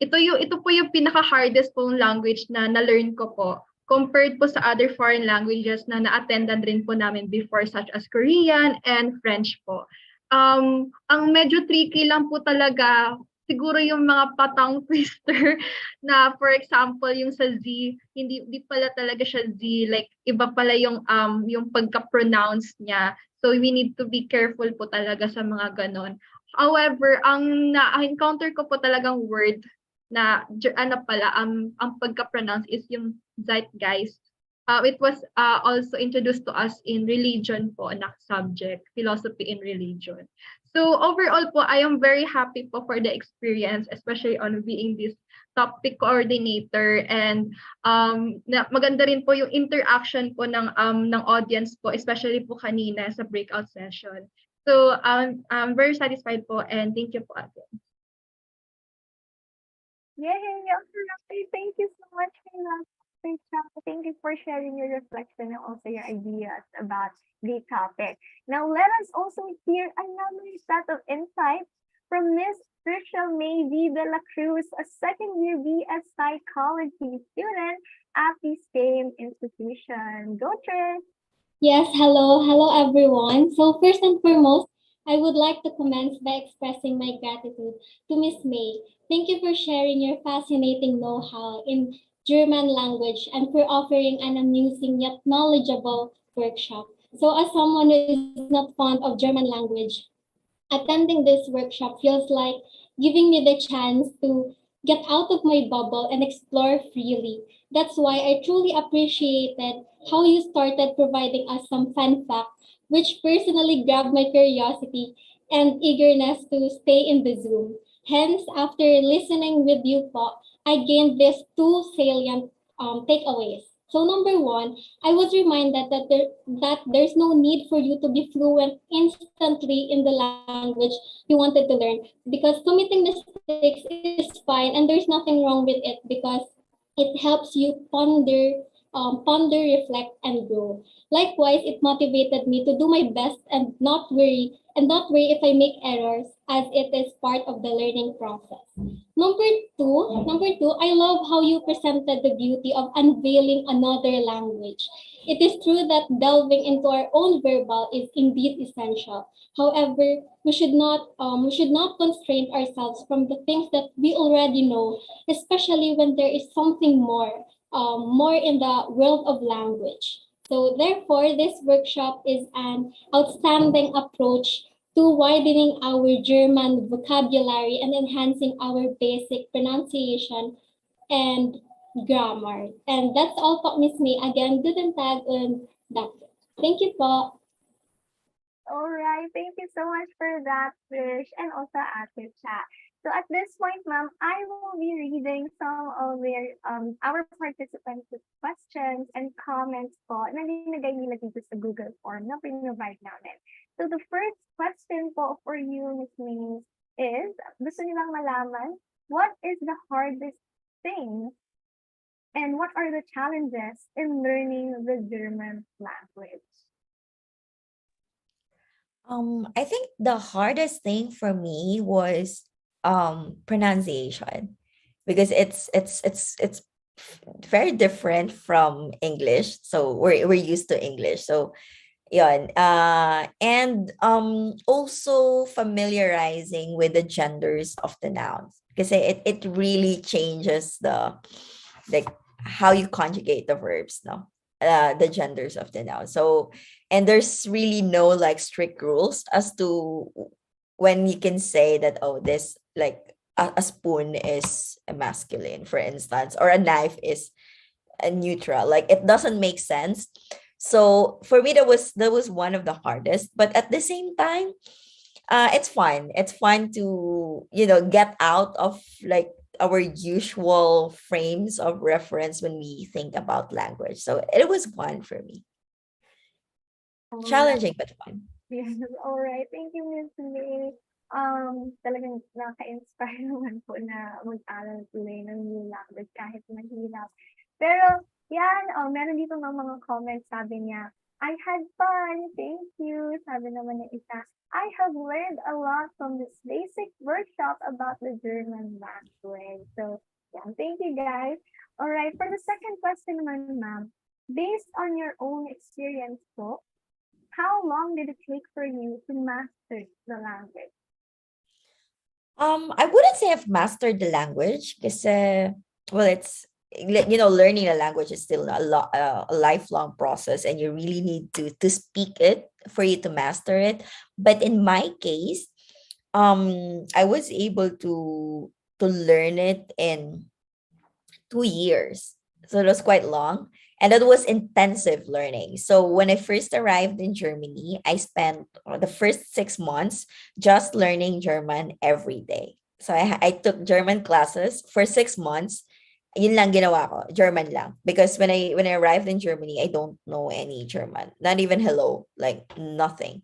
P: ito po yung pinaka-hardest pong language na na-learn ko po compared po sa other foreign languages na na-attendan rin po namin before, such as Korean and French po. Ang medyo tricky lang po talaga siguro yung mga patang twister na, for example, yung sa Z, hindi pala talaga siya Z, like iba pala yung pagka-pronounce niya. So we need to be careful po talaga sa mga ganon. However, ang na-encounter ko po talagang word na ang pagka-pronounce is yung zeitgeist. It was also introduced to us in religion po na subject, philosophy in religion. So overall po, I am very happy po for the experience, especially on being this topic coordinator, and maganda rin po yung interaction po ng audience po, especially po kanina sa breakout session. So I'm very satisfied po, and thank you po again.
D: Yay! Okay, thank you so much, Kayla. Thank you for sharing your reflection and also your ideas about the topic. Now, let us also hear another set of insights from Miss Tricia May V. De La Cruz, a second-year BS Psychology student at the same institution. Go, Trish!
A: Yes, hello everyone. So first and foremost, I would like to commence by expressing my gratitude to Miss May. Thank you for sharing your fascinating know-how in German language and for offering an amusing yet knowledgeable workshop. So as someone who is not fond of German language, attending this workshop feels like giving me the chance to get out of my bubble and explore freely. That's why I truly appreciated how you started providing us some fun facts, which personally grabbed my curiosity and eagerness to stay in the Zoom. Hence, after listening with you po, I gained these two salient takeaways. So number one, I was reminded that there's no need for you to be fluent instantly in the language you wanted to learn, because committing mistakes is fine and there's nothing wrong with it because it helps you ponder, reflect, and grow. Likewise, it motivated me to do my best and not worry if I make errors, as it is part of the learning process. Number two, I love how you presented the beauty of unveiling another language. It is true that delving into our own verbal is indeed essential. However, we should not constrain ourselves from the things that we already know, especially when there is something more in the world of language. So therefore, this workshop is an outstanding approach to widening our German vocabulary and enhancing our basic pronunciation and grammar. And that's all po, Miss May. Again, guten Tag und danke. Thank you po.
D: All right. Thank you so much for that, Trish, and also Ate Chat. So at this point, ma'am, I will be reading some of our participants' questions and comments po na linagay nila dito sa Google form na pinrovide namin. So the first question po for you, Ms. May, is gusto nilang malaman, what is the hardest thing and what are the challenges in learning the German language?
F: I think the hardest thing for me was pronunciation because it's very different from English. So we're used to English. So yun. And also familiarizing with the genders of the nouns because it really changes the like how you conjugate the verbs, no? The genders of the noun. So and there's really no like strict rules as to when you can say that, oh, this like a spoon is a masculine, for instance, or a knife is a neutral. Like it doesn't make sense. So for me, that was one of the hardest. But at the same time, it's fun. It's fun to get out of like our usual frames of reference when we think about language. So it was fun for me.
D: All
F: Challenging but fun.
D: Yes, all right. Thank you, Miss May. Talagang nakaka-inspire naman po na mag-aral tuloy ng new language kahit mahirap. Pero, yan, meron dito mga comments, sabi niya, I had fun, thank you. Sabi naman ng isa, I have learned a lot from this basic workshop about the German language. So, yeah, thank you guys. All right, for the second question naman, ma'am, based on your own experience po, how long did it take for you to master the language?
F: I wouldn't say I've mastered the language because, well, it's learning a language is still a lifelong process, and you really need to speak it for you to master it. But in my case, I was able to learn it in 2 years. So it was quite long. And that was intensive learning. So when I first arrived in Germany, I spent the first 6 months just learning German every day. So I took German classes for 6 months. Yun lang ginawa ko, German lang. Because when I arrived in Germany, I don't know any German. Not even hello, like nothing.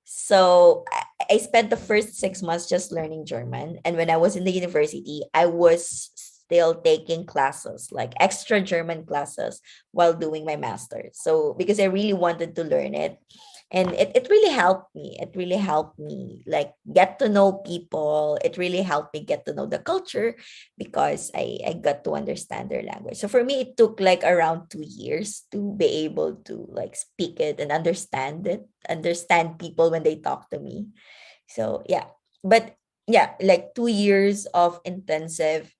F: So I spent the first 6 months just learning German. And when I was in the university, I was still taking classes, like extra German classes while doing my master's. So because I really wanted to learn it. And it really helped me. It really helped me like get to know people. It really helped me get to know the culture because I got to understand their language. So for me, it took like around 2 years to be able to like speak it and understand people when they talk to me. So yeah, but yeah, like 2 years of intensive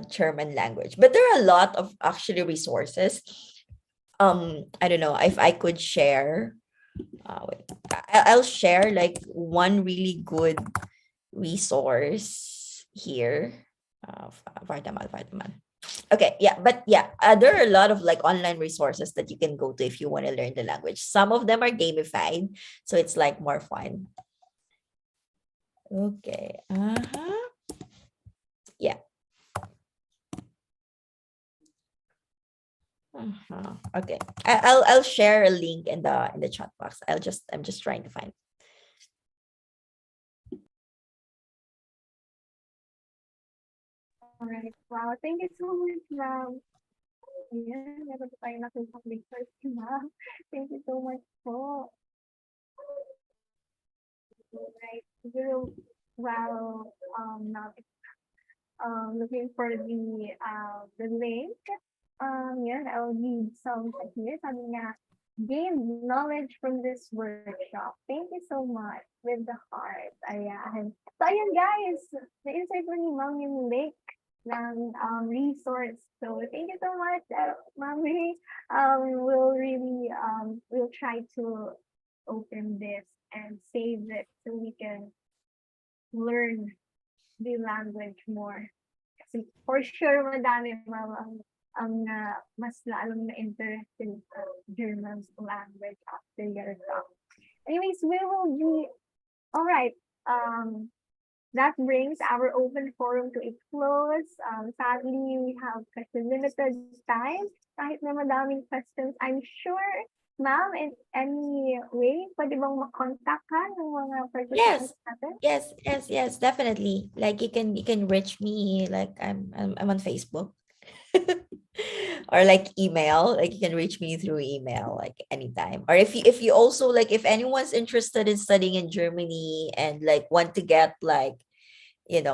F: German language. But there are a lot of actually resources. I don't know if I could share. Wait, I'll share like one really good resource here. Vardaman. Okay, yeah, but yeah, there are a lot of like online resources that you can go to if you want to learn the language. Some of them are gamified, so it's like more fun. Okay. Yeah. Okay. I'll share a link in the chat box. I'm just trying to find.
D: All right. Wow. Thank you so much, ma'am. Ayan, meron pa tayo nakita pictures, ma'am. Thank you so much po. Right. Siguro, while now looking for the link, yeah, I'll read some here. Sabi niya, gain knowledge from this workshop. Thank you so much with the heart. Ayan. So, ayan guys, na-insight mo ni Ma'am yung link ng resource. So, thank you so much, Mami. We'll try to open this and save it so we can learn the language more. Kasi for sure, madami ang mas lalong na interested sa German language after your talk. Anyways, we will be all right. That brings our open forum to a close. Sadly, we have such a limited time. Kahit na madaming questions, I'm sure, ma'am, in any way, pwede bang makontak ka ng mga
F: Yes.
D: participants natin?
F: Yes, definitely. Like you can reach me, like I'm on Facebook. Or like email, like you can reach me through email like anytime. Or if you also like, if anyone's interested in studying in Germany and like want to get like,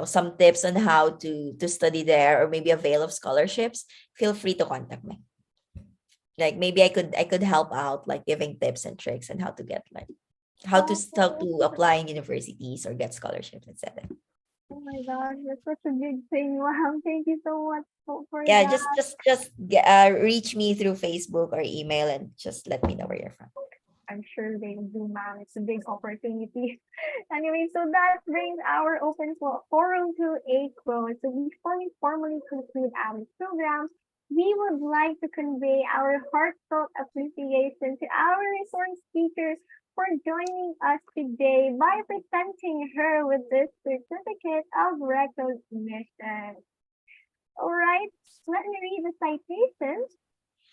F: some tips on how to study there or maybe avail of scholarships, feel free to contact me. Like maybe I could help out, like giving tips and tricks and how to get like how to apply in universities or get scholarships, etc.
D: Oh my gosh, that's such a big thing. Wow, thank you so much for
F: Yeah,
D: that.
F: reach me through Facebook or email and just let me know where you're from.
D: I'm sure they do, ma'am. It's a big opportunity. Anyway, so that brings our open forum to a close. So before we formally conclude our program, we would like to convey our heartfelt appreciation to our resource speakers for joining us today by presenting her with this certificate of recognition. All right, let me read the citation.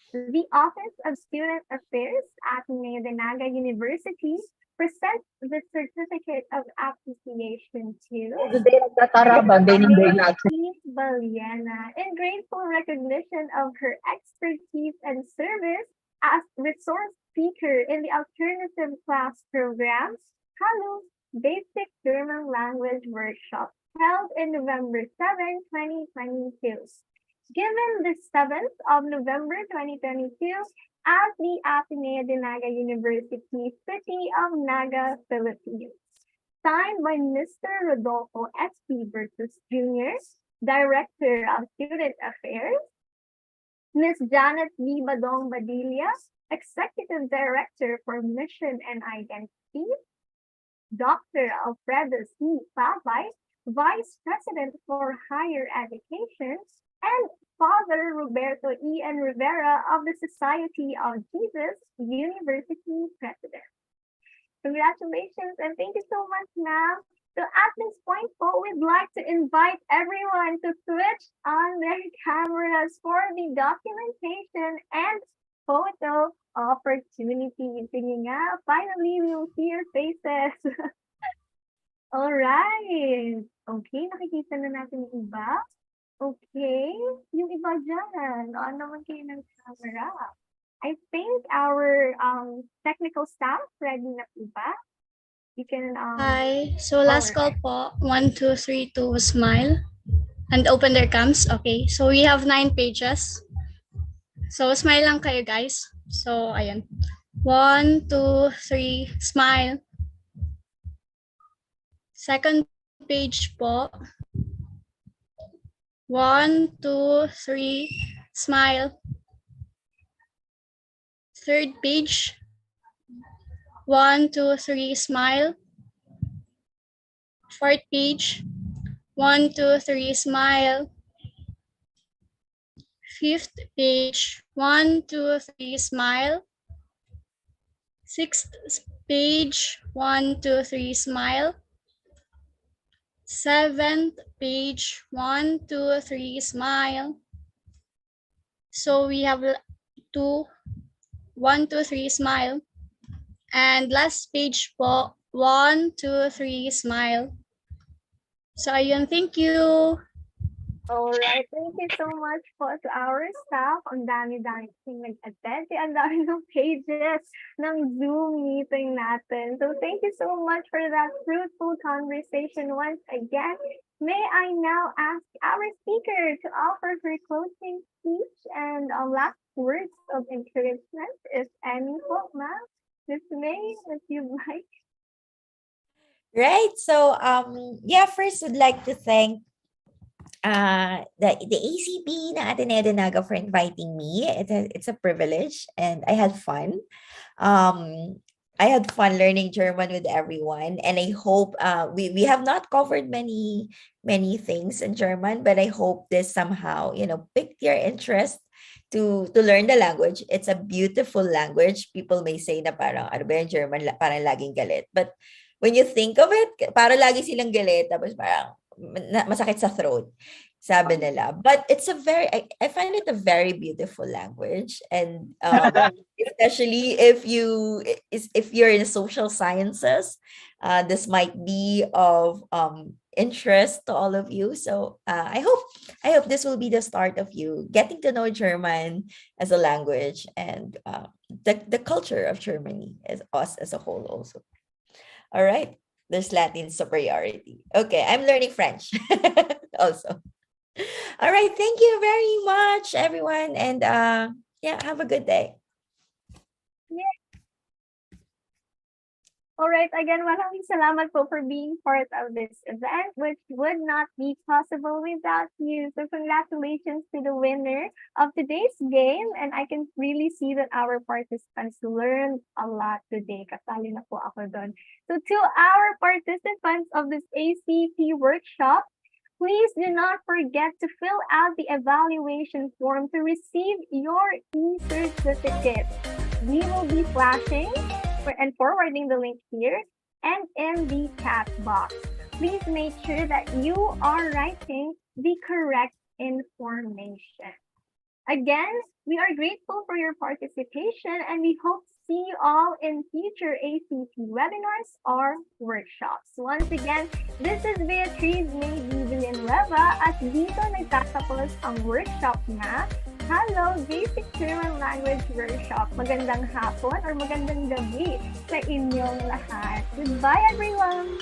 D: The Office of Student Affairs at Mae University presents the Certificate of Appreciation to Mae Ballena in grateful recognition of her expertise and service as resource speaker in the alternative class program, Hallo, Basic German Language Workshop, held in November 7, 2022. Given the 7th of November 2022 at the Ateneo de Naga University, City of Naga, Philippines. Signed by Mr. Rodolfo S.P. Bertus Jr., Director of Student Affairs, Ms. Janet B. Badong Badilla, Executive Director for Mission and Identity, Dr. Alfredo C. Pabay, Vice President for Higher Education, and Father Roberto E. N. Rivera of the Society of Jesus University President. Congratulations and thank you so much, ma'am. So at this point, we'd like to invite everyone to switch on their cameras for the documentation and photo opportunity. Sige nga, finally, we will see your faces. All right. Okay, nakikita na natin yung iba. Okay, yung iba dyan, on naman kayo ng camera. I think our technical staff ready na po ba? You can
C: Hi. So last call po, 1, 2, 3, 2, smile and open their cams. Okay. So we have 9 pages. So smile lang kayo guys. So ayan. 1, 2, 3, smile. Second page po. 1, 2, 3, smile. Third page. 1, 2, 3, smile. Fourth page. 1, 2, 3, smile. Fifth page. 1, 2, 3, smile. Sixth page. 1, 2, 3, smile. Seventh page. 1, 2, 3, smile. So we have 2, 1, 2, 3, smile. And last page po, 1, 2, 3, smile. So ayun, thank you.
D: All right, thank you so much po to our staff. Ang dami-dami kasing nag-attend. Ang dami ng pages ng Zoom meeting natin. So thank you so much for that fruitful conversation once again. May I now ask our speaker to offer her closing speech and last words of encouragement, if any po, ma'am. Ms. May, if you'd like.
F: Right. So first I'd like to thank the ACB na Ateneo de Naga for inviting me. It's a privilege and I had fun. I had fun learning German with everyone, and I hope we have not covered many things in German, but I hope this somehow piqued your interest to learn the language. It's a beautiful language. People may say na parang ano ba yung German, parang laging galit. But when you think of it, parang lagi silang galit, tapos parang masakit sa throat, sabi nila. But it's I find it a very beautiful language. And especially if you're in social sciences, this might be of interest to all of you. So I hope this will be the start of you getting to know German as a language and the culture of Germany as us as a whole also. All right. There's Latin superiority. Okay, I'm learning French also. All right, thank you very much, everyone. And yeah, have a good day.
D: All right, again, maraming salamat po for being part of this event, which would not be possible without you. So congratulations to the winner of today's game. And I can really see that our participants learned a lot today. Kasali na po ako doon. So to our participants of this ACT workshop, please do not forget to fill out the evaluation form to receive your e-certificate. We will be flashing and forwarding the link here and in the chat box. Please make sure that you are writing the correct information. Again, we are grateful for your participation and we hope to see you all in future ACT webinars or workshops. Once again, this is Beatriz Mae Ballena at dito nagtatapos ang workshop na Hallo, Basic German Language Workshop. Magandang hapon or magandang gabi sa inyong lahat. Goodbye, everyone!